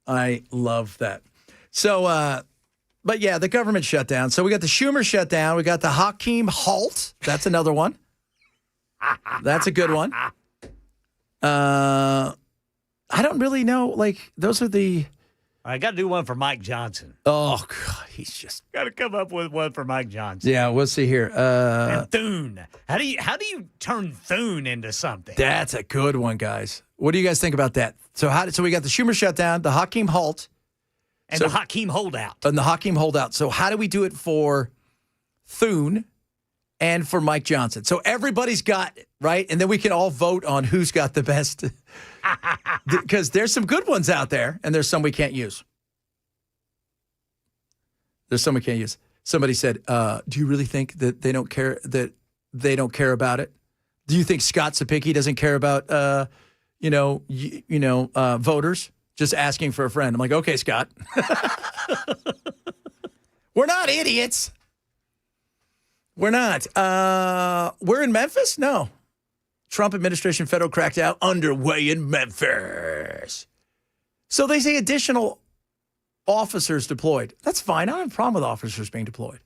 I love that. So, but yeah, the government shutdown. So we got the Schumer shutdown. We got the Hakeem halt. That's another one. That's a good one. I don't really know. Those are the I got to do one for Mike Johnson. Oh, God, he's just got to come up with one for Mike Johnson. Yeah, we'll see here. And Thune. How do you turn Thune into something? That's a good one, guys. What do you guys think about that? So we got the Schumer shutdown, the Hakeem halt, and the Hakeem holdout. And the Hakeem holdout. So how do we do it for Thune and for Mike Johnson? So everybody's got it, right? And then we can all vote on who's got the best. Because there's some good ones out there, and there's some we can't use. There's some we can't use. Somebody said, do you really think that they don't care about it? Do you think Scott Sapicki doesn't care about, voters just asking for a friend? I'm like, okay, Scott. We're not idiots. We're not. We're in Memphis? No. Trump administration federal crackdown underway in Memphis. So they say additional officers deployed. That's fine. I don't have a problem with officers being deployed.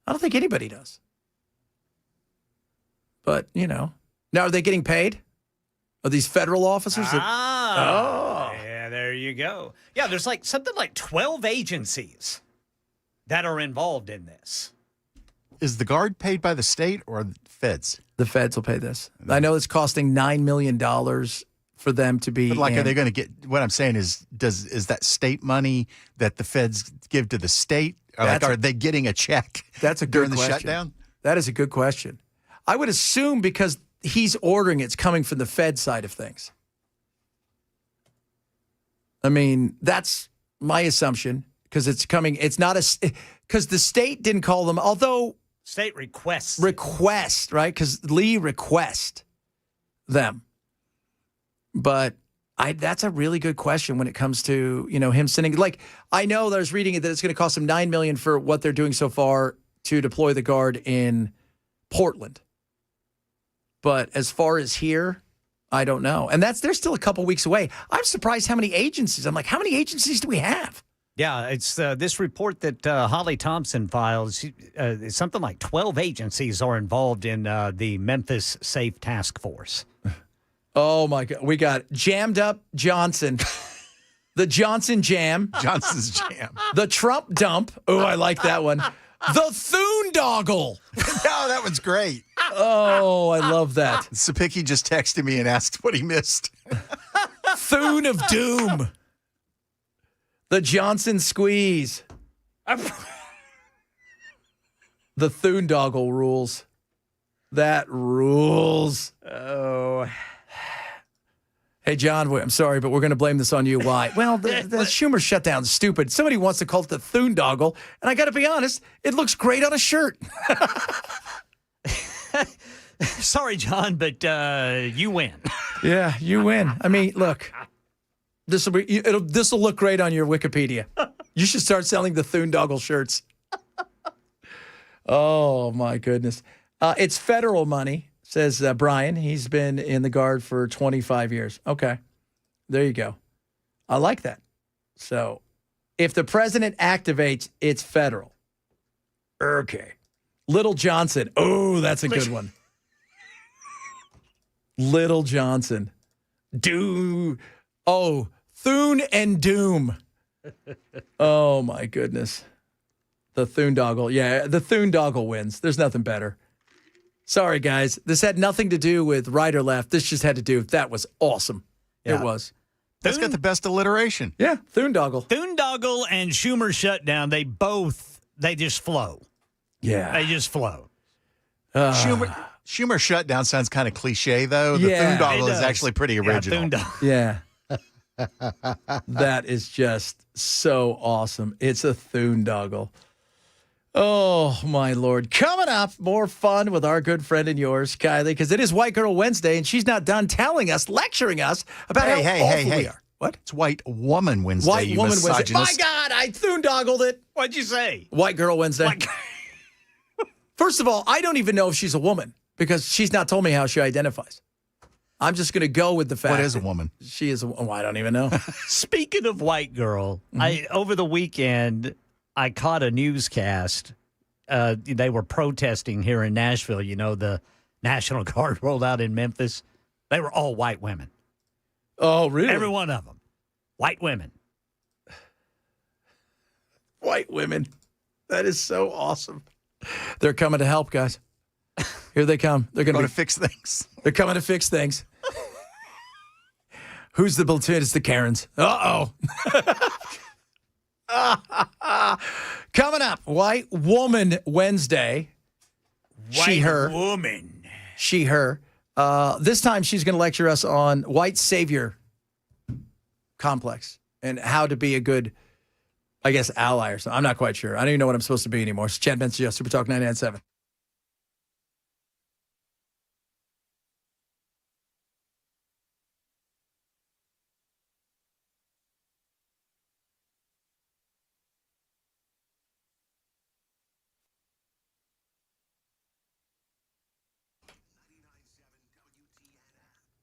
I don't think anybody does. But, now are they getting paid? Are these federal officers? Yeah, there you go. Yeah, there's something like 12 agencies that are involved in this. Is the Guard paid by the state or the feds? The feds will pay this. I know it's costing $9 million for them to be. But are they going to get? What I'm saying is that state money that the feds give to the state? Are they getting a check? That's a good during the question. shutdown. That is a good question. I would assume because he's ordering, it's coming from the Fed side of things. I mean, that's my assumption because it's coming. It's not because the state didn't call them, although. State requests. Request, right? Because Lee request them. But that's a really good question when it comes to, him sending. I know that I was reading it that it's going to cost them $9 million for what they're doing so far to deploy the Guard in Portland. But as far as here, I don't know. And they're still a couple weeks away. I'm surprised how many agencies. I'm like, how many agencies do we have? Yeah, it's this report that Holly Thompson files. Something like 12 agencies are involved in the Memphis Safe Task Force. Oh, my God. We got Jammed Up Johnson, the Johnson Jam. Johnson's Jam. The Trump Dump. Oh, I like that one. The Thundoggle. No, that one's great. Oh, I love that. Sapicki just texted me and asked what he missed. Thune of Doom. The Johnson Squeeze. The Thundoggle rules. That rules. Oh. Hey, John, I'm sorry, but we're going to blame this on you. Why? Well, the Schumer shutdown's stupid. Somebody wants to call it the Thundoggle, and I got to be honest, it looks great on a shirt. Sorry, John, but you win. Yeah, you win. I mean, look. This will look great on your Wikipedia. You should start selling the Thundoggle shirts. Oh, my goodness. It's federal money, says Brian. He's been in the Guard for 25 years. Okay. There you go. I like that. So if the president activates, it's federal. Okay. Little Johnson. Oh, that's a good one. Little Johnson. Thune and Doom. Oh, my goodness. The Thundoggle. Yeah, the Thundoggle wins. There's nothing better. Sorry, guys. This had nothing to do with right or left. This just had to do with that was awesome. Yeah. It was. That's got the best alliteration. Yeah, Thundoggle. Thundoggle and Schumer shutdown, they just flow. Yeah. They just flow. Schumer shutdown sounds kind of cliche, though. The Thundoggle is actually pretty original. Yeah. That is just so awesome. It's a Thundoggle. Oh, my Lord. Coming up, more fun with our good friend and yours, Kylie, because it is White Girl Wednesday, and she's not done lecturing us about how awful we are. What? It's White Woman Wednesday. White Woman Wednesday. My God, I Thundoggled it. What'd you say? White Girl Wednesday. First of all, I don't even know if she's a woman because she's not told me how she identifies. I'm just going to go with the fact. What is a woman? She is I don't even know. Speaking of white girl, over the weekend, I caught a newscast. They were protesting here in Nashville. The National Guard rolled out in Memphis. They were all white women. Oh, really? Every one of them. White women. White women. That is so awesome. They're coming to help, guys. Here they come. They're going to fix things. They're coming to fix things. Who's the platoon? It's the Karens. Uh-oh. Coming up, White Woman Wednesday. She, her. Woman. She, her. This time she's going to lecture us on white savior complex and how to be a good, I guess, ally or something. I'm not quite sure. I don't even know what I'm supposed to be anymore. It's Chad Benson, Super Talk 99.7.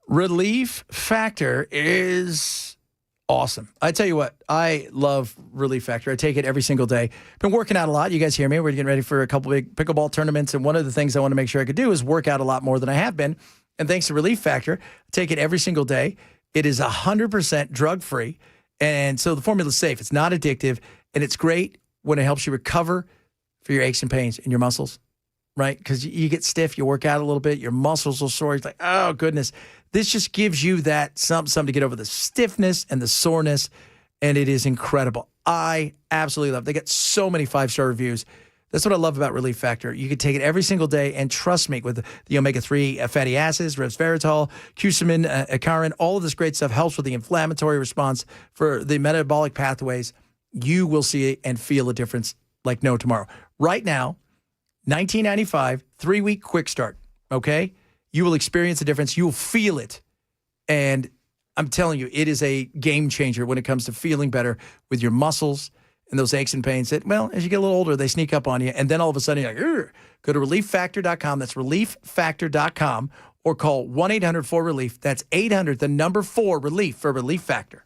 Relief Factor is awesome. I tell you what, I love Relief Factor. I take it every single day. Been working out a lot. You guys hear me. We're getting ready for a couple big pickleball tournaments, and one of the things I want to make sure I could do is work out a lot more than I have been. And thanks to Relief Factor, I take it every single day. It is 100% drug-free, and so the formula is safe. It's not addictive, and it's great when it helps you recover for your aches and pains in your muscles, right? Because you get stiff, you work out a little bit, your muscles will sore. It's like, oh, goodness. This just gives you that something to get over the stiffness and the soreness, and it is incredible. I absolutely love it. They get so many 5-star reviews. That's what I love about Relief Factor. You can take it every single day, and trust me, with the omega-3 fatty acids, resveratrol, curcumin, acarin, all of this great stuff helps with the inflammatory response for the metabolic pathways. You will see and feel a difference like no tomorrow. Right now, $19.95, 3-week quick start, okay? You will experience a difference. You will feel it. And I'm telling you, it is a game changer when it comes to feeling better with your muscles and those aches and pains that, well, as you get a little older, they sneak up on you. And then all of a sudden, you're like, ugh. Go to relieffactor.com. That's relieffactor.com, or call 1-800-4RELIEF. That's 800, the number 4, RELIEF for Relief Factor.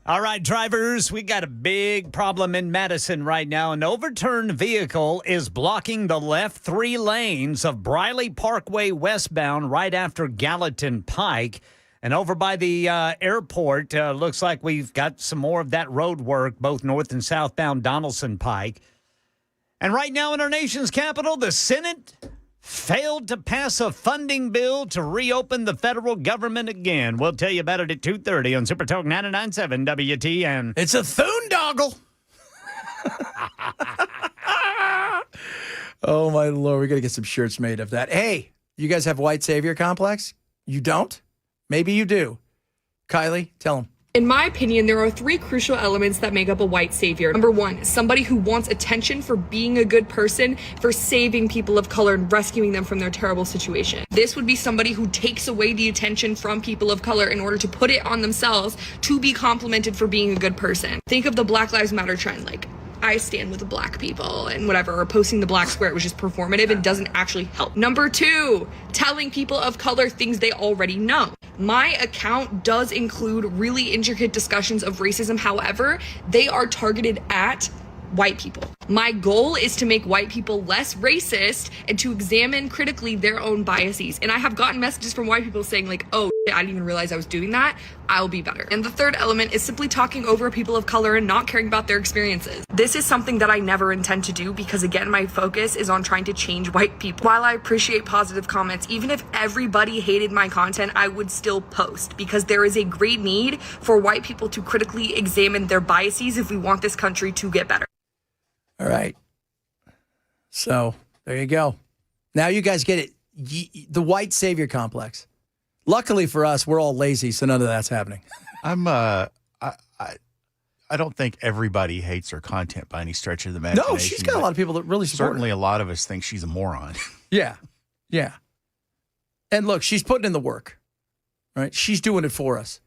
All right, drivers, we got a big problem in Madison right now. An overturned vehicle is blocking the left 3 lanes of Briley Parkway westbound right after Gallatin Pike. And over by the airport, looks like we've got some more of that road work, both north and southbound Donaldson Pike. And right now in our nation's capital, the Senate failed to pass a funding bill to reopen the federal government again. We'll tell you about it at 2:30 on Super Talk 99.7 WTN. It's a thoondoggle. Oh, my Lord. We got to get some shirts made of that. Hey, you guys have white savior complex? You don't? Maybe you do. Kylie, tell them. In my opinion, there are 3 crucial elements that make up a white savior. Number 1, somebody who wants attention for being a good person, for saving people of color and rescuing them from their terrible situation. This would be somebody who takes away the attention from people of color in order to put it on themselves to be complimented for being a good person. Think of the Black Lives Matter trend, like, I stand with the black people and whatever, or posting the black square, which is performative and doesn't actually help. Number 2, telling people of color things they already know. My account does include really intricate discussions of racism. However, they are targeted at white people. My goal is to make white people less racist and to examine critically their own biases. And I have gotten messages from white people saying like, oh, I didn't even realize I was doing that. I'll be better. And the third element is simply talking over people of color and not caring about their experiences. This is something that I never intend to do because, again, my focus is on trying to change white people. While I appreciate positive comments, even if everybody hated my content, I would still post because there is a great need for white people to critically examine their biases if we want this country to get better. All right. So there you go. Now you guys get it. The white savior complex. Luckily for us, we're all lazy, so none of that's happening. I don't think everybody hates her content by any stretch of the imagination. No, she's got a lot of people that really support certainly her. A lot of us think she's a moron. Yeah. Yeah. And look, she's putting in the work. Right? She's doing it for us.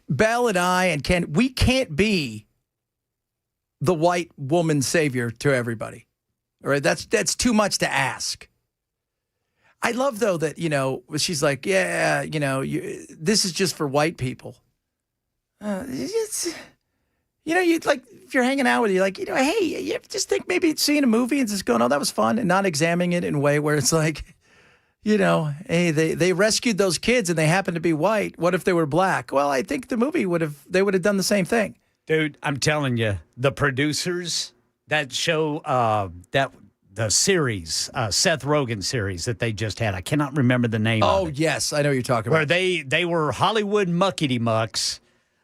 Belle and I and Ken, we can't be the white woman savior to everybody. All right, that's too much to ask. I love, though, that, she's like, yeah, this is just for white people. It's, you'd like, if you're hanging out with you, like, hey, you ever just think maybe seeing a movie and just going, oh, that was fun, and not examining it in a way where it's like, hey, they rescued those kids and they happened to be white. What if they were black? Well, I think the movie would have done the same thing. Dude, I'm telling you, the producers that show the series, Seth Rogen series that they just had, I cannot remember the name of it. Oh, yes, I know what you're talking about. Where they were Hollywood muckety mucks.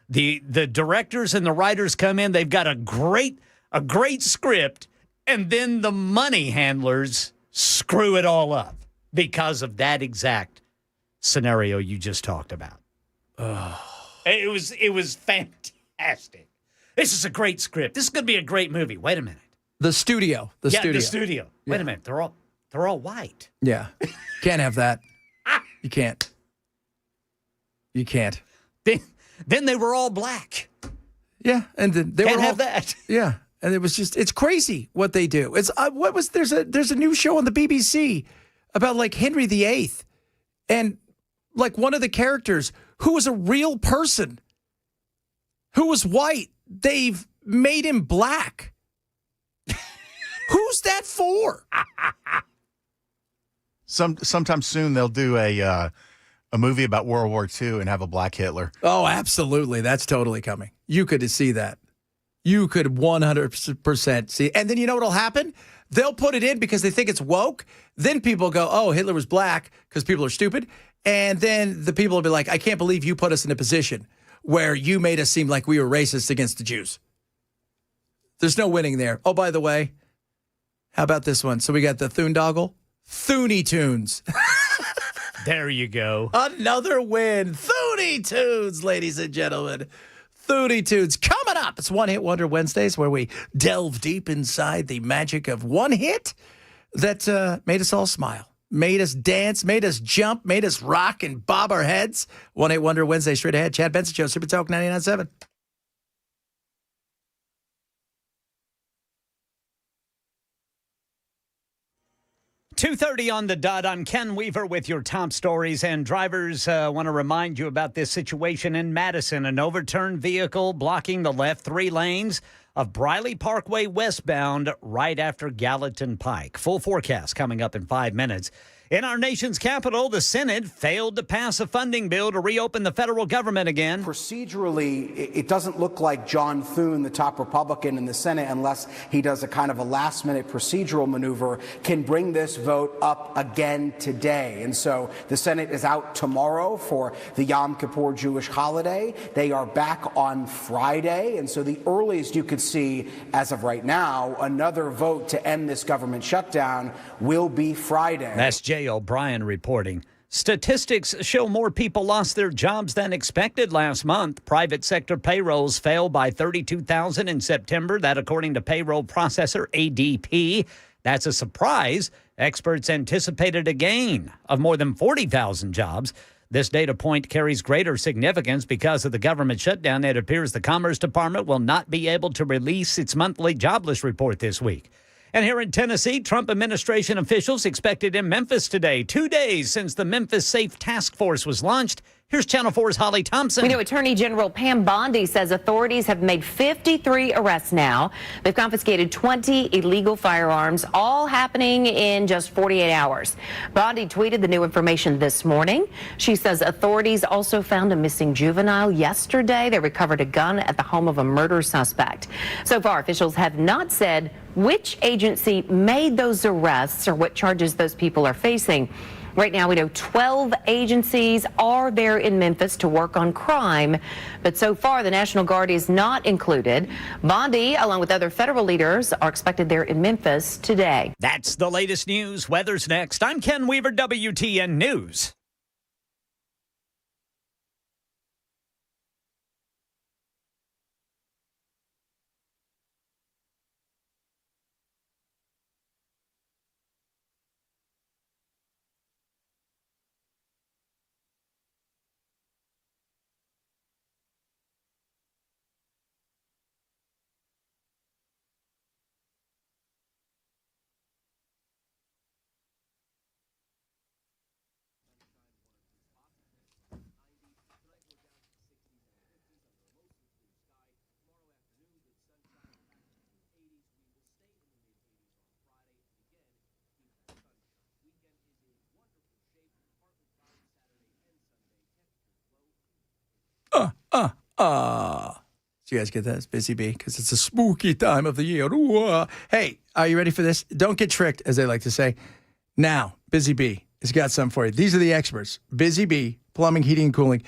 The directors and the writers come in, they've got a great script, and then the money handlers screw it all up because of that exact scenario you just talked about. It was fantastic. This is a great script. This is going to be a great movie. Wait a minute. The studio. The studio. Wait a minute. They're all white. Yeah. Can't have that. You can't. You can't. Then they were all black. Yeah, and then they Can't were all, have that. Yeah, and it's crazy what they do. It's there's a new show on the BBC about like Henry VIII, and like one of the characters who was a real person, who was white. They've made him black. Who's that for? Sometime soon they'll do a movie about World War II and have a black Hitler. Oh, absolutely. That's totally coming. You could see that. You could 100% see. And then you know what'll happen? They'll put it in because they think it's woke. Then people go, oh, Hitler was black because people are stupid. And then the people will be like, I can't believe you put us in a position where you made us seem like we were racist against the Jews. There's no winning there. Oh, by the way, how about this one? So we got the Thoondoggle. Thoonie Tunes. There you go. Another win. Thoonie Tunes, ladies and gentlemen. Thoonie Tunes coming up. It's One Hit Wonder Wednesdays, where we delve deep inside the magic of one hit that made us all smile, made us dance, made us jump, made us rock and bob our heads. One Hit Wonder Wednesday, straight ahead. Chad Benson Show, Super Talk 99.7. .2:30 on the dot. I'm Ken Weaver with your top stories. And drivers want to remind you about this situation in Madison. An overturned vehicle blocking the left 3 lanes of Briley Parkway westbound right after Gallatin Pike. Full forecast coming up in 5 minutes. In our nation's capital, the Senate failed to pass a funding bill to reopen the federal government again. Procedurally, it doesn't look like John Thune, the top Republican in the Senate, unless he does a kind of a last-minute procedural maneuver, can bring this vote up again today. And so the Senate is out tomorrow for the Yom Kippur Jewish holiday. They are back on Friday. And so the earliest you could see, as of right now, another vote to end this government shutdown will be Friday. That's Jay O'Brien reporting. Statistics show more people lost their jobs than expected last month. Private sector payrolls fell by 32,000 in September. That according to payroll processor ADP. That's a surprise. Experts anticipated a gain of more than 40,000 jobs. This data point carries greater significance because of the government shutdown. It appears the Commerce Department will not be able to release its monthly jobless report this week. And here in Tennessee, Trump administration officials expected in Memphis today, 2 days since the Memphis Safe Task Force was launched. Here's Channel 4's Holly Thompson. We know Attorney General Pam Bondi says authorities have made 53 arrests now. They've confiscated 20 illegal firearms, all happening in just 48 hours. Bondi tweeted the new information this morning. She says authorities also found a missing juvenile yesterday. They recovered a gun at the home of a murder suspect. So far, officials have not said which agency made those arrests or what charges those people are facing. Right now, we know 12 agencies are there in Memphis to work on crime, but so far the National Guard is not included. Bondi, along with other federal leaders, are expected there in Memphis today. That's the latest news. Weather's next. I'm Ken Weaver, WTN News. So you guys get that? It's Busy Bee because it's a spooky time of the year. Ooh, hey, are you ready for this? Don't get tricked, as they like to say. Now, Busy Bee has got something for you. These are the experts. Busy Bee, plumbing, heating, and cooling.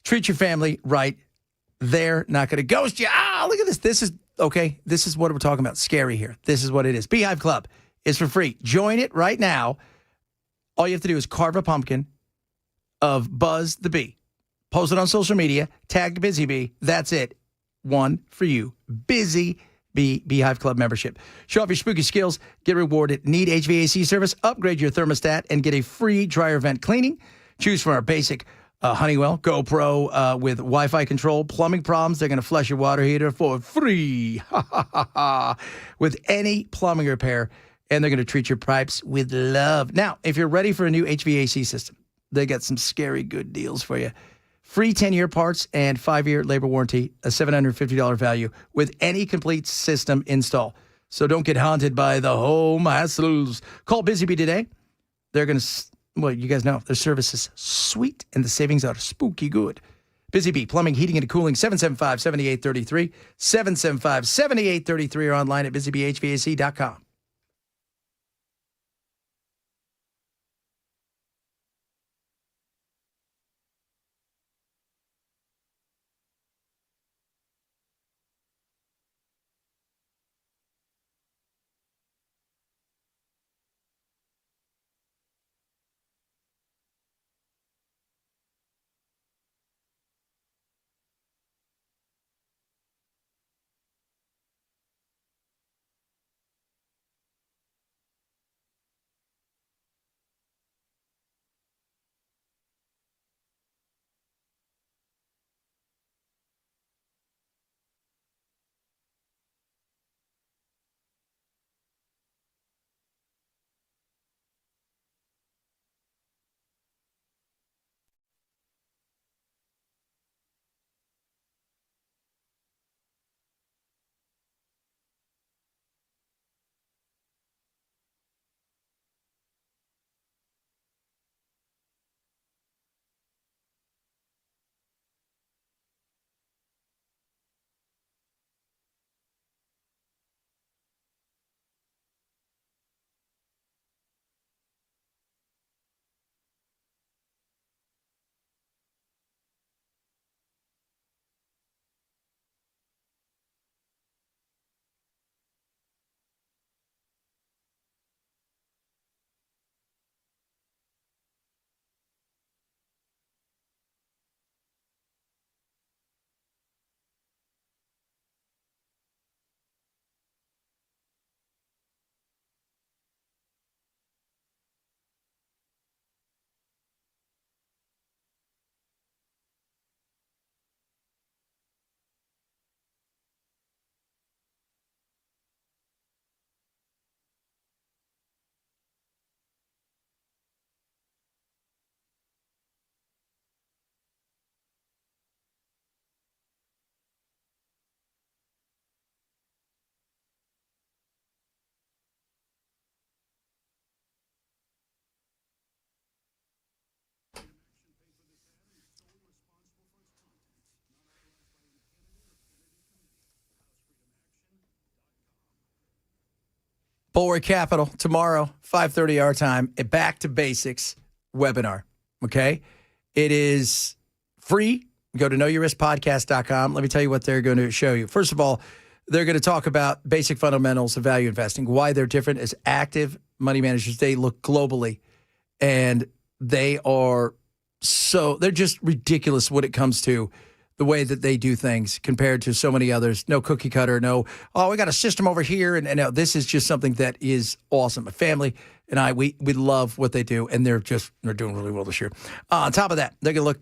Treat your family right. They're not going to ghost you. Look at this. This is, okay, this is what we're talking about. Scary here. This is what it is. Beehive Club is for free. Join it right now. All you have to do is carve a pumpkin of Buzz the Bee. Post it on social media. Tag Busy Bee. That's it. One for you. Busy Bee Beehive Club membership. Show off your spooky skills. Get rewarded. Need HVAC service? Upgrade your thermostat and get a free dryer vent cleaning. Choose from our basic Honeywell GoPro with Wi-Fi control. Plumbing problems, they're going to flush your water heater for free. With any plumbing repair. And they're going to treat your pipes with love. Now, if you're ready for a new HVAC system, they got some scary good deals for you. Free 10-year parts and 5-year labor warranty, a $750 value with any complete system install. So don't get haunted by the home hassles. Call Busy Bee today. They're going to, well, you guys know, their service is sweet and the savings are spooky good. Busy Bee, plumbing, heating, and cooling, 775-7833, 775-7833, or online at busybehvac.com. Bulwark Capital tomorrow, 5:30 our time, a Back to Basics webinar. Okay? It is free. Go to knowyourriskpodcast.com. Let me tell you what they're going to show you. First of all, they're going to talk about basic fundamentals of value investing, why they're different as active money managers. They look globally, and they're just ridiculous when it comes to the way that they do things compared to so many others. No cookie cutter, we got a system over here. And no, this is just something that is awesome. My family and we love what they do, and they're doing really well this year. On top of that, they're going to look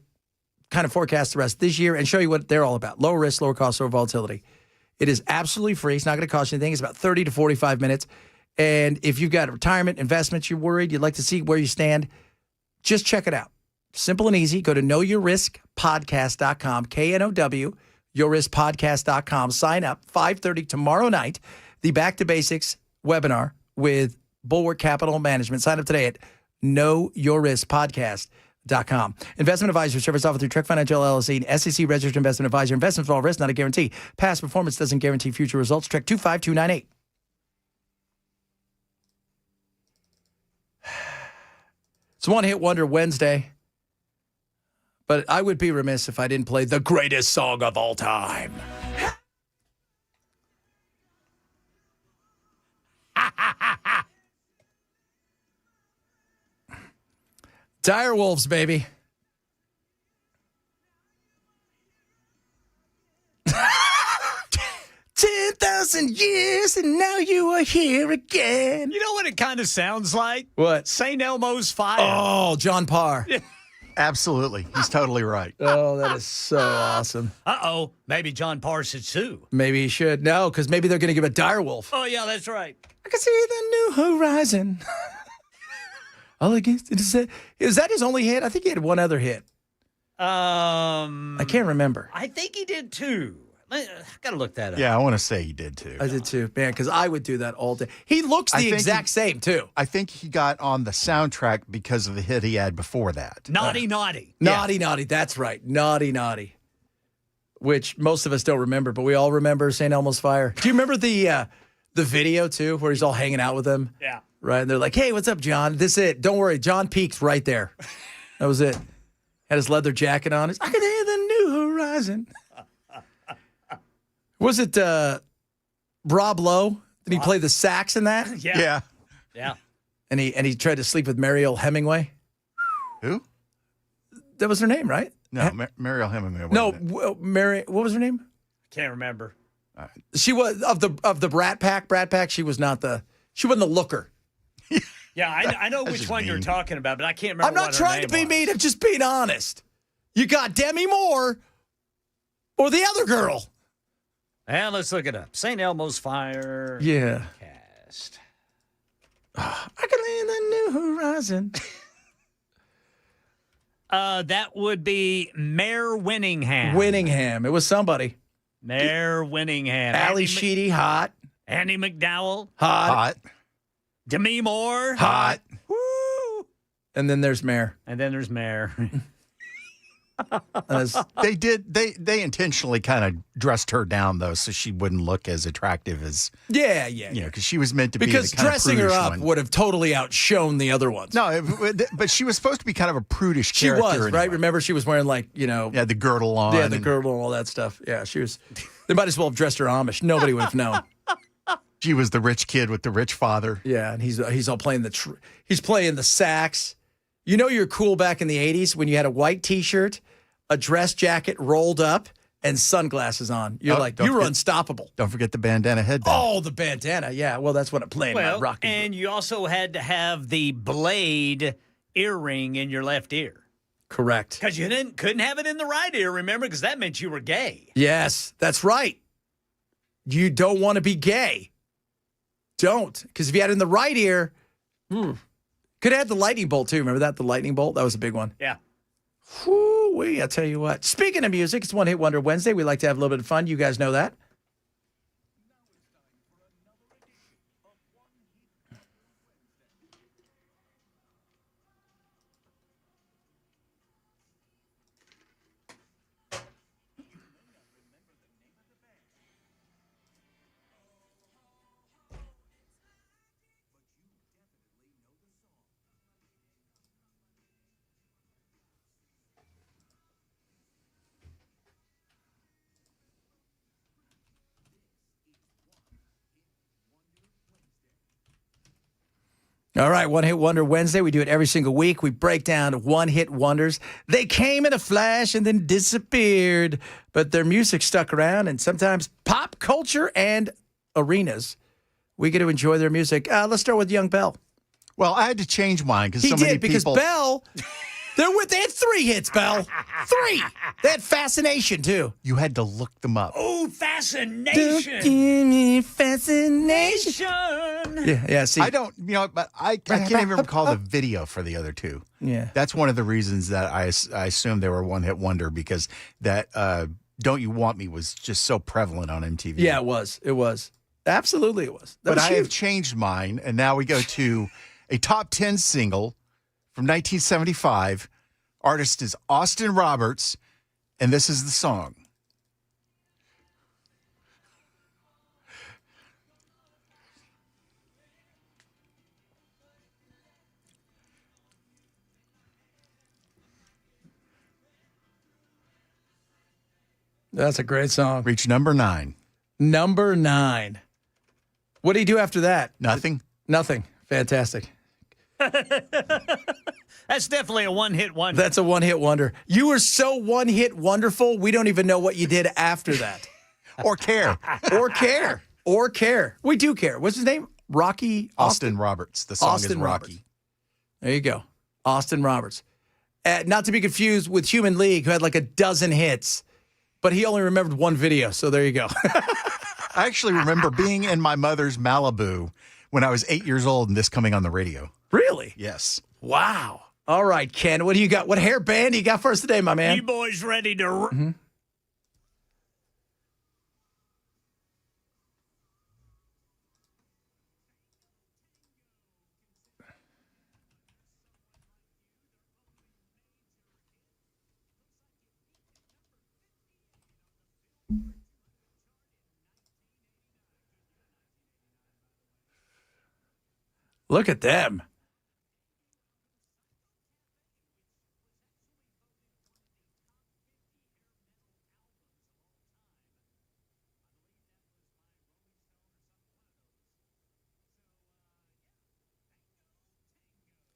kind of forecast the rest of this year and show you what they're all about. Lower risk, lower cost, lower volatility. It is absolutely free. It's not going to cost you anything. It's about 30 to 45 minutes. And if you've got retirement investments, you're worried, you'd like to see where you stand, just check it out. Simple and easy. Go to knowyourriskpodcast.com, KNOW, yourriskpodcast.com. Sign up, 5:30 tomorrow night, the Back to Basics webinar with Bulwark Capital Management. Sign up today at knowyourriskpodcast.com. Investment advisory service offered through Trek Financial LLC, an SEC registered investment advisor. Investments involve risk, not a guarantee. Past performance doesn't guarantee future results. Trek 25298. It's One Hit Wonder Wednesday, but I would be remiss if I didn't play the greatest song of all time. Direwolves, baby. 10,000 years and now you are here again. You know what it kind of sounds like? What? St. Elmo's Fire. Oh, John Parr. Absolutely. He's totally right. Oh, that is so awesome. Uh-oh. Maybe John Parr should sue. Maybe he should. No, because maybe they're going to give a direwolf. Oh, yeah, that's right. I can see the new horizon. All against it. Is that his only hit? I think he had one other hit. I can't remember. I think he did too. I got to look that up. Yeah, I want to say he did too. I did too, man, because I would do that all day. He looks the exact same too. I think he got on the soundtrack because of the hit he had before that. Naughty, naughty. Naughty, naughty. That's right. Naughty, naughty. Which most of us don't remember, but we all remember St. Elmo's Fire. Do you remember the video too, where he's all hanging out with them? Yeah. Right, and they're like, "Hey, what's up, John? This is it. Don't worry, John peaked right there. That was it. Had his leather jacket on. I can hear the new horizon." Was it Rob Lowe? Did he play the sax in that? Yeah. And he tried to sleep with Mariel Hemingway. Who? That was her name, right? No, Mariel Hemingway. No, Mary. What was her name? Can't remember. She was of the Brat Pack. Brat Pack. She wasn't the looker. Yeah, I know which one you're talking about, but I can't remember. I'm not trying to be mean. I'm just being honest. You got Demi Moore or the other girl. And let's look it up. St. Elmo's Fire. Yeah. Cast. I can hear the new horizon. That would be Mayor Winningham. Winningham. It was somebody. Mayor Winningham. Ali Sheedy, hot. Andy McDowell. Hot. Demi Moore. Hot. Woo. And then there's Mayor. They intentionally kind of dressed her down though, so she wouldn't look as attractive as because she was meant to be because the kind dressing of her prudish up one. would have totally outshone the other ones. No, but she was supposed to be kind of a prudish She character. was anyway. right. Remember, she was wearing the girdle on. Yeah, the girdle and all that stuff. Yeah, she was. They might as well have dressed her Amish. Nobody would have known. She was the rich kid with the rich father. Yeah, and he's all playing he's playing the sax. You know, you're cool back in the '80s when you had a white T-shirt, a dress jacket rolled up, and sunglasses on. You're unstoppable. Don't forget the bandana headband. Oh, the bandana. Yeah, well, that's what I'm playing. Well, my rocking and you also had to have the blade earring in your left ear. Correct. Because you couldn't have it in the right ear, remember? Because that meant you were gay. Yes, that's right. You don't want to be gay. Don't. Because if you had it in the right ear, could have had the lightning bolt too. Remember that? The lightning bolt? That was a big one. Yeah. Whoo-wee, I'll tell you what. Speaking of music, it's One Hit Wonder Wednesday. We like to have a little bit of fun. You guys know that. All right, One Hit Wonder Wednesday. We do it every single week. We break down one-hit wonders. They came in a flash and then disappeared, but their music stuck around, and sometimes pop culture and arenas, we get to enjoy their music. Let's start with Young Bell. Well, I had to change mine because He so did, many because people. Bell, they had 3 hits, Bell. 3. They had Fascination, too. You had to look them up. Oh, fascination. Fascination. Yeah, see. I don't, but I can't even recall the video for the other two. Yeah. That's one of the reasons that I assumed they were one-hit wonder, because that Don't You Want Me was just so prevalent on MTV. Yeah, it was. It was. Absolutely it was. But I have changed mine, and now we go to a top 10 single from 1975. Artist is Austin Roberts, and this is the song. That's a great song. Reach number 9. Number 9. What do you do after that? Nothing. Nothing. Fantastic. That's definitely a one-hit wonder. That's a one-hit wonder. You were so one-hit wonderful, we don't even know what you did after that. Or care. Or care. Or care. We do care. What's his name? Rocky? Austin Roberts. The song Austin is Rocky. Roberts. There you go. Austin Roberts. Not to be confused with Human League, who had like a dozen hits, but he only remembered one video, so there you go. I actually remember being in my mother's Malibu when I was 8 years old and this coming on the radio. Really? Yes. Wow. All right, Ken, what do you got? What hair band do you got for us today, my man? You boys ready to... Look at them.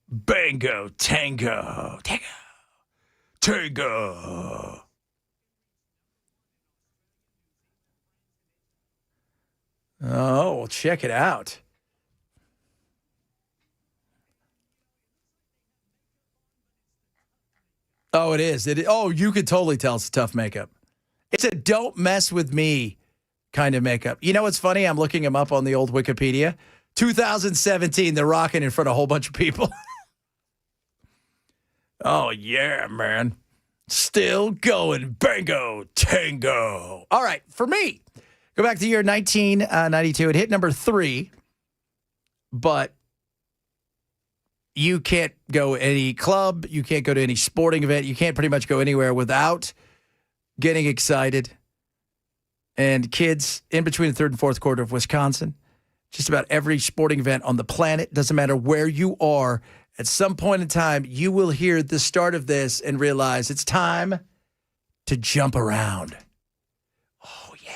Bango Tango. Tango. Tango. Oh, well, check it out. Oh, it is. Oh, you could totally tell it's a tough makeup. It's a don't mess with me kind of makeup. You know what's funny? I'm looking them up on the old Wikipedia. 2017, they're rocking in front of a whole bunch of people. Oh, yeah, man. Still going. Bango Tango. All right, for me, go back to the year 1992. It hit number 3, but you can't go any club. You can't go to any sporting event. You can't pretty much go anywhere without getting excited. And kids in between the third and fourth quarter of Wisconsin, just about every sporting event on the planet, doesn't matter where you are, at some point in time, you will hear the start of this and realize it's time to jump around. Oh, yeah.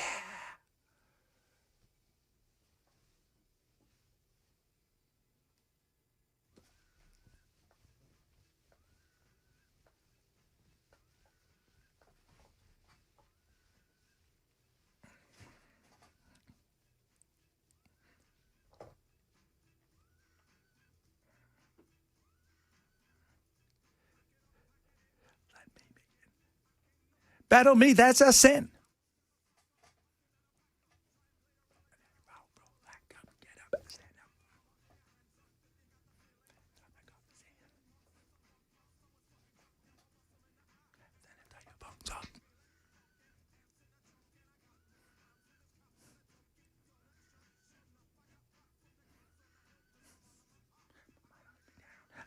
Battle me, that's a sin.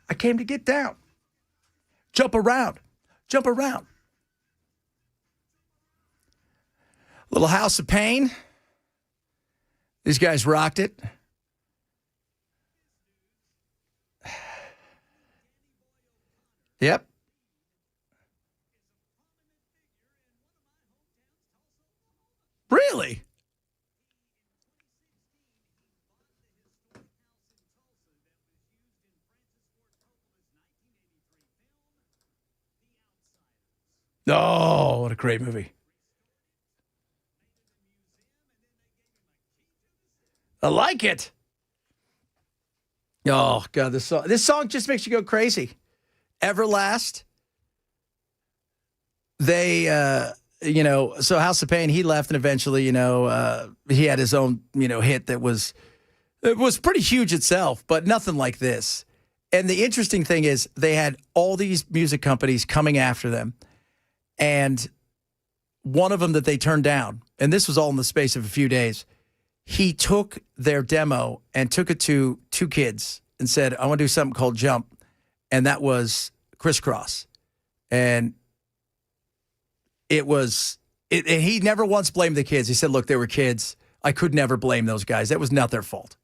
I came to get down. Jump around. Jump around. Little House of Pain. These guys rocked it. Yep. Really? Oh, what a great movie. I like it. Oh, God, this song just makes you go crazy. Everlast. They, so House of Pain, he left, and eventually, he had his own, hit that was pretty huge itself, but nothing like this. And the interesting thing is they had all these music companies coming after them, and one of them that they turned down, and this was all in the space of a few days, he took their demo and took it to two kids and said, I want to do something called Jump. And that was Crisscross. And and he never once blamed the kids. He said, look, they were kids. I could never blame those guys. That was not their fault.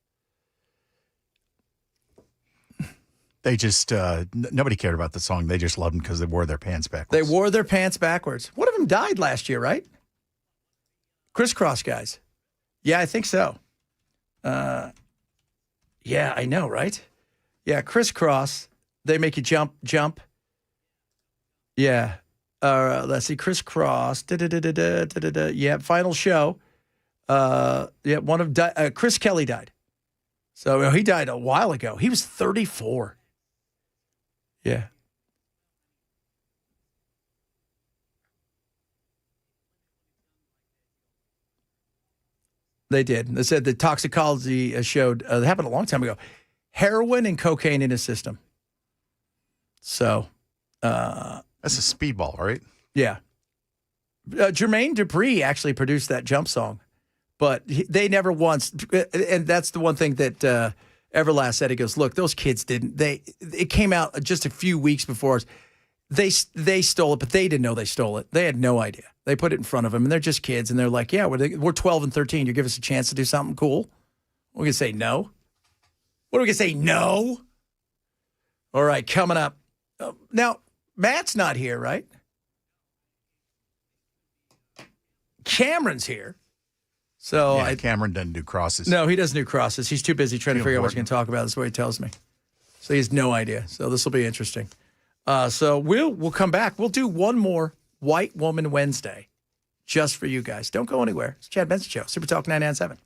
They just, nobody cared about the song. They just loved them because they wore their pants backwards. They wore their pants backwards. One of them died last year, right? Crisscross guys. Yeah, I think so. Yeah, I know, right? Yeah, Crisscross. They make you jump. Yeah. Let's see, Crisscross. Yeah, final show. Yeah, Chris Kelly died. So he died a while ago. He was 34. Yeah. They did. They said the toxicology showed, it happened a long time ago, heroin and cocaine in his system. So. That's a speedball, right? Yeah. Jermaine Dupri actually produced that Jump song, but they never once, and that's the one thing that Everlast said. He goes, look, those kids it came out just a few weeks before us. They stole it, but they didn't know they stole it. They had no idea. They put it in front of them, and they're just kids, and they're like, yeah, we're 12 and 13. You give us a chance to do something cool? We're going to say no. What are we going to say? No? All right, coming up. Now, Matt's not here, right? Cameron's here. So yeah, Cameron doesn't do crosses. No, he doesn't do crosses. He's too busy trying to figure out what he's going to talk about. That's what he tells me. So he has no idea. So this will be interesting. So we'll come back. We'll do one more White Woman Wednesday just for you guys. Don't go anywhere. It's Chad Benson Show, Super Talk 99.7.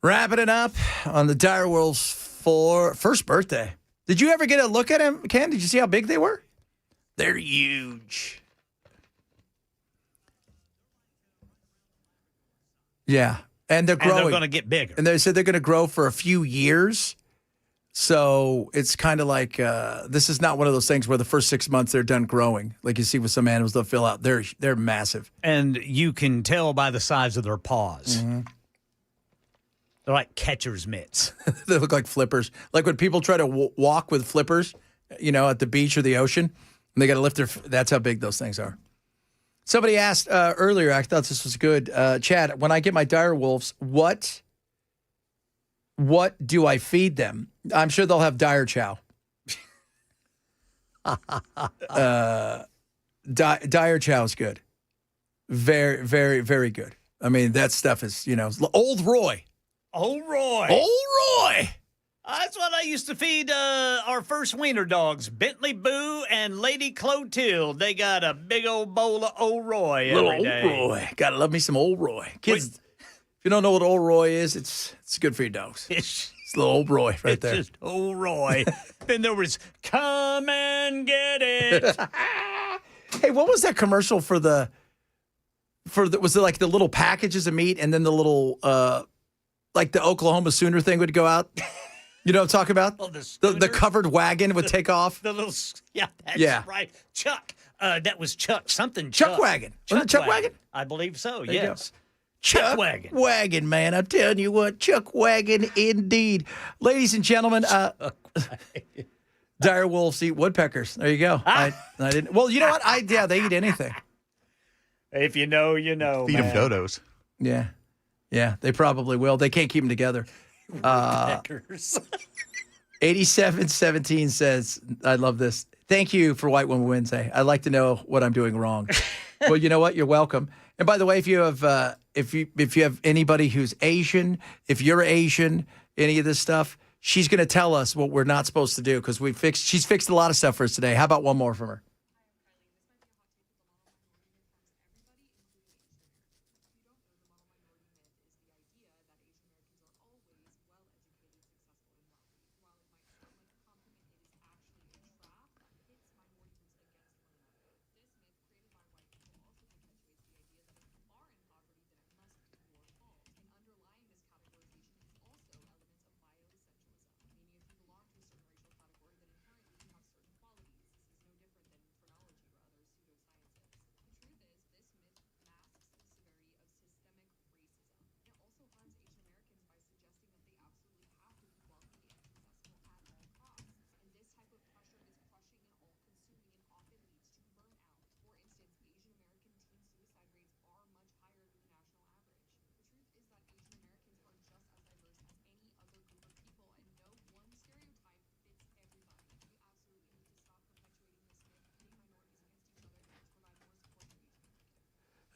Wrapping it up on the Direwolves for first birthday. Did you ever get a look at him, Ken? Did you see how big they were? They're huge. Yeah, and they're growing. And they're going to get bigger. And they said they're going to grow for a few years. So it's kind of like this is not one of those things where the first 6 months they're done growing. Like you see with some animals, they'll fill out. They're massive. And you can tell by the size of their paws. Mm-hmm. They're like catcher's mitts. They look like flippers. Like when people try to walk with flippers, at the beach or the ocean, and they got to lift their. That's how big those things are. Somebody asked earlier. I thought this was good. Chad, when I get my Direwolves, what do I feed them? I'm sure they'll have dire chow. Dire chow is good. Very, very, very good. I mean, that stuff is, Old Roy. Old Roy. Old Roy. That's what I used to feed our first wiener dogs, Bentley Boo and Lady Clotilde. They got a big old bowl of Old Roy every day. Old Roy. Gotta love me some Old Roy. Kids, if you don't know what Old Roy is, it's good for your dogs. It's little Old Roy right there. It's just Old Roy. Then there was Come and Get It. Hey, what was that commercial for was it like the little packages of meat and then the little, like the Oklahoma Sooner thing would go out? You know what I'm talking about? Oh, the covered wagon would take off. The little, that's right. Chuck. That was Chuck. Something Chuck Wagon. Wasn't it Chuck Wagon? I believe so, There you yes. go. Chuck Wagon. Wagon, man. I'm telling you what, Chuck Wagon indeed. Ladies and gentlemen, Direwolves eat woodpeckers. There you go. I didn't. Well, you know what? They eat anything. If you know, you know. Feed them dodos. Yeah. Yeah, they probably will. They can't keep them together. Woodpeckers. 8717 says, I love this. Thank you for White Woman Wednesday. I'd like to know what I'm doing wrong. Well, you know what? You're welcome. And by the way, if you have if you have anybody who's Asian, if you're Asian, any of this stuff, she's going to tell us what we're not supposed to do because she's fixed a lot of stuff for us today. How about one more from her?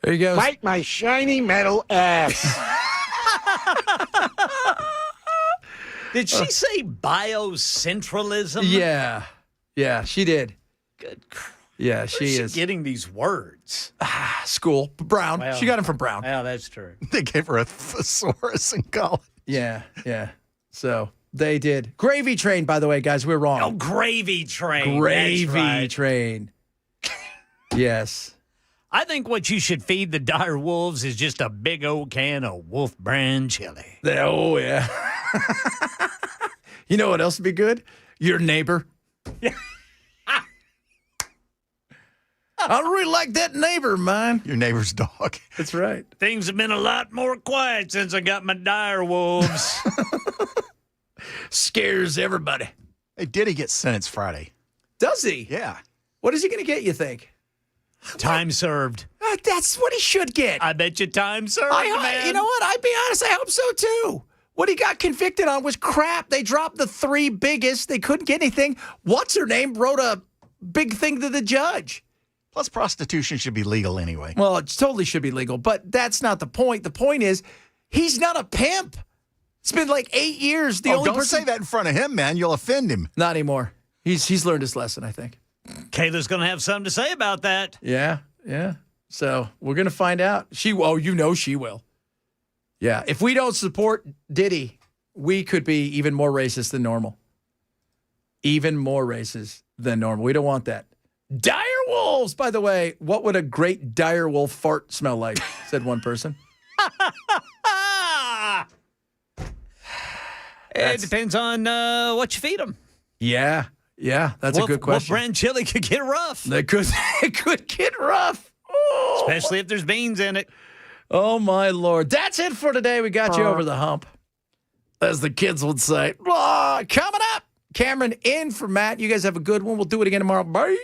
There you go. Bite my shiny metal ass. Did she say biocentralism? Yeah. Yeah, she did. Good Christ. Yeah, she Where's is. Getting these words. School. Brown. Well, she got them from Brown. Yeah, that's true. They gave her a thesaurus in college. Yeah, yeah. So they did. Gravy Train, by the way, guys, we're wrong. Oh, Gravy Train. Gravy That's right. Train. Yes. I think what you should feed the dire wolves is just a big old can of Wolf brand chili. Oh, yeah. You know what else would be good? Your neighbor. I really like that neighbor of mine. Your neighbor's dog. That's right. Things have been a lot more quiet since I got my dire wolves. Scares everybody. Hey, Diddy gets sentenced Friday. Does he? Yeah. What is he going to get, you think? Time served. That's what he should get. I bet you time served, man. You know what? I'd be honest, I hope so, too. What he got convicted on was crap. They dropped the three biggest. They couldn't get anything. What's-her-name wrote a big thing to the judge. Plus, prostitution should be legal anyway. Well, it totally should be legal, but that's not the point. The point is, he's not a pimp. It's been like 8 years. Don't say that in front of him, man. You'll offend him. Not anymore. He's learned his lesson, I think. Kayla's going to have something to say about that. Yeah, yeah. So we're going to find out. She will. Yeah. If we don't support Diddy, we could be even more racist than normal. Even more racist than normal. We don't want that. Direwolves, by the way, what would a great direwolf fart smell like? Said one person. It depends on what you feed them. Yeah, that's a good question. What brand chili could get rough? It could get rough. Oh, especially if there's beans in it. Oh, my Lord. That's it for today. We got you over the hump, as the kids would say. Coming up, Cameron in for Matt. You guys have a good one. We'll do it again tomorrow. Bye.